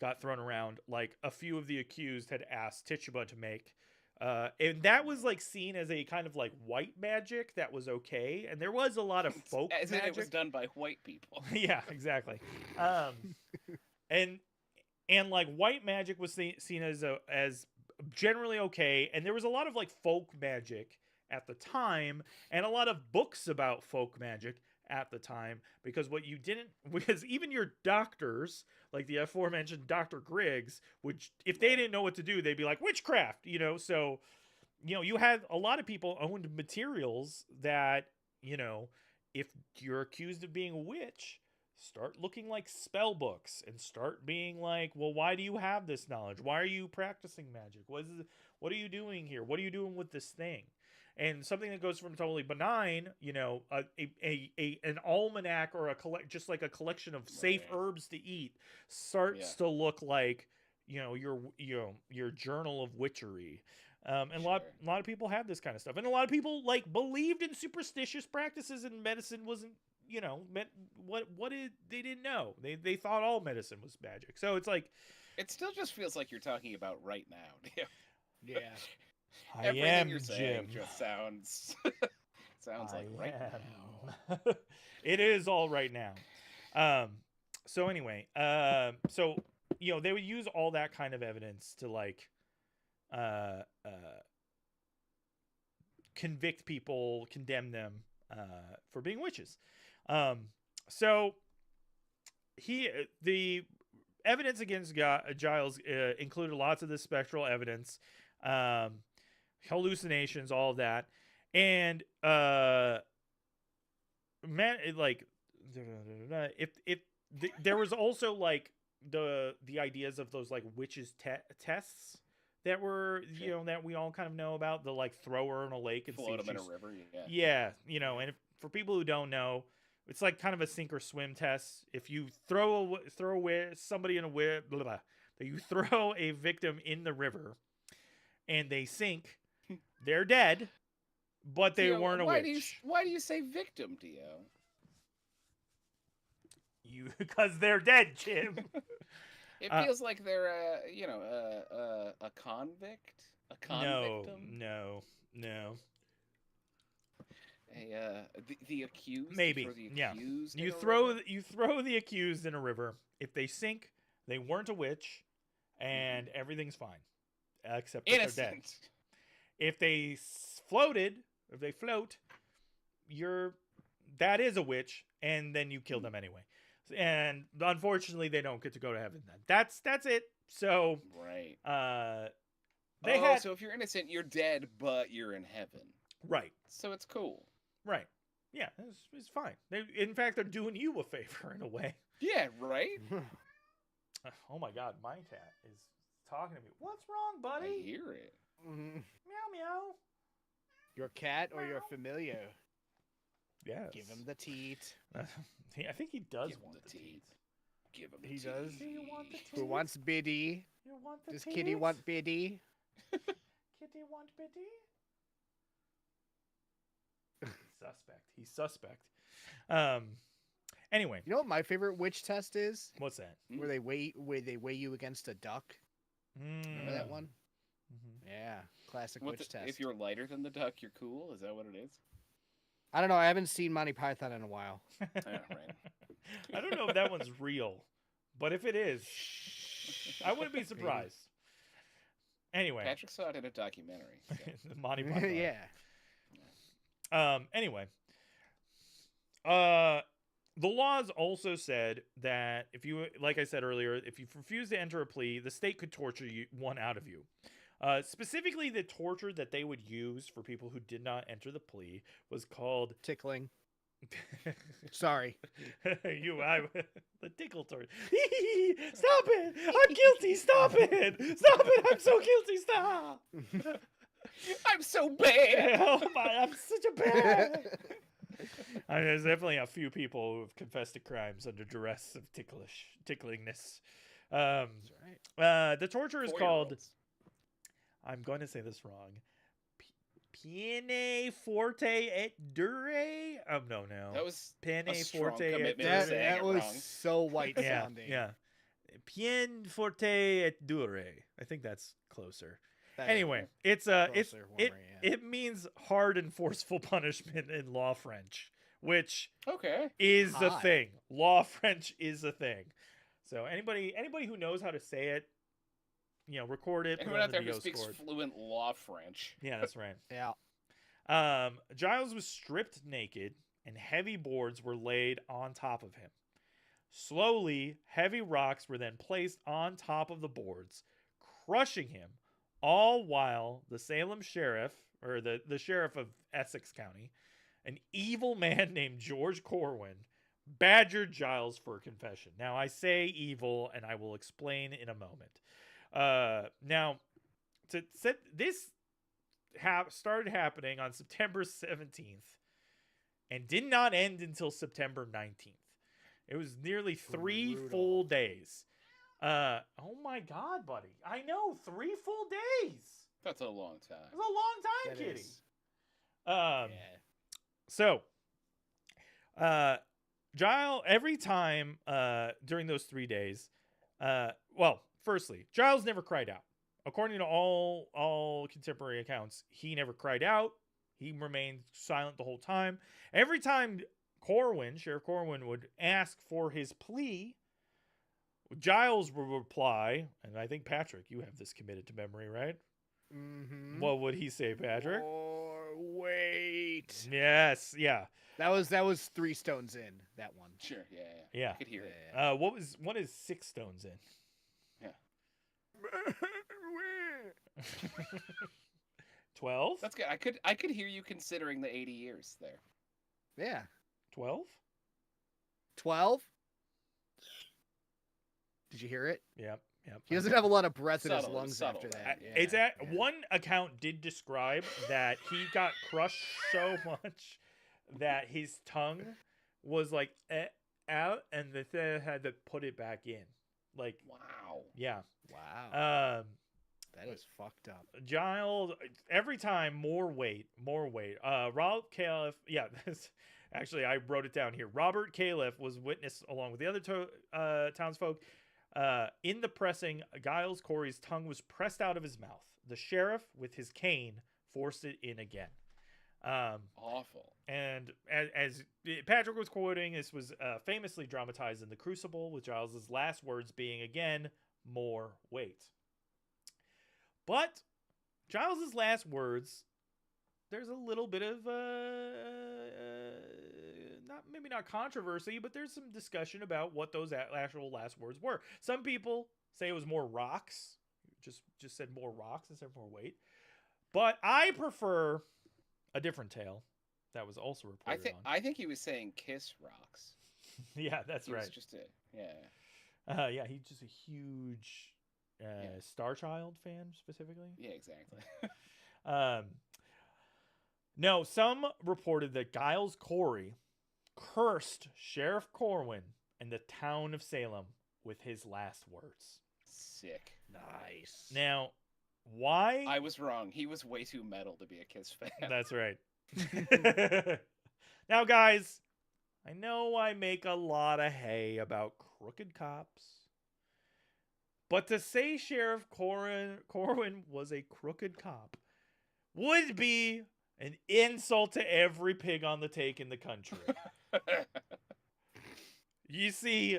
got thrown around, like, a few of the accused had asked Tituba to make. And that was, like, seen as a kind of, like, white magic that was okay. And there was a lot of folk As magic. in it was done by white people. Yeah, exactly. And like, white magic was seen as generally okay, and there was a lot of, like, folk magic at the time, and a lot of books about folk magic at the time, because even your doctors, like the aforementioned Dr. Griggs, which, if they didn't know what to do, they'd be like, witchcraft, so you had a lot of people owned materials that, if you're accused of being a witch, start looking like spell books and start being like, well, why do you have this knowledge? Why are you practicing magic? What are you doing here? What are you doing with this thing? And something that goes from totally benign, an almanac or just like a collection of safe herbs to eat, starts to look like, your journal of witchery. And a lot of people had this kind of stuff, and a lot of people, like, believed in superstitious practices, and medicine wasn't, they didn't know. They thought all medicine was magic. So it's like, it still just feels like you're talking about right now. Yeah. Everything you're saying just sounds like right now. It is all right now. So anyway, so they would use all that kind of evidence to, like, convict people, condemn them for being witches. So the evidence against Giles included lots of this spectral evidence, hallucinations, all of that, and there was also, like, the ideas of those, like, witches tests that were, that we all kind of know about, the, like, throw her in a lake and float them in a river. Yeah, and for people who don't know, it's like kind of a sink or swim test. If you throw somebody in you throw a victim in the river and they sink, they're dead, but they weren't a witch. Why do you say victim, Dio? Because they're dead, Jim. It feels like they're a convict, a convictim. No. The accused. Maybe. For the accused, You throw the accused in a river. If they sink, they weren't a witch, and everything's fine, except that they're dead. If they float, that is a witch, and then you kill them anyway. And unfortunately, they don't get to go to heaven then. That's it. So right. So if you're innocent, you're dead, but you're in heaven. Right. So it's cool. Right. Yeah, it's fine. In fact, they're doing you a favor in a way. Yeah, right? Oh my God, my cat is talking to me. What's wrong, buddy? I hear it. Meow meow. Your cat or your familiar? Yes. Give him the teat. I think he does want the teat. Give him the He teat. does. Do you want the teat? Who wants Biddy? You want the Does teat? Kitty want Biddy? Kitty want Biddy? He's suspect. Anyway. You know what my favorite witch test is? What's that? Where they weigh you against a duck. Remember that one? Mm-hmm. Yeah, classic witch test. If you're lighter than the duck, you're cool. Is that what it is? I don't know. I haven't seen Monty Python in a while. Right. I don't know if that one's real, but if it is, I wouldn't be surprised. Anyway, Patrick saw it in a documentary. So. Monty Python. Yeah. Anyway, the laws also said that if you, like I said earlier, if you refuse to enter a plea, the state could torture one out of you. Specifically, the torture that they would use for people who did not enter the plea was called tickling. Sorry. The tickle torture. Stop it! I'm guilty. Stop it! Stop it! I'm so guilty. Stop! I'm so bad. Oh my! I'm such a bad. There's definitely a few people who have confessed to crimes under duress of ticklingness. That's right. The torture is called. I'm going to say this wrong. Piene forte et dure. No. That was Piene a strong forte et commitment to That, saying that it was wrong. so white yeah, sounding. yeah. Pien forte et dure. I think that's closer. That- Anyway, it's closer, it warmer, yeah. it means hard and forceful punishment in law French, which Okay. is a Hot. thing. Law French is a thing. So anybody who knows how to say it, record it. Put it Anyone on out the there who video speaks score. fluent law French? Yeah, that's right. Yeah. Giles was stripped naked, and heavy boards were laid on top of him. Slowly, heavy rocks were then placed on top of the boards, crushing him, all while the Salem sheriff, or the sheriff of Essex County, an evil man named George Corwin, badgered Giles for a confession. Now, I say evil, and I will explain in a moment. Now, to set this started happening on September 17th and did not end until September 19th. It was nearly 3 Brutal. full days. Oh my God, buddy. I know, 3 full days. That's a long time. That's a long time, That kitty. is- Yeah. yeah. So, Giles, every time during those 3 days, firstly, Giles never cried out. According to all contemporary accounts, he never cried out. He remained silent the whole time. Every time Sheriff Corwin would ask for his plea, Giles would reply, and I think, Patrick, you have this committed to memory, right? Mm-hmm. What would he say, Patrick? Or wait. Yes, yeah. That was 3 stones in, that one. Sure. Yeah. Yeah. I could hear it. Yeah. What is 6 stones in? Yeah. 12? That's good. I could hear you considering the 80 years there. Yeah. 12? 12? Did you hear it? Yep. He doesn't have a lot of breath in his Subtle, lungs subtle, after right? that. It's Yeah, at yeah. one account did describe that he got crushed so much that his tongue was like out, and the thing had to put it back in. Like, Wow. yeah. Wow. That is fucked up. Giles, every time more weight. Robert Califf, yeah, actually I wrote it down here. Robert Califf was witness along with the other townsfolk. In the pressing, Giles Corey's tongue was pressed out of his mouth. The sheriff, with his cane, forced it in again. Awful. And as Patrick was quoting, this was famously dramatized in The Crucible, with Giles's last words being, again, more weight. But Giles's last words, there's a little bit of not controversy, but there's some discussion about what those actual last words were. Some people say it was more rocks, just said more rocks instead of more weight. But I prefer a different tale that was also reported on. I think he was saying kiss rocks. Yeah, that's He was right. just yeah. Yeah, he's just a huge Star Child fan specifically. Yeah, exactly. No, some reported that Giles Corey cursed Sheriff Corwin and the town of Salem with his last words. Sick. Nice. Now, why? I was wrong. He was way too metal to be a Kiss fan. That's right. Now, guys, I know I make a lot of hay about crooked cops, but to say Sheriff Corwin was a crooked cop would be an insult to every pig on the take in the country. You see,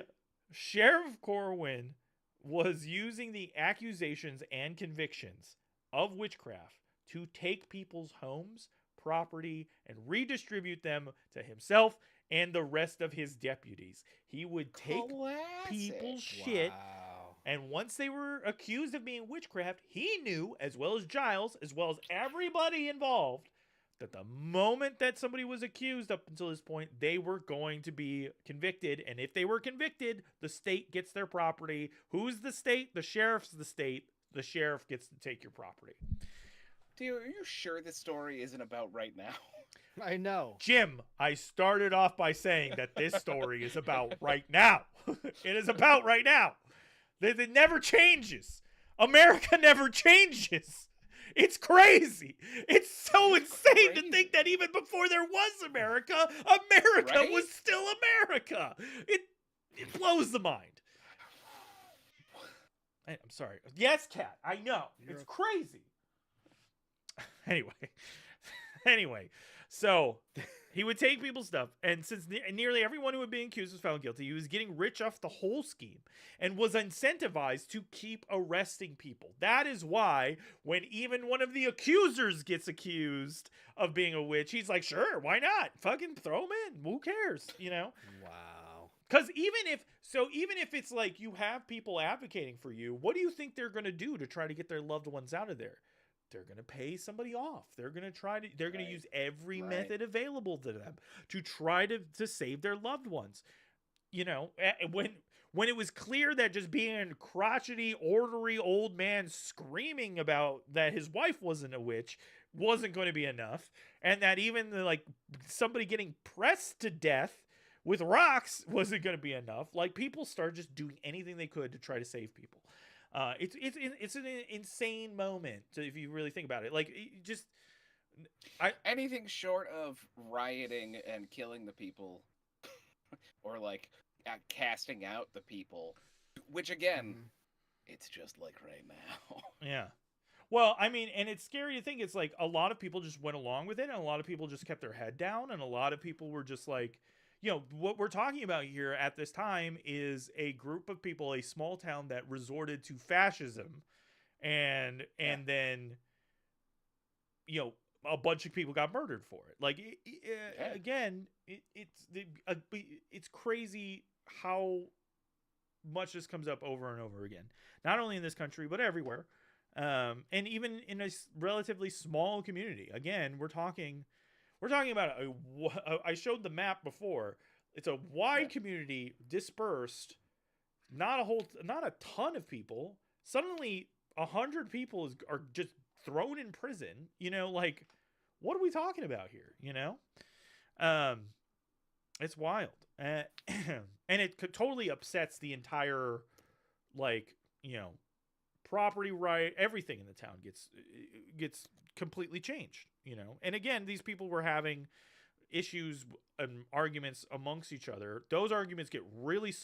Sheriff Corwin was using the accusations and convictions of witchcraft to take people's homes, property, and redistribute them to himself and the rest of his deputies. He would take people's shit, Wow. and once they were accused of being witchcraft, he knew, as well as Giles, as well as everybody involved, that the moment that somebody was accused up until this point, they were going to be convicted. And if they were convicted, the state gets their property. Who's the state? The sheriff's the state. The sheriff gets to take your property. Dude, are you sure this story isn't about right now? I know. Jim, I started off by saying that this story is about right now. It is about right now. It never changes. America never changes. It's crazy. It's so It's insane to crazy. think that even before there was America, America Right? was still America. It blows the mind. I'm sorry. Yes, Cat. I know. It's crazy. Anyway, so he would take people's stuff, and since nearly everyone who was being accused was found guilty, he was getting rich off the whole scheme and was incentivized to keep arresting people. That is why when even one of the accusers gets accused of being a witch, he's like, sure, why not? Fucking throw him in. Who cares? You know? Wow. Because even if it's like you have people advocating for you, what do you think they're going to do to try to get their loved ones out of there? They're going to pay somebody off. They're going to use every method available to them to try to save their loved ones. You know, when it was clear that just being a crotchety, ornery old man screaming about that his wife wasn't a witch wasn't going to be enough, and that even somebody getting pressed to death with rocks wasn't going to be enough, like people started just doing anything they could to try to save people. It's an insane moment if you really think about it. Like, anything short of rioting and killing the people, or like casting out the people, which again, it's just like right now. Yeah. Well, I mean, and it's scary to think it's like a lot of people just went along with it, and a lot of people just kept their head down, and a lot of people were just like, you know, what we're talking about here at this time is a group of people, a small town that resorted to fascism, and then, you know, a bunch of people got murdered for it. Like, again, it's crazy how much this comes up over and over again, not only in this country but everywhere, and even in a relatively small community. Again, we're talking about I showed the map before. It's a wide community dispersed, not a ton of people. Suddenly 100 people are just thrown in prison. You know, like, what are we talking about here? You know, it's wild, and it totally upsets the entire, like, you know, property right. Everything in the town gets completely changed. You know, and again, these people were having issues and arguments amongst each other. Those arguments get really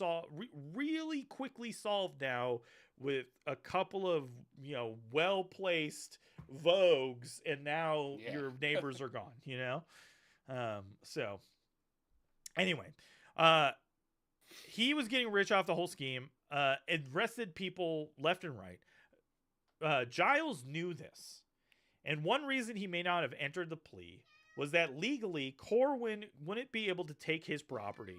really quickly solved now with a couple of, you know, well-placed vogues, and now your neighbors are gone, you know? So anyway, he was getting rich off the whole scheme, arrested people left and right. Giles knew this. And one reason he may not have entered the plea was that legally, Corwin wouldn't be able to take his property.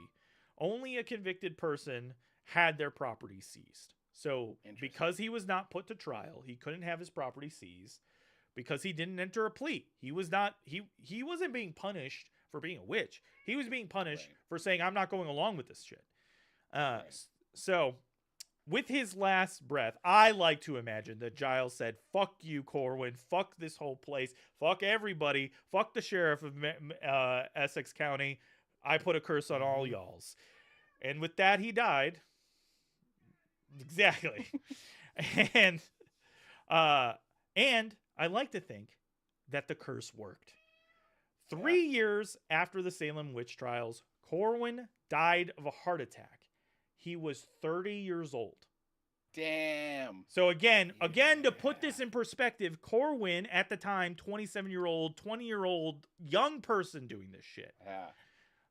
Only a convicted person had their property seized. So because he was not put to trial, he couldn't have his property seized because he didn't enter a plea. He wasn't being punished for being a witch. He was being punished for saying, I'm not going along with this shit. So with his last breath, I like to imagine that Giles said, fuck you, Corwin. Fuck this whole place. Fuck everybody. Fuck the sheriff of Essex County. I put a curse on all y'alls. And with that, he died. Exactly. And I like to think that the curse worked. 3 years after the Salem witch trials, Corwin died of a heart attack. He was 30 years old. Damn. So again, to put this in perspective, Corwin at the time, 27-year-old, 20-year-old young person doing this shit. Yeah.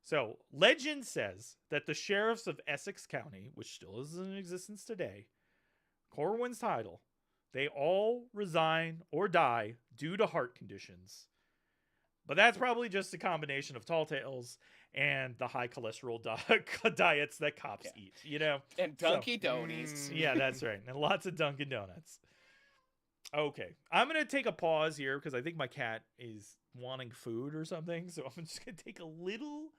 So legend says that the sheriffs of Essex County, which still is in existence today, Corwin's title, they all resign or die due to heart conditions. But that's probably just a combination of tall tales and the high cholesterol diets that cops eat, you know? And Dunkin' Donuts. Yeah, that's right. And lots of Dunkin' Donuts. Okay. I'm going to take a pause here because I think my cat is wanting food or something. So I'm just going to take a little...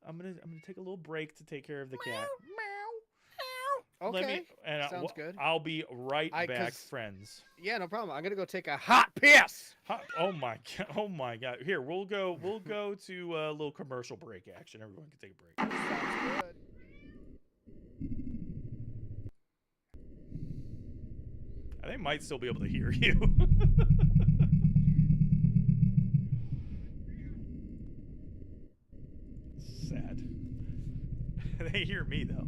I'm gonna take a little break to take care of the cat. Meow. Okay. Sounds good. I'll be right back, friends. Yeah, no problem. I'm gonna go take a hot piss. Oh my god. Here, we'll go to a little commercial break action. Everyone can take a break. Sounds good. They might still be able to hear you. though.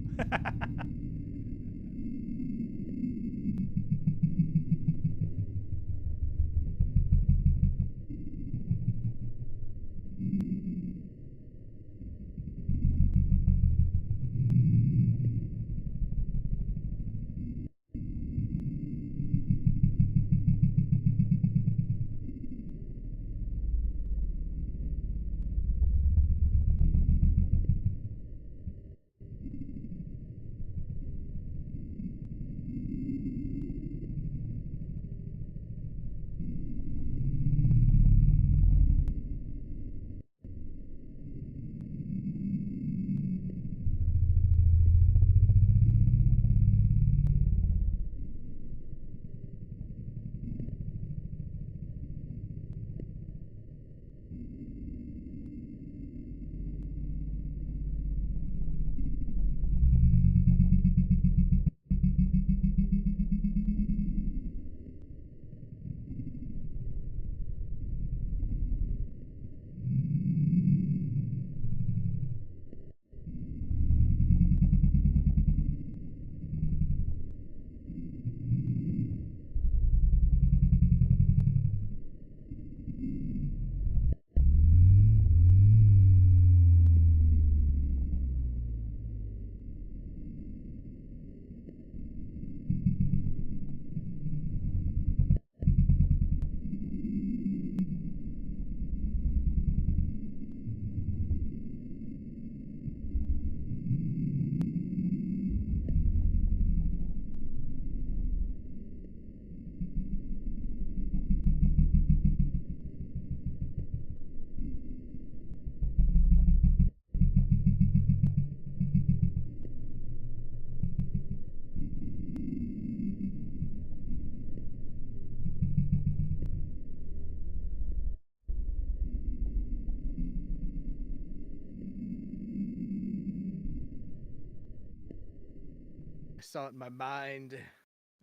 I saw it in my mind.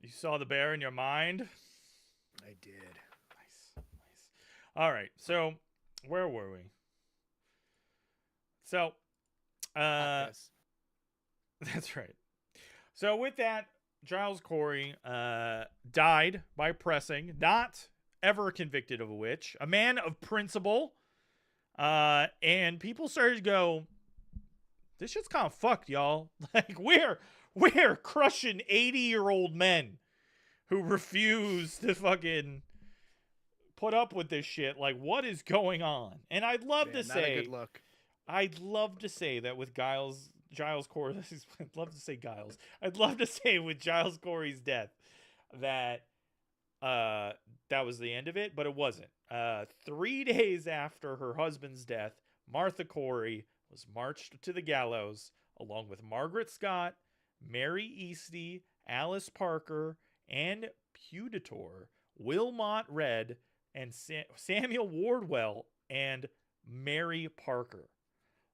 You saw the bear in your mind? I did. Nice. Nice. All right. So, where were we? So, Yes. that's right. So, with that, Giles Corey died by pressing, not ever convicted of a witch, a man of principle. And people started to go, this shit's kind of fucked, y'all. Like, we're crushing 80-year-old men who refuse to fucking put up with this shit. Like, what is going on? And I'd love to Not say, a good look. I'd love to say that with Giles Corey, I'd love to say Giles. I'd love to say with Giles Corey's death that that was the end of it, but it wasn't. 3 days after her husband's death, Martha Corey was marched to the gallows along with Margaret Scott, Mary Easty, Alice Parker, and Puditor, Wilmot Red, and Samuel Wardwell, and Mary Parker.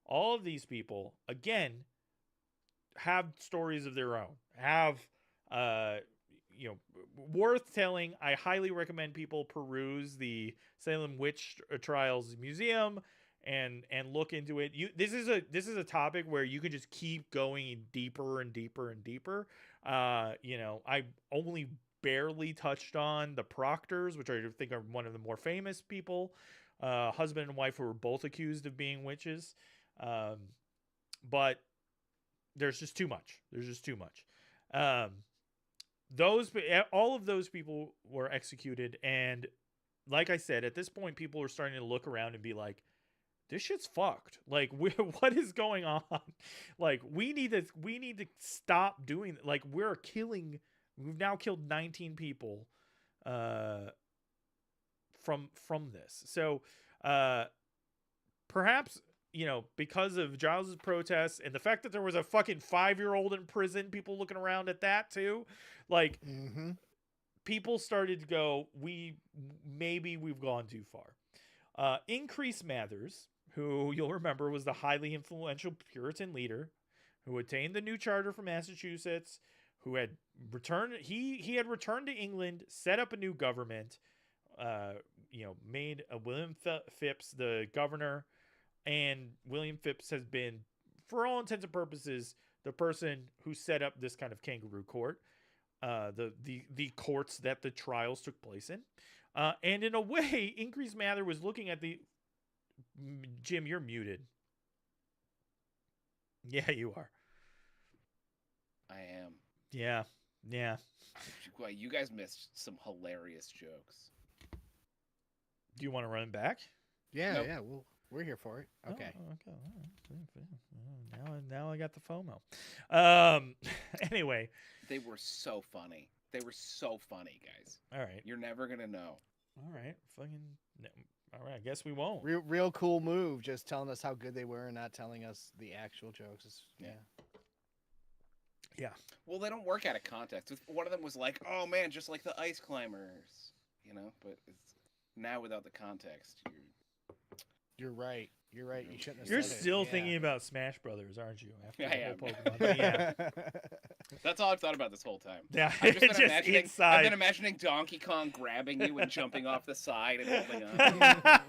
All of these people, again, have stories of their own, have worth telling. I highly recommend people peruse the Salem Witch Trials Museum and look into it. This is a topic where you can just keep going deeper and deeper and deeper. I only barely touched on the Proctors, which I think are one of the more famous people, husband and wife who were both accused of being witches. But there's just too much. All of those people were executed, and like I said, at this point, people are starting to look around and be like, "This shit's fucked. Like, what is going on? Like, we need to stop doing. Like, we've now killed 19 people, from this. So, perhaps." Because of Giles's protests and the fact that there was a fucking 5-year-old in prison, people looking around at that too, like, people started to go, maybe we've gone too far. Increase Mathers, who you'll remember was the highly influential Puritan leader who attained the new charter from Massachusetts, who had returned, he had returned to England, set up a new government, made William Phipps the governor. And William Phipps has been, for all intents and purposes, the person who set up this kind of kangaroo court, the courts that the trials took place in. And in a way, Increase Mather was looking at the... Jim, you're muted. Yeah, you are. I am. Yeah. Well, you guys missed some hilarious jokes. Do you want to run back? Yeah, Nope. yeah. We're here for it. Okay. Oh, okay. Now I got the FOMO. Anyway. They were so funny. They were so funny, guys. All right. You're never gonna know. All right. All right. I guess we won't. Real cool move. Just telling us how good they were and not telling us the actual jokes. Yeah. Well, they don't work out of context. One of them was like, "Oh man, just like the ice climbers," But it's now without the context. You're right. You're right. You shouldn't have You're said it. still Yeah. thinking about Smash Brothers, aren't you? After I the am. whole Pokemon thing? Yeah. That's all I've thought about this whole time. Yeah. I've Just I've inside. been imagining Donkey Kong grabbing you and jumping off the side and holding on.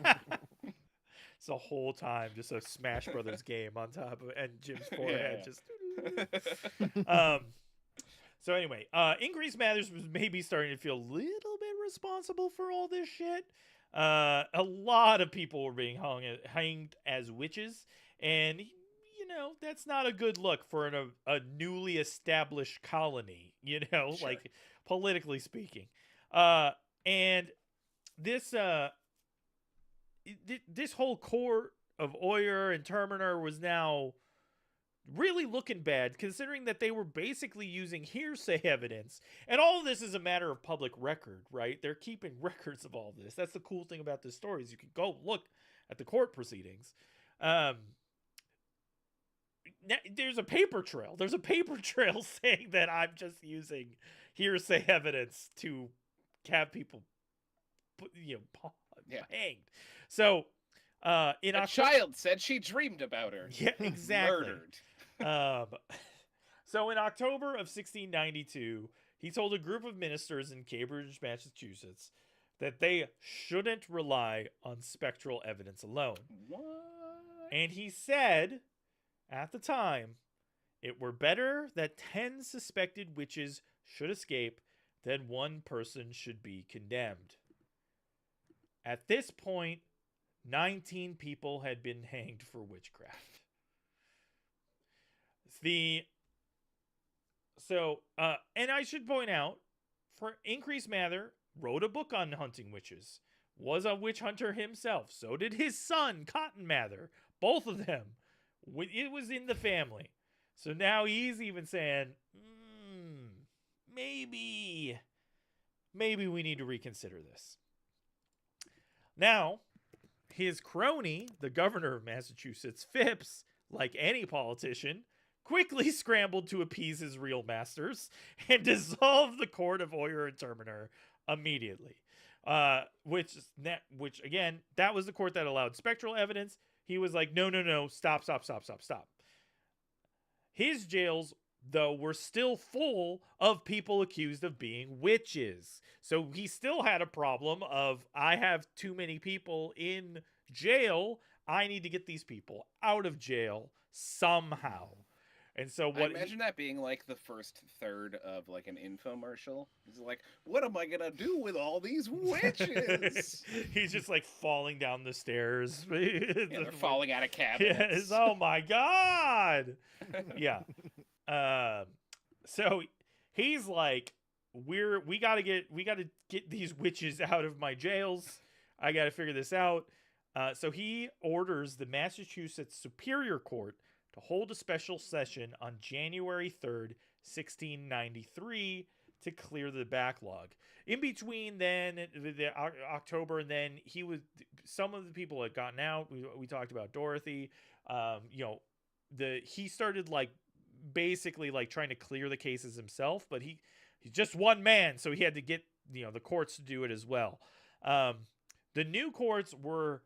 It's the whole time just a Smash Brothers game on top of and Jim's forehead just. So anyway, Increase Mathers was maybe starting to feel a little bit responsible for all this shit. A lot of people were being hanged as witches, and that's not a good look for a newly established colony. Sure. Like politically speaking. And this this whole court of Oyer and Terminer was now really looking bad, considering that they were basically using hearsay evidence. And all of this is a matter of public record, right? They're keeping records of all this. That's the cool thing about this story, is you can go look at the court proceedings. There's a paper trail. There's a paper trail saying that I'm just using hearsay evidence to have people hanged. So in A child said she dreamed about her. Yeah, exactly. Murdered. So in October of 1692, he told a group of ministers in Cambridge, Massachusetts, that they shouldn't rely on spectral evidence alone. What? And he said, at the time, it were better that 10 suspected witches should escape than one person should be condemned. At this point, 19 people had been hanged for witchcraft. And I should point out, for Increase Mather wrote a book on hunting witches, was a witch hunter himself. So did his son, Cotton Mather. Both of them. It was in the family. So now he's even saying, maybe we need to reconsider this. Now, his crony, the governor of Massachusetts, Phipps, like any politician, quickly scrambled to appease his real masters and dissolved the court of Oyer and Terminer immediately. Which again, that was the court that allowed spectral evidence. He was like, no, stop. His jails, though, were still full of people accused of being witches. So he still had a problem of, I have too many people in jail. I need to get these people out of jail somehow. And so I imagine that being like the first third of like an infomercial. He's like, what am I gonna do with all these witches? He's just like falling down the stairs. Yeah, they're falling out of cabinets. Yes, oh my god. Yeah. So he's like, we gotta get these witches out of my jails. I gotta figure this out. So he orders the Massachusetts Superior Court to hold a special session on January 3rd, 1693, to clear the backlog. In between then, the October, and then some of the people had gotten out. We talked about Dorothy. He started basically trying to clear the cases himself, but he's just one man, so he had to get the courts to do it as well. The new courts were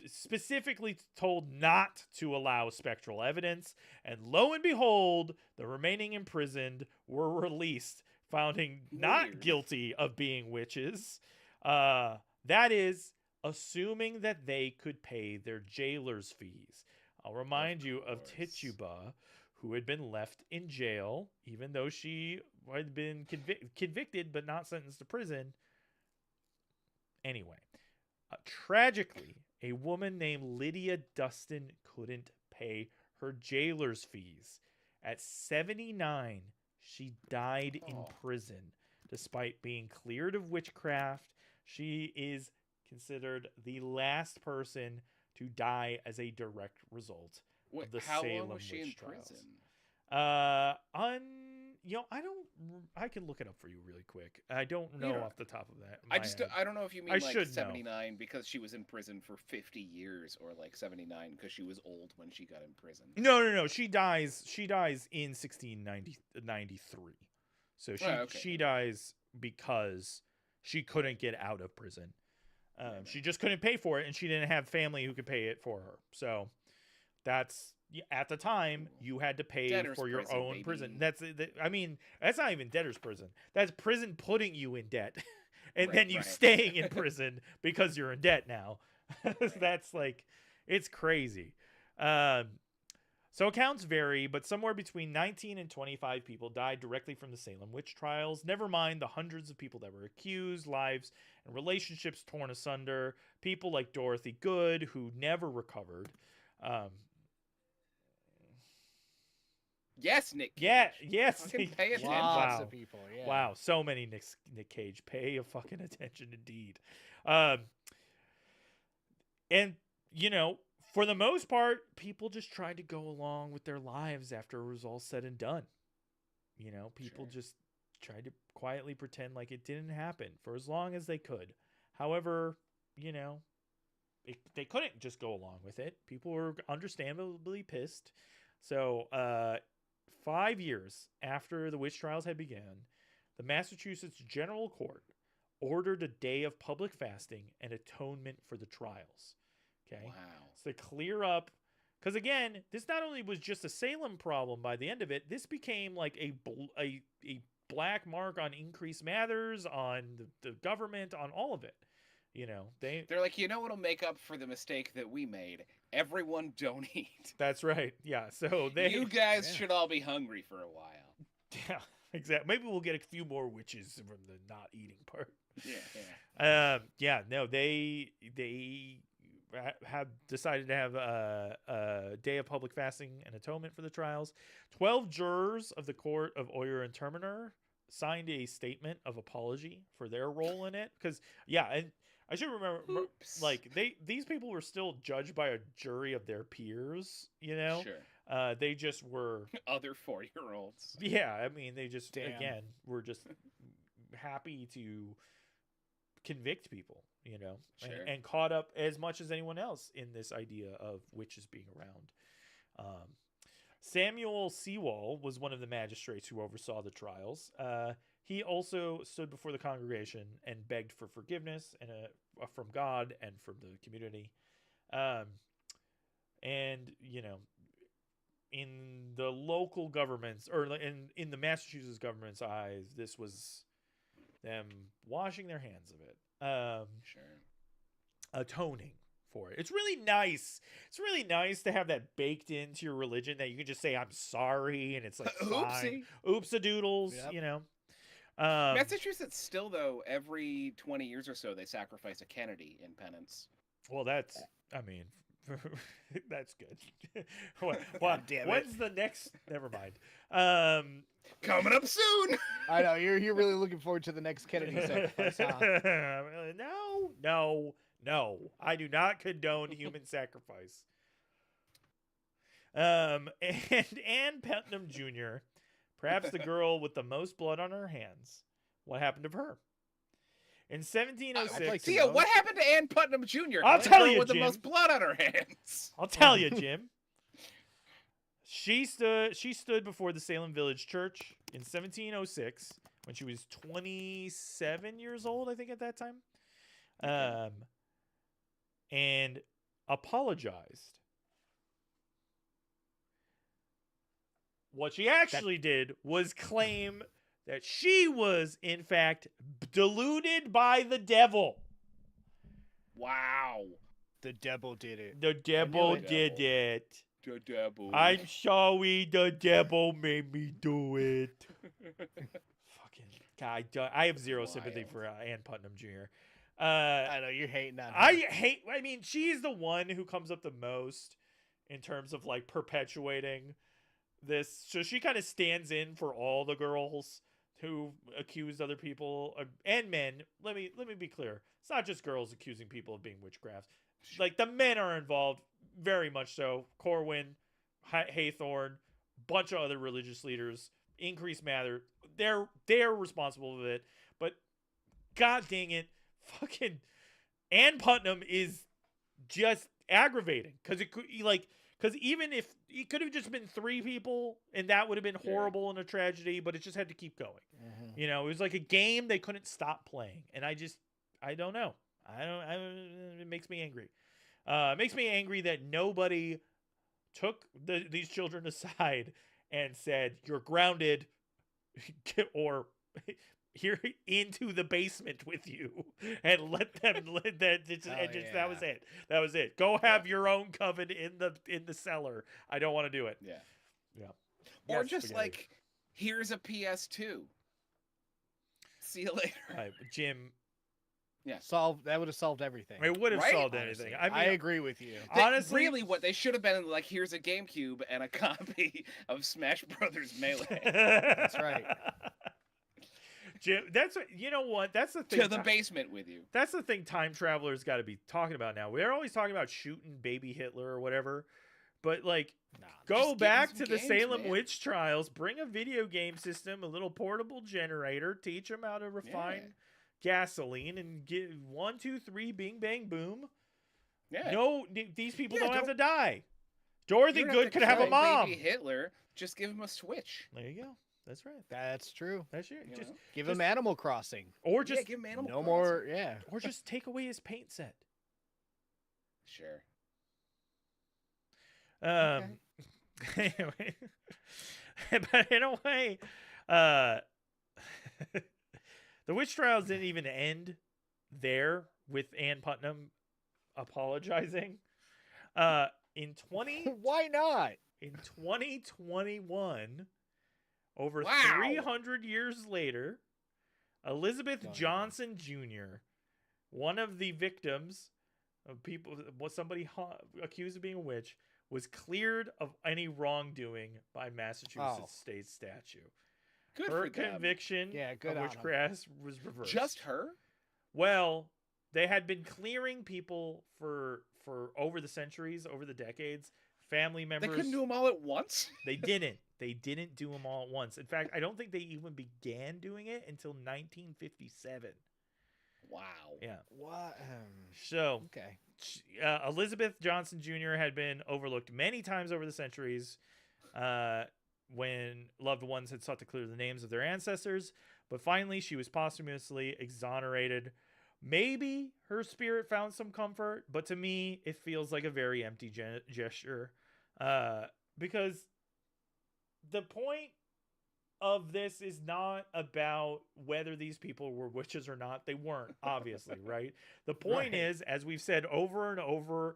specifically told not to allow spectral evidence, and lo and behold, the remaining imprisoned were released, founding not guilty of being witches. That is, assuming that they could pay their jailer's fees. I'll remind you of Tituba, who had been left in jail, even though she had been convicted but not sentenced to prison. Anyway, tragically, a woman named Lydia Dustin couldn't pay her jailer's fees. At 79, she died in prison. Despite being cleared of witchcraft, she is considered the last person to die as a direct result of the how Salem long was she in witch trials. prison? I can look it up for you really quick. I don't know off the top of that. I don't know if you mean I like should 79 know. Because she was in prison for 50 years, or like 79 because she was old when she got in prison. No. She dies in 1693. So she dies because she couldn't get out of prison. She just couldn't pay for it, and she didn't have family who could pay it for her. So that's, at the time, you had to pay Debtor's for your prison, own baby. prison. That's not even debtor's prison. That's prison putting you in debt, and then you staying in prison because you're in debt now. That's like, it's crazy. So accounts vary, but somewhere between 19 and 25 people died directly from the Salem witch trials. Never mind the hundreds of people that were accused, lives and relationships torn asunder. People like Dorothy Good, who never recovered. Yes, Nick Cage. Yes. Fucking pay attention. Lots of people, yeah. Wow, so many Nick Cage. Pay a fucking attention indeed. And, for the most part, people just tried to go along with their lives after it was all said and done. People just tried to quietly pretend like it didn't happen for as long as they could. However, they couldn't just go along with it. People were understandably pissed. So 5 years after the witch trials had begun, the Massachusetts General Court ordered a day of public fasting and atonement for the trials. Okay. Wow. So to clear up, because again, this not only was just a Salem problem by the end of it, this became like a black mark on increased matters, on the government, on all of it. They're like, what'll make up for the mistake that we made? Everyone don't eat. That's right. Yeah. So you guys should all be hungry for a while. Yeah, exactly. Maybe we'll get a few more witches from the not eating part. Yeah. No, they have decided to have a day of public fasting and atonement for the trials. 12 jurors of the court of Oyer and Terminer signed a statement of apology for their role in it. Because, and I should remember, these people were still judged by a jury of their peers, Sure. They just were... Other 4-year-olds. Yeah, I mean, they just, again, were just happy to convict people, Sure. and caught up as much as anyone else in this idea of witches being around. Samuel Sewall was one of the magistrates who oversaw the trials. He also stood before the congregation and begged for forgiveness and from God and from the community. In the local governments, or in the Massachusetts government's eyes, this was them washing their hands of it. Sure. Atoning for it. It's really nice. It's really nice to have that baked into your religion, that you can just say, I'm sorry, and it's like, fine. Oopsie-doodles, Yep. Massachusetts still, though, every 20 years or so, they sacrifice a Kennedy in penance. Well, that's good. When's the next? Never mind. Coming up soon. I know you're really looking forward to the next Kennedy sacrifice, huh? No. I do not condone human sacrifice. And Ann Putnam Jr., perhaps the girl with the most blood on her hands. What happened to her? In 1706, Theo, what happened to Ann Putnam Jr.? I'll tell you, with Jim. the most blood on her hands. I'll tell you, Jim. She stood before the Salem Village Church in 1706 when she was 27 years old, I think, at that time, and apologized. What she actually did was claim that she was, in fact, deluded by the devil. Wow. The devil did it. The devil did it. The devil. I'm sorry, the devil made me do it. Fucking God, I have zero sympathy Wild. for Ann Putnam Jr. I know you're hating on her. I mean, she's the one who comes up the most in terms of like perpetuating this. So she kind of stands in for all the girls who accused other people and men. Let me be clear. It's not just girls accusing people of being witchcraft. Like the men are involved very much so. Corwin, Haythorne, bunch of other religious leaders, Increase Mather. They're responsible for it. But God dang it, fucking Ann Putnam is just aggravating because it could because even if it could have just been 3 people and that would have been horrible and a tragedy, but it just had to keep going. Mm-hmm. You know, it was like a game they couldn't stop playing, and I don't know. It makes me angry. It makes me angry that nobody took these children aside and said, "You're grounded," or "Here into the basement with you," and let them. That was it. That was it. Go have your own coven in the cellar. I don't want to do it. Yeah. Yeah. Or Yes, just spaghetti. like, here's a PS2. See you later. All right, Jim. That would have solved everything. It would have Right? solved Honestly. anything. I mean, I agree with you. honestly, Really, what they should have been like, here's a GameCube and a copy of Smash Brothers Melee. That's right. Jim, that's what you know. What that's the thing. To the basement with you. That's the thing. Time travelers got to be talking about now. We're always talking about shooting baby Hitler or whatever, but like, Nah, go just give back them to some the games, Salem man. witch trials. Bring a video game system, a little portable generator. Teach them how to refine gasoline and get 1, 2, 3, bing, bang, boom. Yeah. No, these people Yeah, don't have don't- to die. Dorothy You don't Good to could have a kill mom. Baby Hitler, just give him a Switch. There you go. That's right. That's true. That's it. You Just know? Give Just- him Animal Crossing. or just give him Animal No Crossing. more. Yeah. or just take away his paint set. Sure. Anyway, but in a way, the witch trials didn't even end there with Ann Putnam apologizing. In Why not? 2021, over Wow. 300 years later, Elizabeth Don't Johnson Jr., one of the victims of people, somebody accused of being a witch, was cleared of any wrongdoing by Massachusetts state statute. Good Her for them. conviction Yeah, good of on 'em. witchcraft was reversed. Just her? Well, they had been clearing people for over the centuries, over the decades. Family They members. couldn't do them all at once? They didn't. They didn't do them all at once. In fact, I don't think they even began doing it until 1957. Wow. Yeah. What? So Okay. Elizabeth Johnson Jr. had been overlooked many times over the centuries when loved ones had sought to clear the names of their ancestors. But finally, she was posthumously exonerated. Maybe her spirit found some comfort, but to me, it feels like a very empty gesture. Because the point of this is not about whether these people were witches or not. They weren't, obviously, right? The point Right. is, as we've said over and over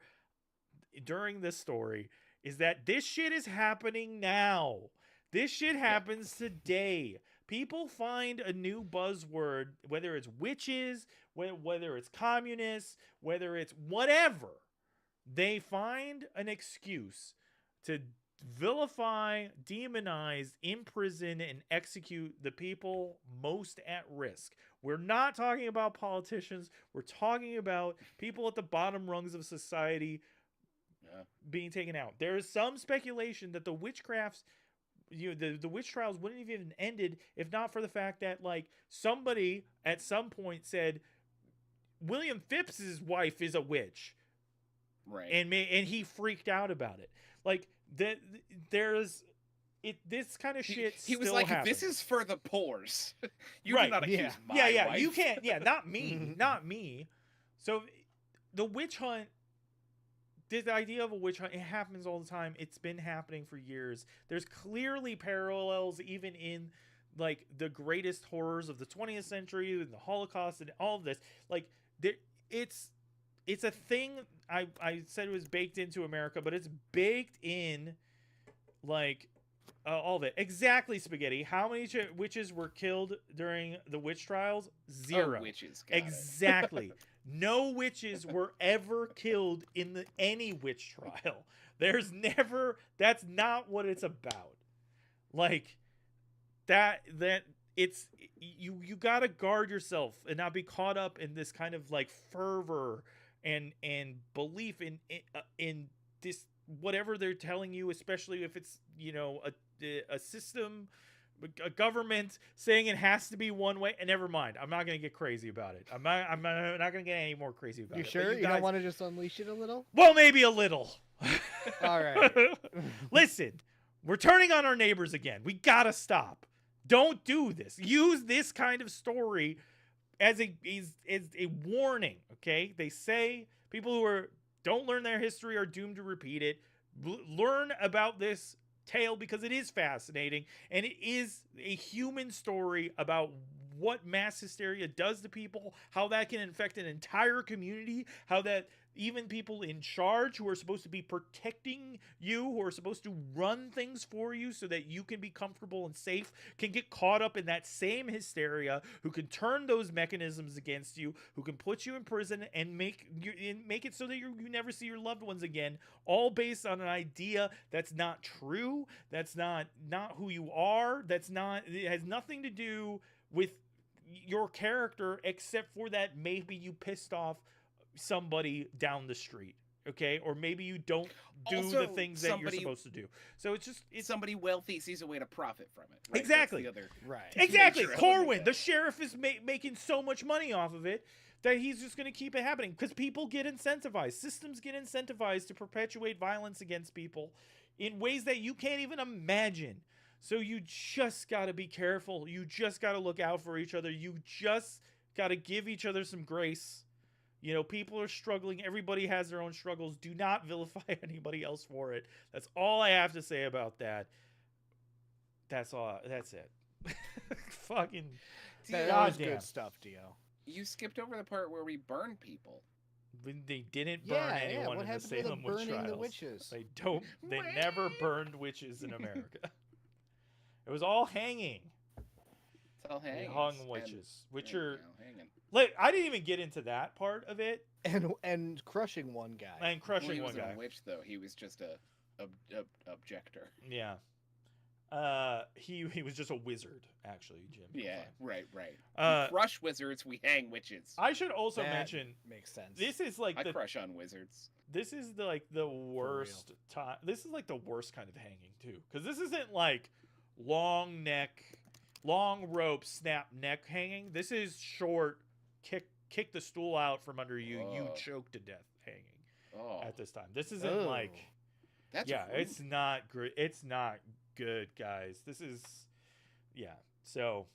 during this story, is that this shit is happening now. This shit happens today. People find a new buzzword, whether it's witches, whether it's communists, whether it's whatever. They find an excuse to vilify, demonize, imprison, and execute the people most at risk. We're not talking about politicians. We're talking about people at the bottom rungs of society being taken out. There is some speculation that the witchcrafts, the witch trials wouldn't have even ended if not for the fact that like somebody at some point said William Phipps's wife is a witch. Right. And he freaked out about it. Like this kind of shit. He was still like, happens. this is for the pores. You Right, do not accuse yeah. my yeah, wife. you can't. Yeah, not me, not me. So the witch hunt. This idea of a witch hunt, it happens all the time. It's been happening for years. There's clearly parallels even in like the greatest horrors of the 20th century and the Holocaust and all of this. Like it's it's a thing. I said it was baked into America, but it's baked in, like, all of it. Exactly, Spaghetti. How many witches were killed during the witch trials? 0. Oh, witches. Got Exactly. No witches were ever killed in any witch trial. There's never. That's not what it's about. Like that. It's you got to guard yourself and not be caught up in this kind of like fervor and belief in this whatever they're telling you, especially if it's, you know, a system, a government saying it has to be one way. And never mind, I'm not going to get crazy about it. I'm not going to get any more crazy about You it. sure? You don't want to just unleash it a little? Well, maybe a little. All right. Listen, we're turning on our neighbors again. We got to stop. Don't do this. Use this kind of story as a warning, okay? They say people who don't learn their history are doomed to repeat it. Learn about this tale because it is fascinating, and it is a human story about what mass hysteria does to people, how that can infect an entire community, how that even people in charge who are supposed to be protecting you, who are supposed to run things for you so that you can be comfortable and safe, can get caught up in that same hysteria, who can turn those mechanisms against you, who can put you in prison and make it so that you never see your loved ones again, all based on an idea that's not true, that's not who you are, it has nothing to do with your character except for that maybe you pissed off somebody down the street, okay, or maybe you don't do Also, the things that you're supposed to do. So it's somebody wealthy sees a way to profit from it. Right? Exactly. Right. Exactly. Corwin, the sheriff, is making so much money off of it that he's just going to keep it happening because people get incentivized. Systems get incentivized to perpetuate violence against people in ways that you can't even imagine. So you just got to be careful. You just got to look out for each other. You just got to give each other some grace. You know, people are struggling. Everybody has their own struggles. Do not vilify anybody else for it. That's all I have to say about that. That's all. That's it. Fucking That was good stuff, Dio. You skipped over the part where we burn people. They didn't burn anyone what in the Salem witch trials. The witches? They never burned witches in America. It was all hanging. It's all hanging. They hung witches, which are hanging. Like, I didn't even get into that part of it. And crushing one guy. And crushing he one guy. wasn't a witch, though. He was just a objector. Yeah. He was just a wizard, actually, Jim. Yeah, right. We crush wizards, we hang witches. I should also mention, makes sense. This is like I crush on wizards. This is the worst time. This is like the worst kind of hanging too, because this isn't like long rope, snap neck hanging. This is short, kick the stool out from under you. Oh. You choke to death hanging. At this time. This isn't rude. It's not great. It's not good, guys. This is, so,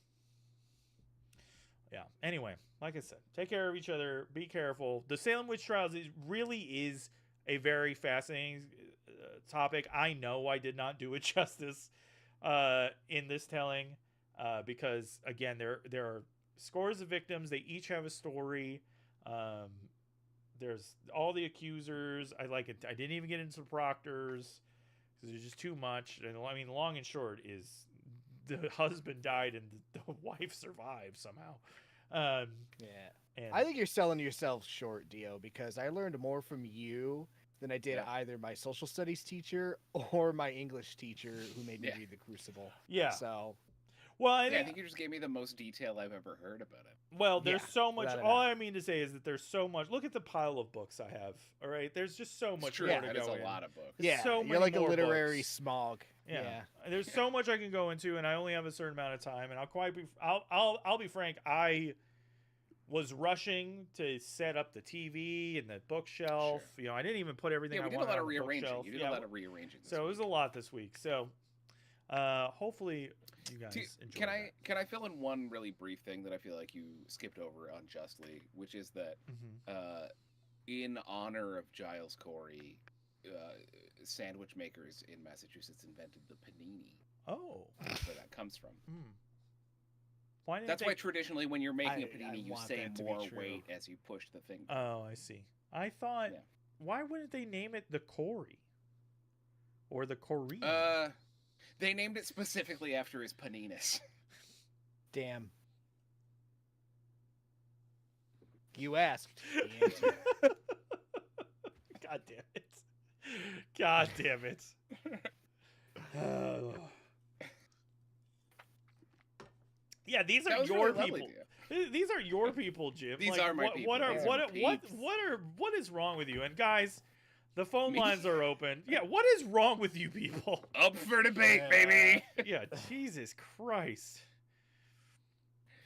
anyway, like I said, take care of each other, be careful. The Salem witch trials really is a very fascinating topic. I know I did not do it justice in this telling because, again, there are scores of victims. They each have a story. There's all the accusers. I didn't even get into proctors because there's just too much. And I mean, long and short is the husband died and the wife survived somehow. And I think you're selling yourself short, Dio, because I learned more from you than I did either my social studies teacher or my English teacher who made me read The Crucible. Yeah. So. Well, I think you just gave me the most detail I've ever heard about it. Well, there's so much. All I mean to say is that there's so much. Look at the pile of books I have. All right, there's just so much more to that go is a in. lot of books. There's so you're like a more literary books. smog. Yeah. There's so much I can go into, and I only have a certain amount of time. And I'll be frank. I was rushing to set up the TV and the bookshelf. Sure. You know, I didn't even put everything I wanted on the bookshelf. You did a lot of rearranging. So it was a lot this week. So hopefully you guys enjoy. Can I fill in one really brief thing that I feel like you skipped over unjustly, which is that in honor of Giles Corey, sandwich makers in Massachusetts invented the panini. Oh, that's where that comes from. Why That's why traditionally when you're making a panini, you want say that to be more true. weight as you push the thing. Oh, I see. I thought, Yeah. why wouldn't they name it the Cory? Or the Corrine? They named it specifically after his paninis. Damn. You asked. The answer. God damn it. God damn it. Yeah, these That are was your really lovely, people. These are your people, Jim. These like, are my what, people. What are These what are what peeps. what is wrong with you? And guys, the phone Me? lines are open. Yeah, what is wrong with you people? Up for debate, baby. Yeah, Jesus Christ.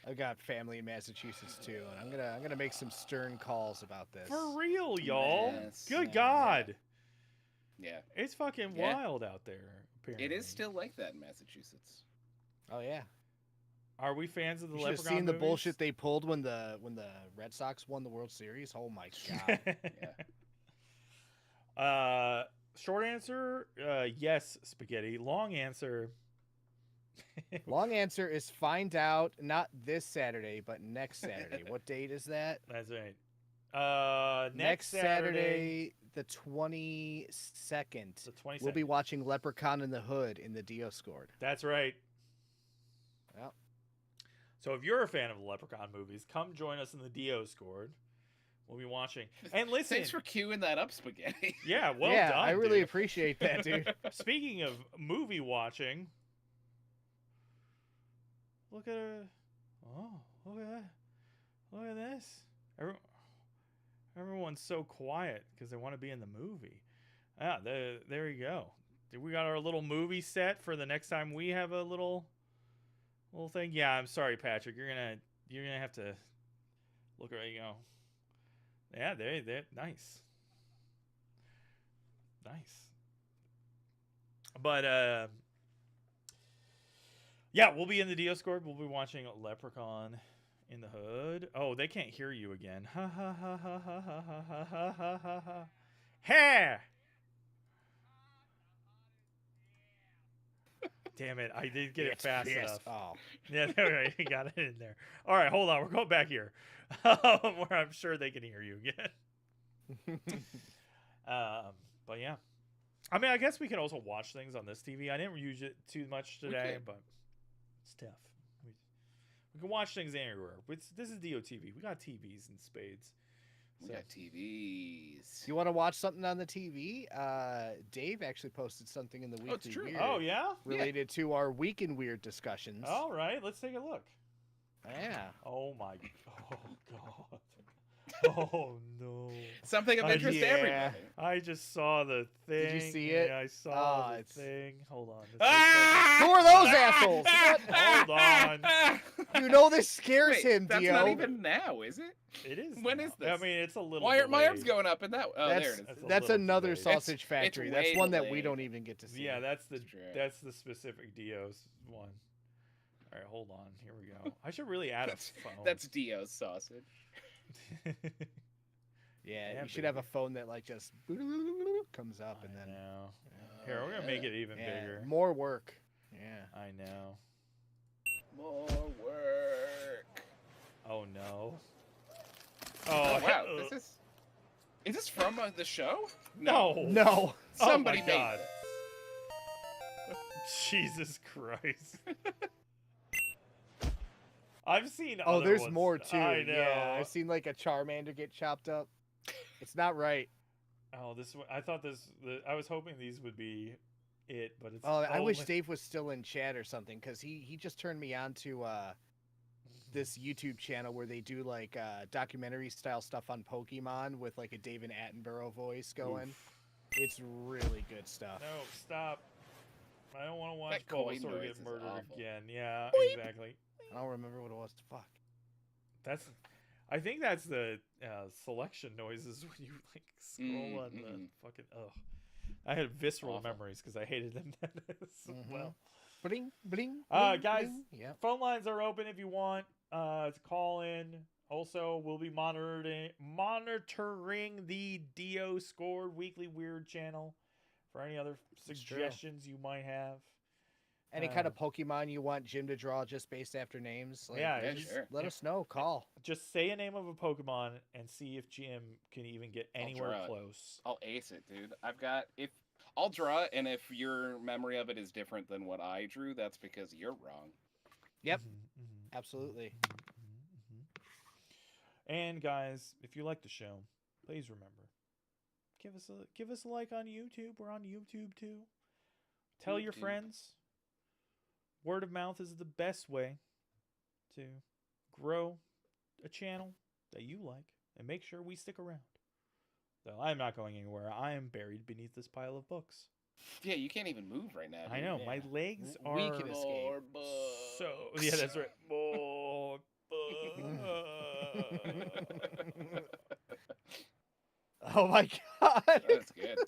I've got family in Massachusetts too, and I'm gonna make some stern calls about this. For real, y'all. Yes. Good Yeah. God. Yeah. It's fucking Yeah. wild out there, apparently. It is still like that in Massachusetts. Oh yeah. Are we fans of the You should have Leprechaun seen the movies? bullshit they pulled when the Red Sox won the World Series. Oh my god. Yeah. Short answer, yes, spaghetti. Long answer. Long answer is find out not this Saturday, but next Saturday. What date is that? That's right. Next Saturday, the 22nd. the 22nd. We'll be watching Leprechaun in the Hood in the Dioscord. That's right. Yep. So if you're a fan of the Leprechaun movies, come join us in the Dioscord. We'll be watching. And listen, Thanks for queuing that up, Spaghetti. yeah, well yeah, done. I really dude. appreciate that, dude. Speaking of movie watching, look at her. Oh, look at that. Look at this. Everyone's so quiet because they want to be in the movie. Ah, there you go. We got our little movie set for the next time we have a little thing. Yeah, I'm sorry, Patrick. You're gonna have to look right. You go. Yeah, they're nice. Nice. But yeah, we'll be in the Dioscord. We'll be watching Leprechaun in the Hood. Oh, they can't hear you again. Ha ha ha ha ha ha ha ha ha ha ha. Ha! Damn it, I didn't get it fast enough. Oh. Yeah, there you got it in there. All right, hold on. We're going back here, where I'm sure they can hear you again. But yeah, I mean, I guess we can also watch things on this TV. I didn't use it too much today, could. but it's tough. We can watch things anywhere. This is DOTV. We got TVs and spades. We So- got TVs. You want to watch something on the TV? Dave actually posted something in the Weekly Oh, it's true. Weird Oh yeah. related to our Week in Weird discussions. All right, let's take a look. Yeah. Oh my. Oh god. Oh no. Something of Oh, interest to yeah. everybody. I just saw the thing. Did you see it? Yeah, I saw Oh, the it's- thing. Hold on. Ah! Who are those assholes? What? Hold on. You know this scares Wait, him, that's Dio. not even now, is it? It is. When now. is I this? mean, it's a little. Why are my arms delayed. going up in that? Oh, there it is. That's a That's little another delayed. sausage factory. it's That's way one that we delayed. don't even get to see. Yeah, that's the True. that's the specific Dio's one. All right, hold on. Here we go. I should really add a phone. That's Dio's sausage. Yeah, Yeah, you should have a phone that like just comes up and I then know. Here, we're gonna make it even yeah, bigger. more work. Yeah. I know. More work. Oh no. Oh, wow. uh, Is this from the show? No. No. Somebody oh my made God. it. Jesus Christ. I've seen. Oh, other there's ones. more too. I know. Yeah, I've seen like a Charmander get chopped up. It's not right. Oh, this. I thought this. I was hoping these would be it, but it's. Oh, I wish only- Dave was still in chat or something because he just turned me on to this YouTube channel where they do like documentary style stuff on Pokemon with like a David Attenborough voice going. Oof. It's really good stuff. No, stop. I don't want to watch That coin Bulbasaur noise get is murdered awful. again. Yeah, Boing. exactly. I don't remember what it was. Fuck. I think that's the selection noises when you like scroll on the mm. fucking. Ugh. I had visceral Awful. memories because I hated them as Mhm. well. Bling, bling. Guys, bling. Yep. Phone lines are open if you want to call in. Also, we'll be monitoring the Dio Scored Weekly Weird channel for any other true. suggestions you might have. Any kind of Pokemon you want Jim to draw just based after names? Like, Yeah, Yeah, just, sure. let us know. Call. just say a name of a Pokemon and see if Jim can even get I'll anywhere draw it. close. I'll ace it, dude. I'll draw it, and if your memory of it is different than what I drew, that's because you're wrong. Yep. Mhm, Absolutely. mhm. And guys, if you like the show, please remember, give us a like on YouTube. We're on YouTube too. Tell your YouTube. friends. Word of mouth is the best way to grow a channel that you like and make sure we stick around. So I'm not going anywhere. I am buried beneath this pile of books. Yeah, you can't even move right now. I dude. know, Yeah. my legs are We can escape. More books. so yeah, that's right. More Oh my god. That's good.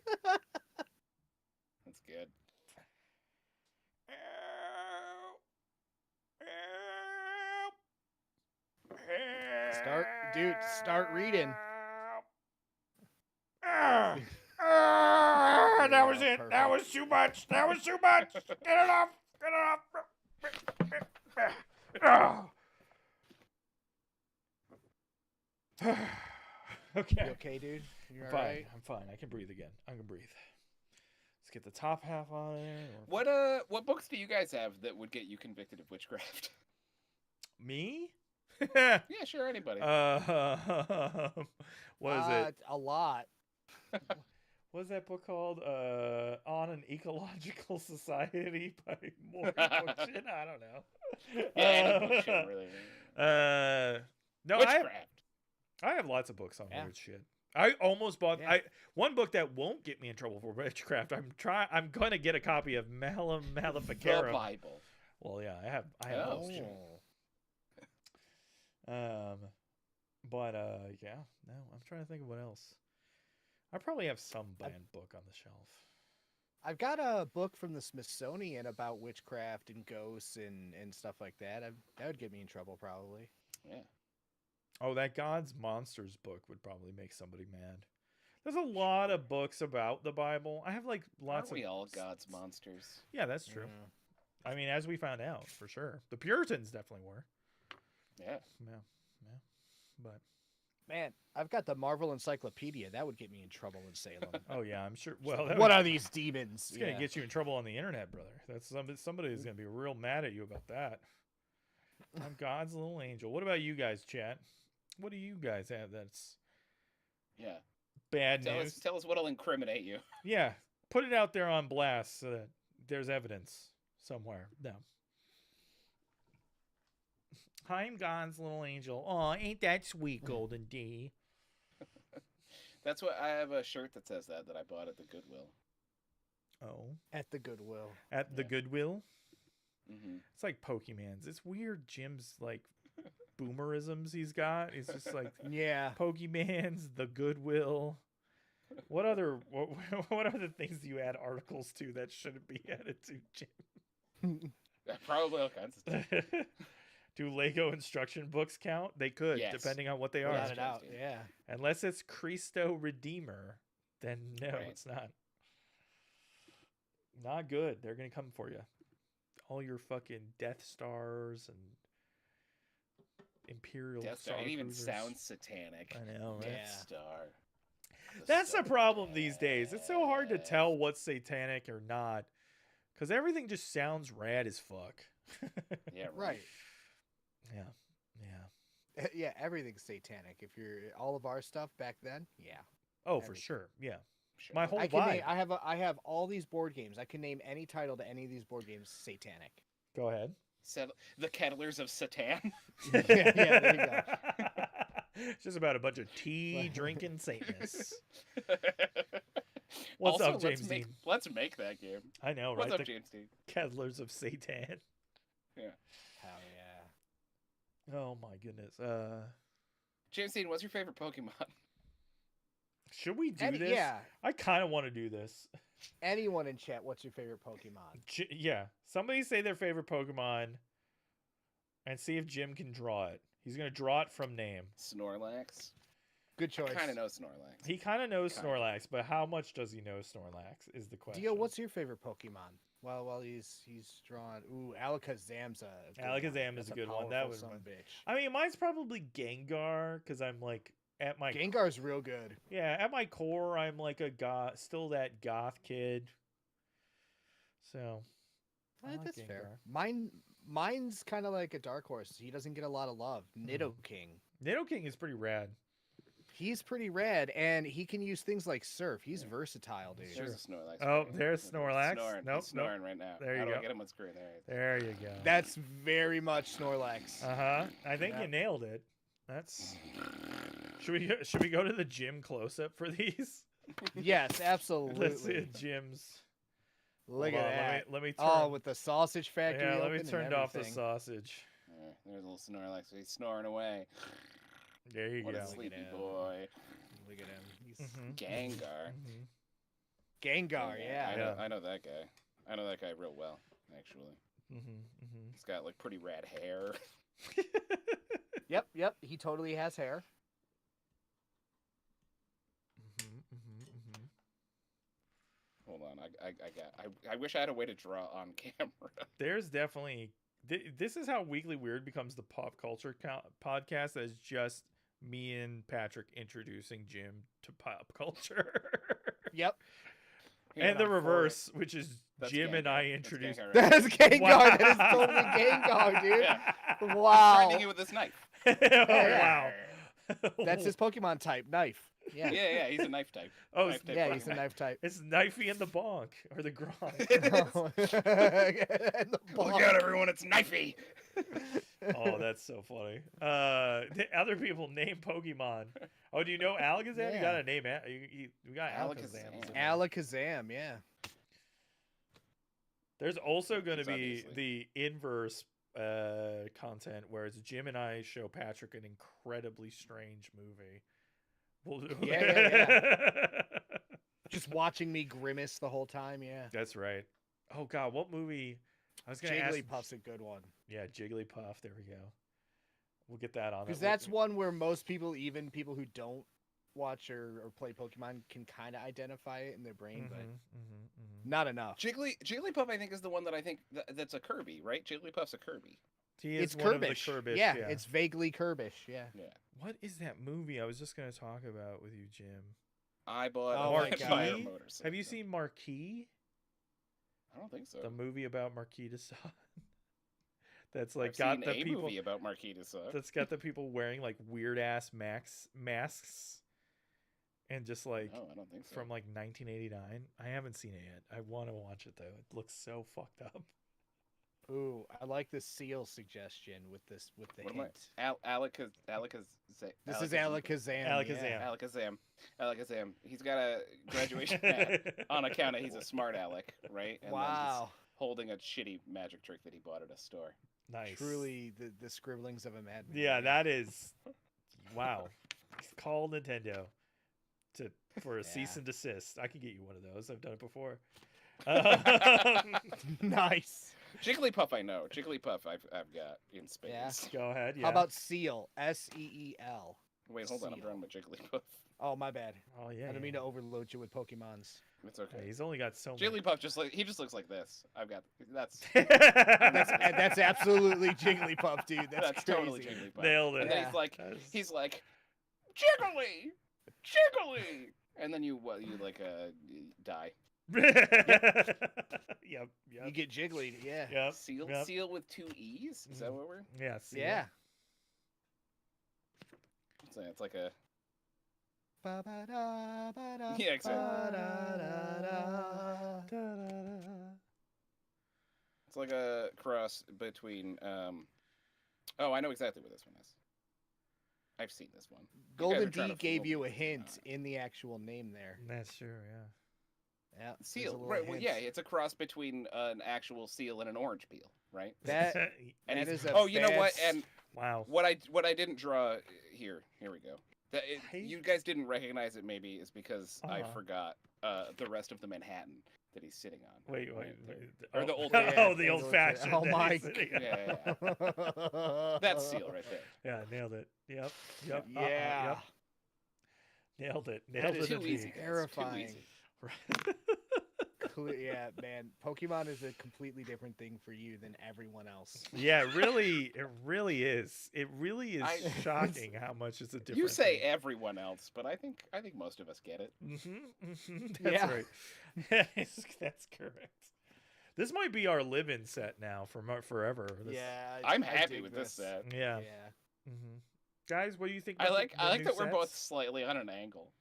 That's good. Start reading. That was it. Perfect. That was too much. That was too much. Get it off. Get it off. Okay. You okay, dude? You're I'm fine. alright? I'm fine. I can breathe again. I can breathe. Let's get the top half on there. What books do you guys have that would get you convicted of witchcraft? Me? Yeah, sure, anybody. What is it? A lot. What is that book called? On an Ecological Society by Morgan Bookshin? I don't know. Yeah, any book shit, really. No, Witchcraft. I have lots of books on Yeah. weird shit. I almost bought Yeah. one book that won't get me in trouble for witchcraft. I'm gonna get a copy of Malum The Maleficarum. Bible. Well, yeah, I have Oh, books. shit. But yeah, no, I'm trying to think of what else. I probably have some banned book on the shelf. I've got a book from the Smithsonian about witchcraft and ghosts and stuff like that. That would get me in trouble probably. Yeah. Oh, that God's Monsters book would probably make somebody mad. There's a lot of books about the Bible. I have like lots Aren't we of all God's monsters? Yeah, that's true. Yeah. I mean, as we found out, for sure. The Puritans definitely were. Yeah. Yeah. But Man, I've got the Marvel Encyclopedia. That would get me in trouble in Salem. oh yeah, I'm sure. Well, What are these demons? It's gonna get you in trouble on the internet, brother. That's somebody is gonna be real mad at you about that. I'm God's little angel. What about you guys, chat? What do you guys have that's Yeah. bad news? Tell us what'll incriminate you. Yeah, put it out there on blast so that there's evidence somewhere. No. I'm God's little angel. Oh, ain't that sweet, Golden D? That's what I have a shirt that says that I bought at the Goodwill. Oh, At the Goodwill. at the Yeah. Goodwill. Mm-hmm. It's like Pokemans. It's weird. Jim's like boomerisms he's got. He's just like Yeah. Pokemans, the Goodwill. What other things do you add articles to that shouldn't be added to, Jim? Probably all kinds of stuff. Do Lego instruction books count? They could, Yes. depending on what they Well, are. Without a doubt. James, Yeah. Unless it's Cristo Redeemer, then no, Right. it's not. Not good. They're gonna come for you. All your fucking Death Stars and Imperial Death Star Star. It even Cruisers. sounds satanic. I know, right? Yeah. Death Star. That's the problem these days. It's so hard to tell what's satanic or not, because everything just sounds rad as fuck. Yeah, Right. Yeah. Yeah, everything's satanic. If you're all of our stuff back then, yeah. Oh, for Everything. sure. Yeah. Sure. My whole I can vibe. name, I have all these board games. I can name any title to any of these board games satanic. Go ahead. The Kettlers of Satan. Yeah, there you go. It's just about a bunch of tea drinking Satanists. What's Also, up, James Dean? Let's make that game. I know, right? What's up, The James Dean? Kettlers of Satan. Hell yeah. Oh my goodness. James Dean, what's your favorite Pokemon? Should we do this? Yeah. I kind of want to do this. Anyone in chat, what's your favorite Pokemon? Yeah. Somebody say their favorite Pokemon and see if Jim can draw it. He's going to draw it from name. Snorlax. Good choice. I kind of know Snorlax. He kind of knows Kinda. Snorlax, but how much does he know Snorlax is the question. Dio, what's your favorite Pokemon? While he's drawn. Ooh, Alakazam's a good one. Alakazam is That's a good one. That powerful was son one. of a bitch. I mean, mine's probably Gengar because I'm like at my Gengar's real good. yeah, at my core, I'm like a goth, still that goth kid. So I like That's Gengar. fair. Mine's kind of like a dark horse. He doesn't get a lot of love. Nidoking. Nidoking is pretty rad. He's pretty rad, and he can use things like Surf. He's versatile, dude. There's a Snorlax. Oh, right? there's He's Snorlax. Snoring. Nope, He's snoring right now. There you How do go. I get him on screen? There. There you go. That's very much Snorlax. I think you nailed it. That's. Should we go to the gym close up for these? Yes, absolutely. Let's see Jim's. Look Hold at on, that. Let me turn. Oh, with the sausage factory. Yeah, let me open and turn off the everything. sausage. There's a little Snorlax. He's snoring away. There you What go. a sleepy him. boy. Look at him. He's Mhm. Gengar. Mhm. Gengar, yeah. I know that guy. I know that guy real well, actually. Mhm. Mhm. He's got like pretty rad hair. Yep. He totally has hair. Mhm. Mhm. Mhm. Hold on, I wish I had a way to draw on camera. There's definitely this is how Weekly Weird becomes the pop culture podcast. As just me and Patrick introducing Jim to pop culture. Yep. And the I'm for reverse, which is That's Jim and Gengar. I That's introduced. Gengar right That's Gengar. Wow. That is totally Gengar, dude. Yeah. Wow. Threatening you with this knife. Oh, Yeah. wow. That's his Pokemon type, knife. Yeah. Yeah, he's a knife type. Oh, Knife type Yeah, he's a Pokemon. knife type. It's Knifey and the Bonk or the Gronk. And the Look ball. out, everyone! It's Knifey. Oh, that's so funny. The other people name Pokemon. Oh, do you know Alakazam? You Yeah. gotta name it. We got Alakazam. Alakazam. Alakazam, yeah. There's also going to It's be obviously- the inverse content, whereas Jim and I show Patrick an incredibly strange movie. We'll do Yeah. Just watching me grimace the whole time, yeah. That's right. Oh God, what movie? I was gonna ask. Jigglypuff's a good one. Yeah, Jigglypuff. There we go. We'll get that on. Because it. that's one where most people, even people who don't watch or play Pokemon, can kind of identify it in their brain, but not enough. Jigglypuff, I think, is the one that I think that's a Kirby, right? Jigglypuff's a Kirby. He is It's one of the Kirbish. Kirbish. Yeah, it's vaguely Kirbish, yeah. Yeah. What is that movie I was just gonna talk about with you, Jim? I bought Oh a my Fire God. motorcycle. Have you seen Marquis? I don't think so. The movie about Marquis de Sade. That's like I've got seen the a people. movie about Marquis de Sade. That's got the people wearing like weird ass masks, and just like No, I don't think so. from like 1989. I haven't seen it yet. I want to watch it though. It looks so fucked up. Ooh, I like the seal suggestion with the What am I? hint. This is Alakazam. Alakazam. Alakazam. He's got a graduation hat on account of he's a smart aleck, right? And then he's Wow. holding a shitty magic trick that he bought at a store. Nice. Truly the scribblings of a madman. Yeah, that is. Wow. Call Nintendo for a cease and desist. I can get you one of those. I've done it before. Nice. Jigglypuff, I know. Jigglypuff, I've got in space. Yeah. Go ahead. Yeah. How about Seal? SEEL. Wait, hold on. I'm Seal. drawing my Jigglypuff. Oh, my bad. Oh yeah. I didn't mean to overload you with Pokemons. It's Yeah, okay. he's only got so many. Jigglypuff just looks like this. I've got that's That's absolutely Jigglypuff, dude. That's crazy. totally Jigglypuff. Nailed it. And then Yeah. he's like, Jiggly, Jiggly, and then you die. Yep. You get Jiggly, yeah. Yep. Seal, seal with 2 E's. Is that what we're? Yeah. Seal. Yeah. So it's like a Ba-ba-da-ba-da, Yeah, exactly. ba-da-da-da. it's like a cross between Oh, I know exactly what this one is. I've seen this one. Golden are trying D to gave fool you a me. hint in the actual name there. That's true. Yeah. Yeah. there's a Seal, little right? Well, hint. yeah, it's a cross between an actual seal and an orange peel, right? That And that he's- is a oh, you know bad what? And wow. what I didn't draw here. Here we go. Hey. You guys didn't recognize it. Maybe is because I Uh-huh. forgot the rest of the Manhattan that he's sitting on. Wait. Right? Oh. Or the old. Oh, the Yeah, old fashioned. oh my Yeah. That's seal right there. Yeah, nailed it. Yep. Yep. Yeah. Yep. Nailed it. That Nailed is it. Too indeed. easy. guys, too terrifying. easy. Yeah, man. Pokemon is a completely different thing for you than everyone else. Yeah, it really is. It really is I- shocking how much it's a different. You say everyone else, but I think most of us get it. That's Yeah. right. That's correct. This might be our live-in set now for forever. This, Yeah, I'm I happy dig with this set. Yeah. Yeah, Guys, what do you think? I about like the I like new that we're both sets? slightly on an angle.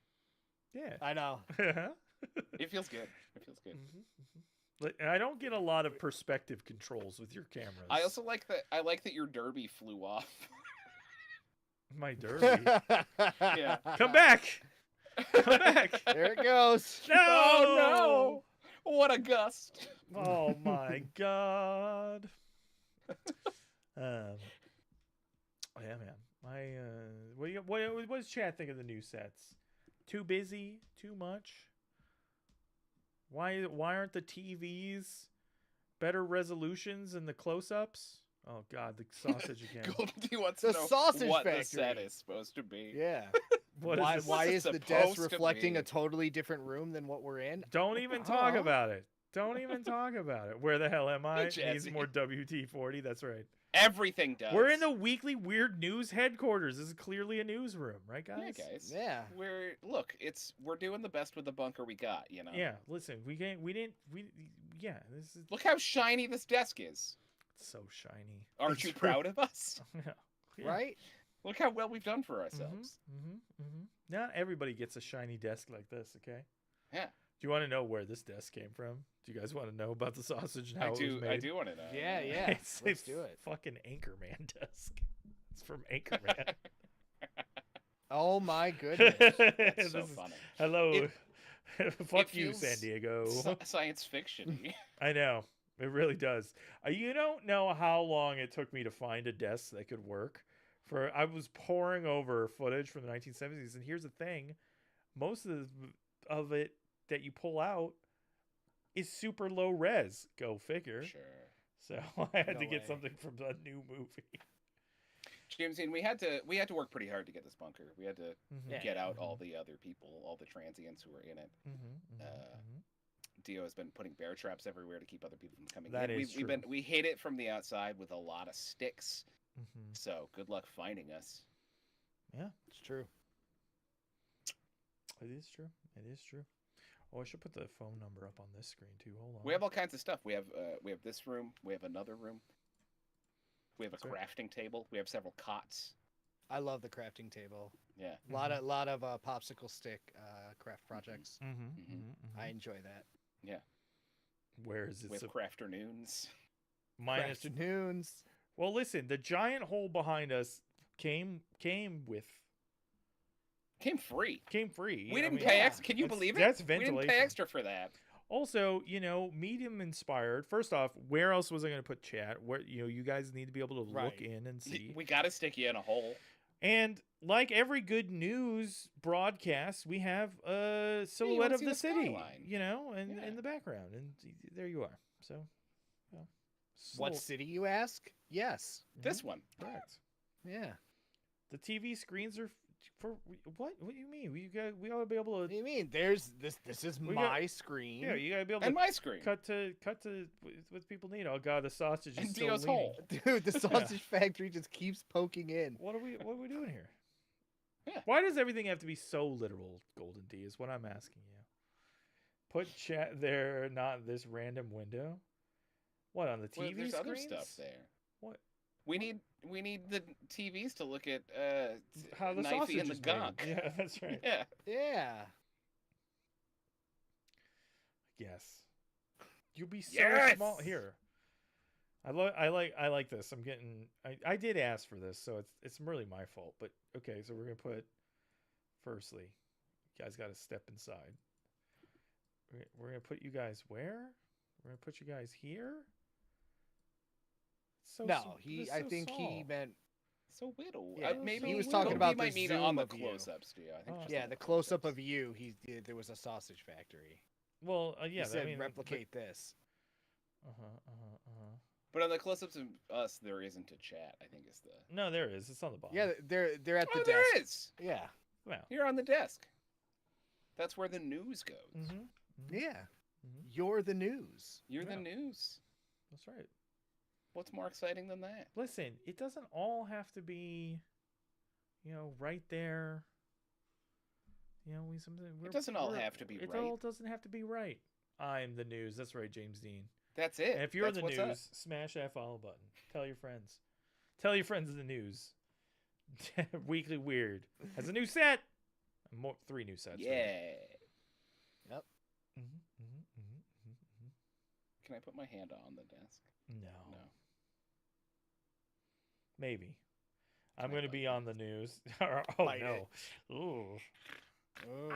Yeah. I know. It feels good. It feels good. I don't get a lot of perspective controls with your cameras. I also like that. I like that your derby flew off. My derby. Yeah. Come back. Come back. There it goes. No. Oh no! What a gust! Oh my god. Yeah, man. What does Chad think of the new sets? Too busy? Too much? Why aren't the TVs better resolutions and the close-ups? Oh god, the sausage again. Golden D wants The to know sausage what factory. the set is supposed to be. Yeah. What why is this? why What's is it the desk supposed to reflecting be? a totally different room than what we're in? Don't even talk Uh-huh. about it. Don't even talk about it. Where the hell am I? Hey, Needs Jazzy. more WT-40. That's right. Everything does. We're in the weekly weird news headquarters. This is clearly a newsroom, right, guys? Yeah, guys. Yeah. We're doing the best with the bunker we got. You know. Yeah, listen, yeah, this is Look how shiny this desk is. so shiny. Aren't you proud of us? Yeah. Right? Look how well we've done for ourselves. Not everybody gets a shiny desk like this, okay? Yeah. Do you want to know where this desk came from? Do you guys want to know about the sausage and how I it was do. made? I do want to know. Yeah, yeah. It's Let's a do it. fucking Anchorman desk. It's from Anchorman. Oh my goodness. That's so This is- funny. Hello. Fuck It you, feels San Diego. Science fiction. I know. It really does. You don't know how long it took me to find a desk that could work. I was poring over footage from the 1970s, and here's the thing: most of it that you pull out is super low res. Go figure. Sure. So I had No to get way. something from a new movie. James, and we had to work pretty hard to get this bunker. We had to Yeah. get out all the other people, all the transients who were in it. Dio has been putting bear traps everywhere to keep other people from coming That in. is We hit it from the outside with a lot of sticks. Mm-hmm. So good luck finding us. Yeah, It's true. it is true. It is true. Oh, I should put the phone number up on this screen too. Hold on. We have all kinds of stuff. We have this room. We have another room. We have a Sure. crafting table. We have several cots. I love the crafting table. Yeah. A lot of popsicle stick craft projects. Mm-hmm. I enjoy that. Where is it? We have crafternoons. Minus. Afternoons. Well, listen. The giant hole behind us came with Came free. free. We I didn't mean, pay yeah, extra. Can you believe it? that's We didn't ventilation. pay extra for that. Also, medium inspired. First off, where else was I going to put chat? Where you guys need to be able to look Right. in and see. We got to stick you in a hole. And like every good news broadcast, we have a silhouette wanna of see the the city, skyline. and Yeah. in the background, and there you are. So, What city, you ask? Yes. This one. Correct. Yeah. The TV screens are for what? What do you mean? We ought to be able What to. do you mean? There's this. This is We my got- screen. Yeah, you gotta be able And to my screen. cut to what people need. Oh god, the sausage is And still Dio's leaning. hole. Dude, the sausage factory just keeps poking in. What are we doing here? Yeah. Why does everything have to be so literal, Golden D, is what I'm asking you. Put chat there, not this random window. What, on the Well, TV there's other screens? stuff there. What? We need the TVs to look at How the Knifey sausage and the is made. gunk. Yeah, that's right. Yeah. Yeah. Yes. You'll be so Yes! small here. I like this. I did ask for this, so it's really my fault. But okay, so we're gonna put firstly, you guys gotta step inside. We're gonna put you guys where? We're gonna put you guys here? So No, this is I so think he small. meant So little. Yeah, Maybe he was we- talking we about might the mean on zoom the of you. close-ups, Dio. I think Oh. just yeah, on the close up close-ups. of you. There was a sausage factory. Well, yeah, He said I mean, replicate this. But on the close-ups of us, there isn't a chat. I think is the. No, there is. It's on the bottom. Yeah, they're at the Oh, desk. there is. Yeah. Well. You're on the desk. That's where the news goes. Mm-hmm. Yeah. You're the news. You're the Yeah. news. That's right. What's more exciting than that? Listen, it doesn't all have to be, right there. It doesn't all have to be It right. all doesn't have to be right. I'm the news. That's right, James Dean. That's it. And if you're That's the what's news, up. smash that follow button. Tell your friends. Tell your friends the news. Weekly Weird has a new set. 3 new sets. Yeah. Really. Yep. Can I put my hand on the desk? No. No. Maybe. I'm I going to bite be it? on the news. Oh, Bite no. Ooh. Oh.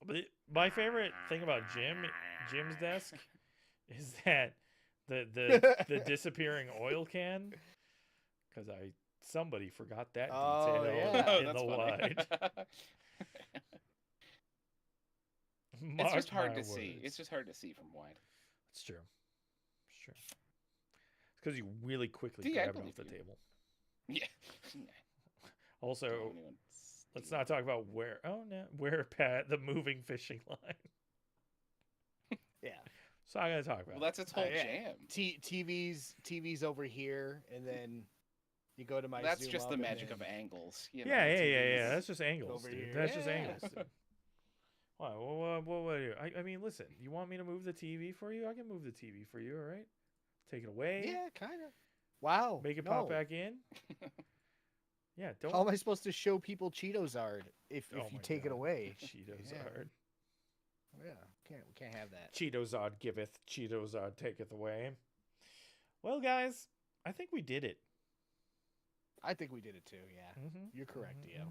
But my favorite thing about Jim's desk is that the disappearing oil can, because somebody forgot that Oh, detail yeah. Oh, in that's the funny. wide. It's just Mark hard my to see. words. It's just hard to see from wide. It's true. It's true. It's because you really quickly See, I grabbed it off believe the you. table. Yeah. Also, Don't let anyone let's steal not talk about where Pat the moving fishing line. Yeah. So I'm gonna talk about. Well, that's its whole yeah. jam. TV's over here, and then you go to my. That's zoom just up, the and magic then- of angles. Yeah, You know, yeah. TVs. That's just angles, over dude. here. That's just Yeah. angles, dude. What do you? I mean, listen. You want me to move the TV for you? I can move the TV for you. All right. Take it away. Yeah, kind of. Wow. Make it no. pop back in. Yeah. Don't. How am I supposed to show people Cheetozard if Oh you my take it God. away? Cheetozard. Yeah, we can't have that. Cheetozard giveth, Cheetozard taketh away. Well, guys, I think we did it. I think we did it too. Yeah, Mm-hmm. you're correct, Dio.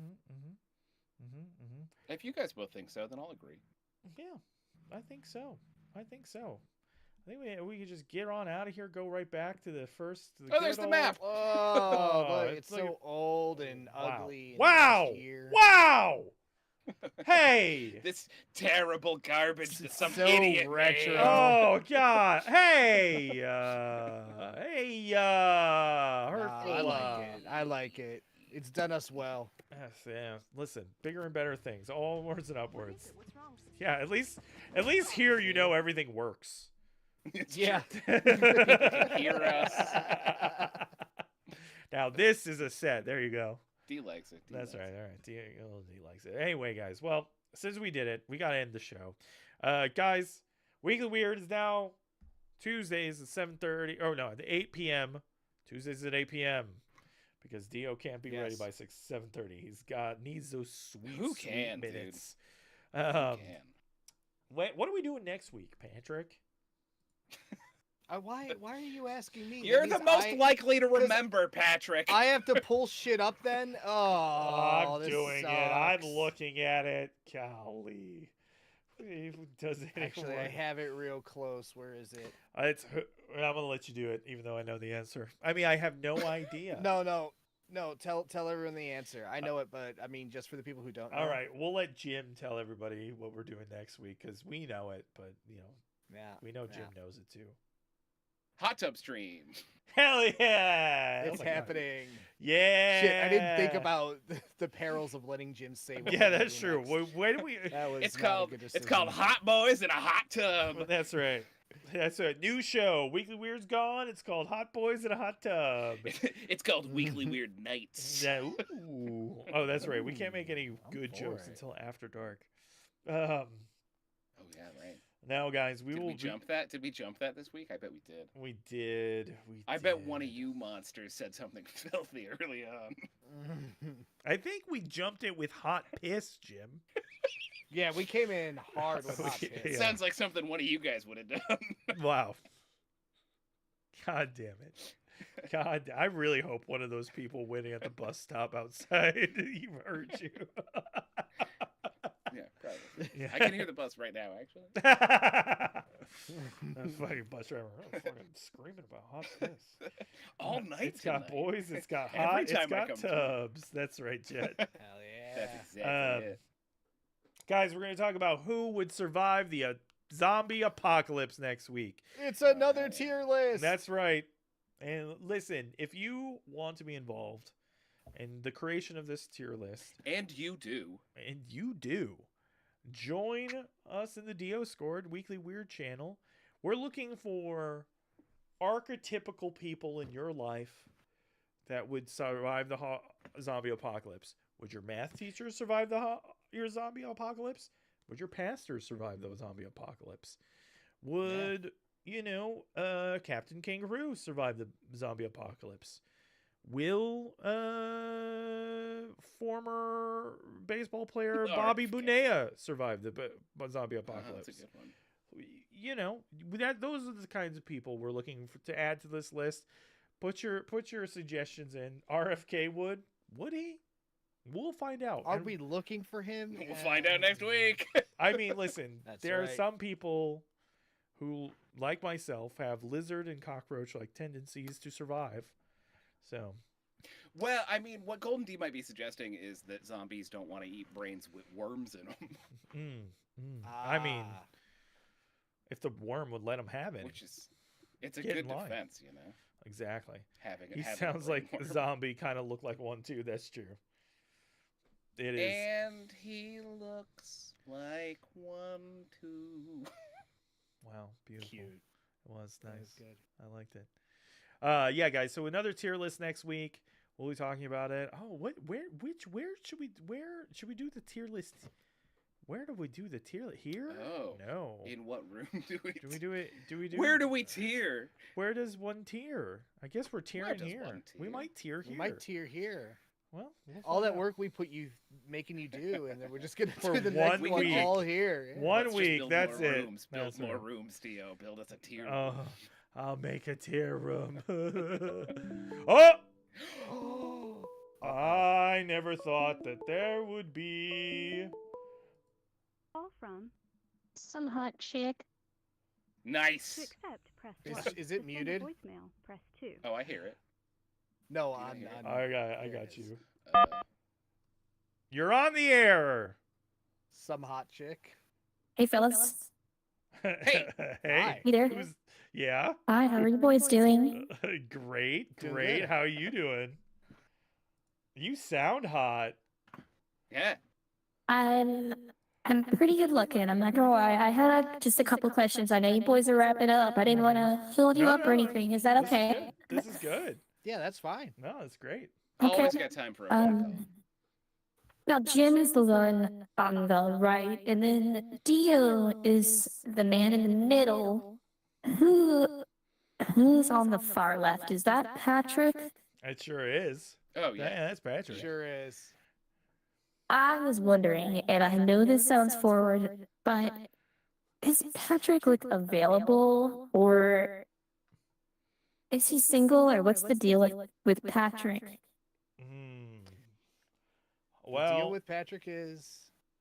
If you guys both think so, then I'll agree. Yeah, I think so. I think we could just get on out of here. Go right back to the first. Oh, there's good the old- map. Oh, Oh, look, it's it's like so old and Wow. ugly. And Wow! last year. Wow! Hey! This terrible garbage that some So idiot retro. made. Oh God! Hey! Hurtful. I like it. It's done us well. Yes, yeah. Listen, bigger and better things. All onwards and upwards. What's wrong? Yeah, at least here you know everything works. It's Yeah. can hear us. Now this is a set. There you go. D likes it. D That's likes right. it. All right. D likes it. Anyway, guys. Well, since we did it, we gotta end the show. Guys, Weekly Weird is now Tuesdays at 7:30. Oh no, at 8 p.m. Tuesdays at 8 p.m. Because Dio can't be ready Yes. by 7:30. Needs those sweet, Who sweet can, dude? minutes. Can. Wait, what are we doing next week, Patrick? Why are you asking me? That You're the means most likely to remember, Patrick. I have to pull shit up then? Oh, I'm this doing it. I'm sucks. looking at it. Golly. Does it Actually, I have it real close. Where is it? I'm gonna let you do it, even though I know the answer. I mean, I have no idea. No. Tell everyone the answer. I know it, but I mean, just for the people who don't know. All right, we'll let Jim tell everybody what we're doing next week because we know it, but Yeah. we know yeah. Jim knows it too. Hot tub stream. Hell yeah! It's Oh my God. happening. Yeah. Shit, I didn't think about the perils of letting Jim say. What Yeah, we're that's gonna do true. next. Where do we? That was It's not a called good it's called decision. Hot Boys in a Hot Tub. That's right. That's a new show. Weekly Weird's gone. It's called Hot Boys in a Hot Tub. It's called Weekly Weird Nights. Yeah, ooh. Oh, that's right. We can't make any I'm good for jokes it. until after dark. Oh yeah, right. Now, guys, we Did will we jump that? Did we jump that this week? I bet we did. We did. I bet one of you monsters said something filthy early on. I think we jumped it with hot piss, Jim. Yeah, we came in hard with hot Yeah. piss. Sounds like something one of you guys would have done. Wow. God damn it. God, I really hope one of those people waiting at the bus stop outside even heard you. Yeah, probably. Yeah. I can hear the bus right now, actually. That fucking bus driver fucking screaming about hot piss. All night. It's got tonight. boys, it's got Every hot, it's time I got come to. tubs. That's right, Jet. Hell yeah. That's exactly it. Guys, we're going to talk about who would survive the zombie apocalypse next week. It's another tier list. That's right. And listen, if you want to be involved in the creation of this tier list, And you do. and you do, join us in the Dioscord Weekly Weird channel. We're looking for archetypical people in your life that would survive the zombie apocalypse. Would your math teacher survive your zombie apocalypse? Would your pastor survive the zombie apocalypse? Would Captain Kangaroo survive the zombie apocalypse? Will former baseball player Bobby Bonilla survive the zombie apocalypse? That's a good one. Those are the kinds of people we're looking to add to this list. Put your suggestions in. RFK would he? We'll find out. Are we looking for him? We'll find out next week. I mean, listen, That's there right. are some people who, like myself, have lizard and cockroach-like tendencies to survive. So, Well, I mean, what Golden D might be suggesting is that zombies don't want to eat brains with worms in them. I mean, if the worm would let him have it, It's a Get good in line. defense, you know. exactly. Having He sounds brain like a worm. zombie, kind of look like one too. That's true. It is. And he looks like one too. Wow, beautiful. Cute. It was That nice. was good. I liked it. Yeah, guys. So another tier list next week. We'll be talking about it. Oh, where should we do the tier list? Where do we do the tier list? Here? Oh. No. In what room do we? Do we do it? Do we do? Where do we tier? Where does one tier? I guess we're tiering does here. one We tier? might tier here. We might tier here. Well, we'll All find that out. work we put you making you do, and then we're just gonna For do the one next one week. all here. Yeah. One Let's just week. build That's more it. Rooms. Build That's more it. rooms, Dio. Build us a tier. Oh, I'll make a tier room. Oh. I never thought that there would be. Call from Some hot chick. to Nice. accept, press Is- 1. is To it send a muted? Voicemail, press 2. Oh, I hear it. No, Do you on. hear it? I There got it is. you. Uh, You're on the air. Some hot chick. Hey, fellas. Hey. Hi. Hey there. Who's- yeah. Hi, how are you boys doing? Great. Doing Great. good. How are you doing? You sound hot. yeah. I'm pretty good looking. I'm not gonna lie. I had just a couple questions. I know you boys are wrapping up. I didn't want to hold you No, up or no, anything. Is that This is okay? good. This is good. Yeah, that's fine. No, it's great. Always Okay. got time for a phone call. Now Jim is the one on the right, and then Dio is the man in the middle. Who's on the far left? Is that Patrick? It sure is. Oh yeah. Yeah, that's Patrick. Sure is. I was wondering, and I know this sounds forward, but is Patrick like available, or is he single, or what's the deal with Patrick? Mm. The Well, deal with Patrick is.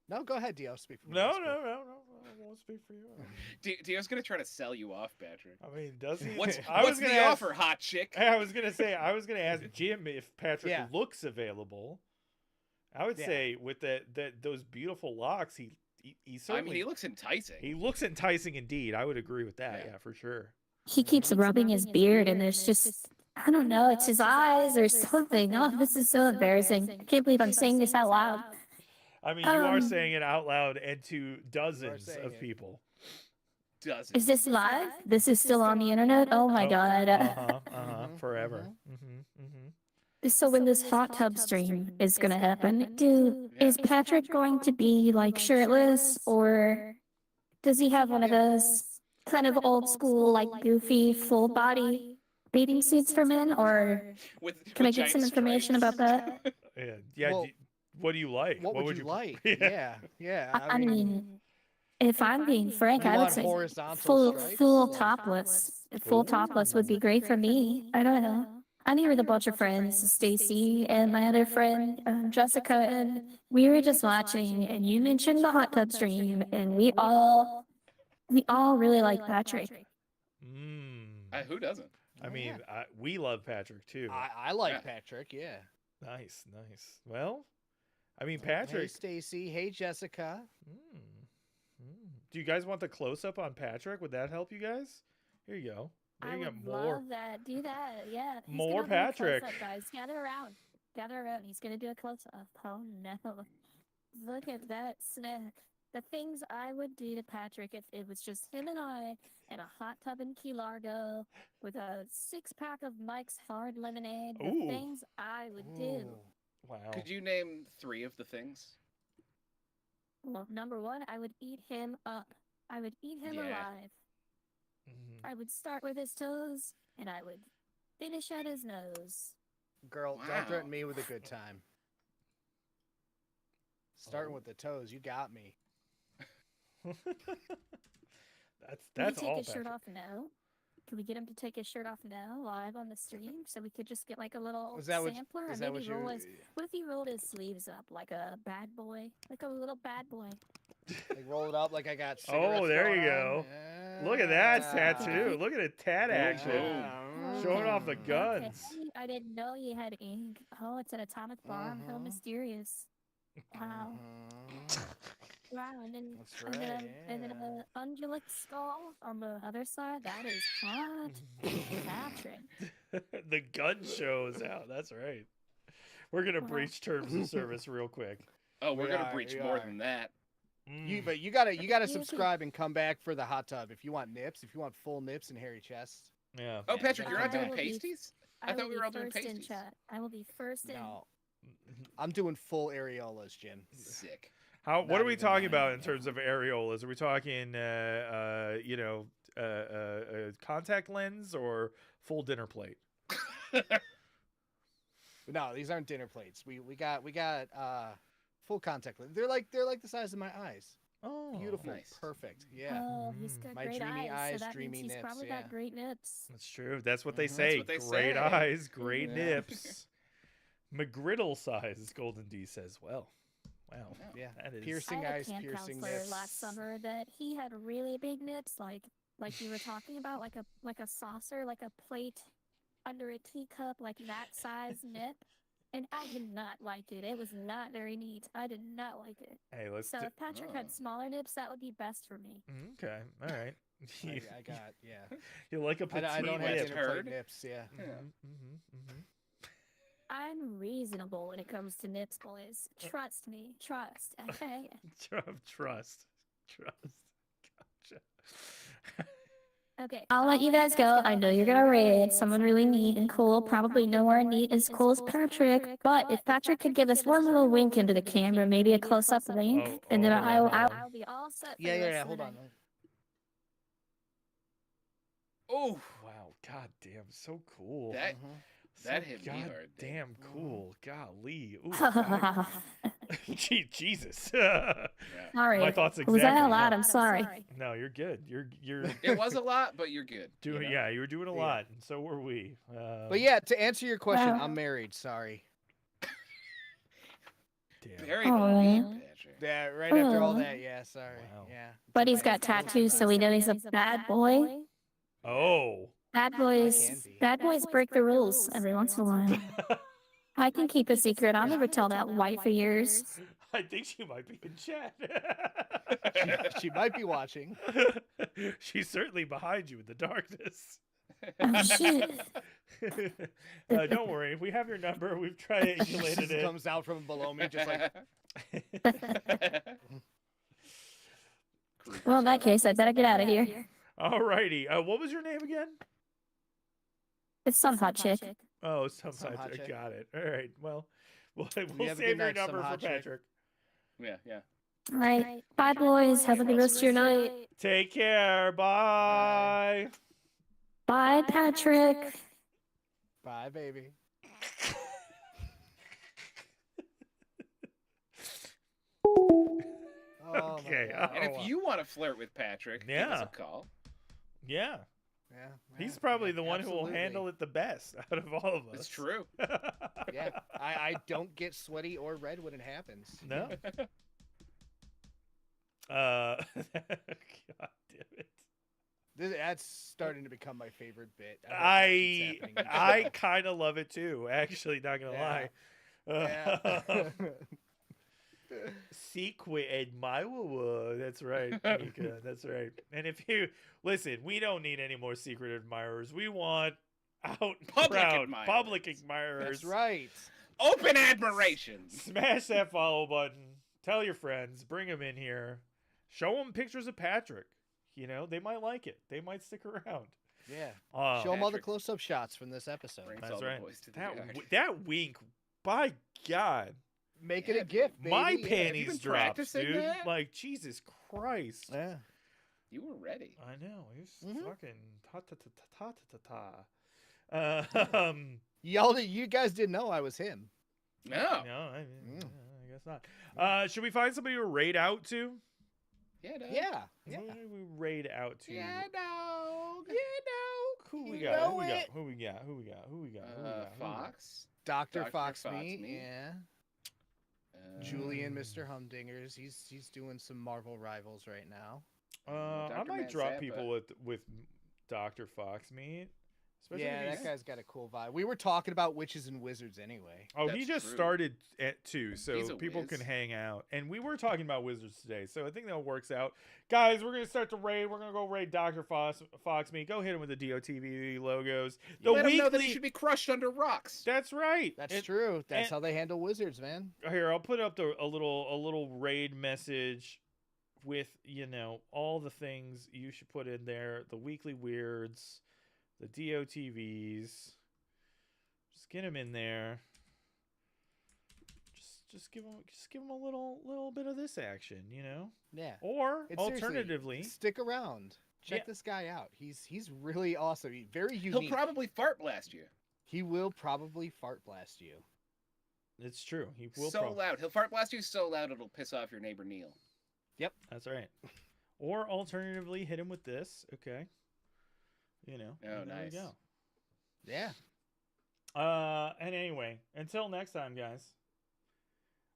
No, go ahead, Dio. Speak for me. no, That's no, cool. no, no. I won't speak for you. Dio's gonna try to sell you off, Patrick. I mean, does he? What's I was what's gonna the ask- offer, hot chick? I was gonna say I was gonna ask Jim if Patrick Yeah. looks available. I would Yeah. say with those beautiful locks, he I certainly mean, he looks enticing. he looks enticing indeed. I would agree with that. Yeah. Yeah, for sure. He keeps rubbing his beard, and there's just, I don't know, it's his eyes or something. Oh, this is so embarrassing. I can't believe I'm saying this out loud. I mean, you are Um, saying it out loud and to dozens saying of it. people. Doesn't. Is this live? This is still on the internet? Oh my god. Uh-huh. Mhm, Forever. mhm. Mm-hmm. So when this hot tub stream is gonna happen, is Patrick going to be like shirtless, or does he have one of those kind of old school, like goofy, full body bathing suits for men, or can I get some information about that? Yeah. Yeah. Well, what do you like? What would you like? Yeah. Yeah. I mean, if I'm being frank, You I would want say horizontal full stripes? topless. Full topless would be great for me. I don't know. I need with a bunch of friends, Stacy and my other friend, Jessica, and we were just watching, and you mentioned the hot tub stream, and we all really like Patrick. Who doesn't? I Oh, mean, yeah. we love Patrick too. I like Yeah. Patrick. Yeah. Nice. Well, I mean, Hey, Patrick. Stacy. Hey, Jessica. Do you guys want the close up on Patrick? Would that help you guys? Here you go. There you got more. that. Do that. Yeah. He's More gonna do a Patrick. Close-up, guys. Gather around. Gather around. He's gonna do a close up. Oh no. Look at that snack. The things I would do to Patrick if it was just him and I in a hot tub in Key Largo with a 6-pack of Mike's Hard Lemonade. The Ooh. things I would do. Wow. Could you name 3 of the things? Well, number 1, I would eat him up. I would eat him Yeah. alive. Mhm. I would start with his toes, and I would finish at his nose. Girl, Wow. don't threaten me with a good time. Starting with the toes, you got me. That's Can we take all. his shirt Patrick. off now? Can we get him to take his shirt off now, live on the stream, so we could just get like a little Was that what? sampler, Is and that maybe what roll you? his. What if he rolled his sleeves up like a bad boy, like a little bad boy? Like roll it up like I got cigarettes Oh, there you going go. on? Look at that Yeah. tattoo. Look at the tat action. Yeah. Showing off the Mm. guns. Okay, I didn't know you had ink. Oh, it's an atomic bomb. How Mhm. mysterious! Wow, Mhm. wow, and then That's and then right, and then yeah. an undulate skull on the other side. That is hot, Patrick. The gun shows out. That's right. We're gonna Wow. breach terms of service real quick. Oh, we're We gonna are, breach we more are. than that. But you gotta You subscribe and come back for the hot tub if you want nips. If you want full nips and hairy chests. Yeah. Oh, Yeah, Patrick, you you're gotta not come doing back. pasties? I thought will we be were all doing first in pasties. chat. I will be first in. No, I'm doing full areolas, Jim. Sick. What Not are we even talking mine. about in terms of areolas? Are we talking, contact lens or full dinner plate? No, these aren't dinner plates. We got full contact lens. They're like the size of my eyes. Oh, Beautiful, Nice. perfect. Yeah. Oh, he's got My great dreamy eyes, eyes, so that dreamy means he's nips, probably yeah. got great nips. That's true. That's what they Mhm. say. what they Great say. eyes, great Yeah. nips. McGriddle size, Golden D says. Well, wow. Yeah. That is. Piercing I had a eyes, camp piercing counselor nips. last summer that he had really big nips, like you were talking about, like a saucer, like a plate under a teacup, like that size nip. And I did not like it. It was not very neat. I did not like it. Hey, let's So do. if Patrick Oh. had smaller nips, that would be best for me. Okay, all right. I got yeah. You like a petite I don't have nip. dinner plate Turd? nips. Yeah. I'm reasonable when it comes to nips, boys. Trust me. Trust. Okay. Trust. Gotcha. Okay, I'll let you guys go. I know you're gonna raid someone really neat and cool. Probably nowhere neat as cool as Patrick. But if Patrick could give us one little wink into the camera, maybe a close-up wink, and then hold on, hold on. I'll be all set for Yeah, the yeah, rest yeah. of the Hold on. night. Oh, Wow, god damn, so cool. that So that hit me hard, dude. Damn cool. Golly. Ooh, Jesus. yeah. Sorry. My thoughts Was that a exactly. lot? No. I'm sorry. No, you're good. You're It was a lot, but you're good. doing. you know? Yeah, you were doing a Yeah. lot, and so were we. But yeah, to answer your question, Wow. I'm married. Sorry. Damn. Bury the Aw. lead, Patrick. Yeah, right after all Aw. that, yeah, sorry. Wow. Yeah. But he's got tattoos, so we know he's a bad boy. Oh. Bad can boys. be. Bad boys break the rules every once in a while. I can keep a secret. I'll never tell that white for years. I think she might be in chat. She might be watching. She's certainly behind you in the darkness. Oh shit. Don't worry. We have your number. We've triangulated Just it. comes out from below me, just like Well, in that case, I better get out of here. Alrighty. What was your name again? It's some hot chick. Oh, Some some hot chick. got it. All right. Well, we'll have a save good your night, some number for hot chick. Patrick. Yeah, yeah. All right. Bye, boys. Have a good rest of your night. Take care. Bye. Bye, Patrick. bye, baby. Oh, my Okay, God. And Oh, if you want to flirt with Patrick, give us Yeah. a call. Yeah. Yeah, He's yeah, probably yeah, the one who will absolutely. handle it the best out of all of us. It's true. Yeah, I don't get sweaty or red when it happens. No. God damn it. That's starting to become my favorite bit. hope that keeps I happening each I show. kind of love it too. Actually, not gonna Yeah. lie. Yeah. Secret admirer. That's right, Mika. That's right. And if you listen, we don't need any more secret admirers. We want out and Public proud admirers. public admirers. That's right. Open admiration. Smash that follow button. Tell your friends. Bring them in here. Show them pictures of Patrick. You know, they might like it. They might stick around. Yeah. Uh, Show them all the Patrick. close-up shots from this episode. Brings That's all right. the boys to the That yard. that wink, by God, Make it Yeah, a gift, baby. my Yeah. Have you panties been dropped, practicing dude. that? Like Jesus Christ. Yeah. You were ready. I know. He's Mhm. fucking ta ta ta ta ta ta ta. You guys didn't know I was him. No. No, I guess not. Should we find somebody to raid out to? Yeah, no. Yeah. Who Yeah. do we raid out to? dog. Who we You got? know Who we got? it. Who we got? Who we got? Who we got? Who we got? Fox. Dr. Dr. Fox Fox me. me. Yeah. Julian, Mr. Humdingers. He's doing some Marvel Rivals right now. I Dr. might Matt drop Zappa. people with Dr. Fox meat. Especially Yeah, if that he's- guy's got a cool vibe. We were talking about witches and wizards anyway. Oh, he That's just true. started at 2, so He's a people whiz. can hang out. And we were talking about wizards today, so I think that works out. Guys, we're gonna start the raid. We're gonna go raid Dr. Fox me. Go hit him with the DOTV logos. The Let him know that weekly- he should be crushed under rocks. That's right. That's And- true. That's and- how they handle wizards, man. Here, I'll put up a little raid message with, you know, all the things you should put in there. The weekly weirds, the DOTVs. Just get them in there. Just give them a little bit of this action, you know. Yeah. Or And seriously, alternatively, stick around. Check Yeah. this guy out. He's really awesome. Very He'll unique. probably fart blast you. He will probably fart blast you. it's true. He will. So loud. He'll fart blast you so loud it'll piss off your neighbor Neil. That's right. Or alternatively, hit him with this. Okay. You know. Oh, and there nice. we go. Yeah. And anyway, until next time, guys.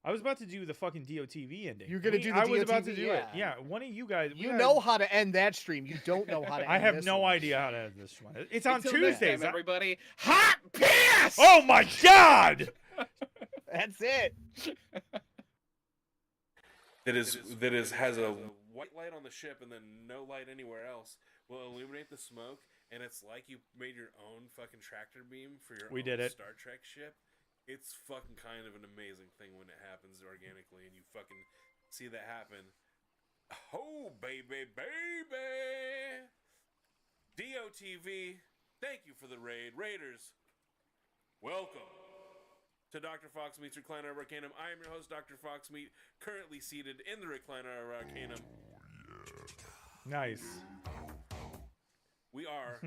I was about to do the fucking DOTV ending. You're gonna do the I was about to DOTV, do yeah. it. Yeah, one of you guys. You know how to end that stream. You don't know how to end I have this no one. idea how to end this one. It's on Until next time, Tuesdays. everybody. Hot piss! Oh my God! That's it. that has a white light on the ship and then no light anywhere else will illuminate the smoke, and it's like you made your own fucking tractor beam for your We own did it. Star Trek ship. It's fucking kind of an amazing thing when it happens organically and you fucking see that happen. Oh, baby, baby! DOTV, thank you for the raid. Raiders, welcome to Dr. Fox Meets Recliner of Arcanum. I am your host, Dr. Fox Meat, currently seated in the Recliner of Arcanum. Nice. We are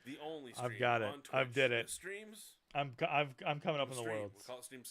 the only stream I've got it. on Twitch I've did that it. streams I'm coming up in the stream. world. We call it stream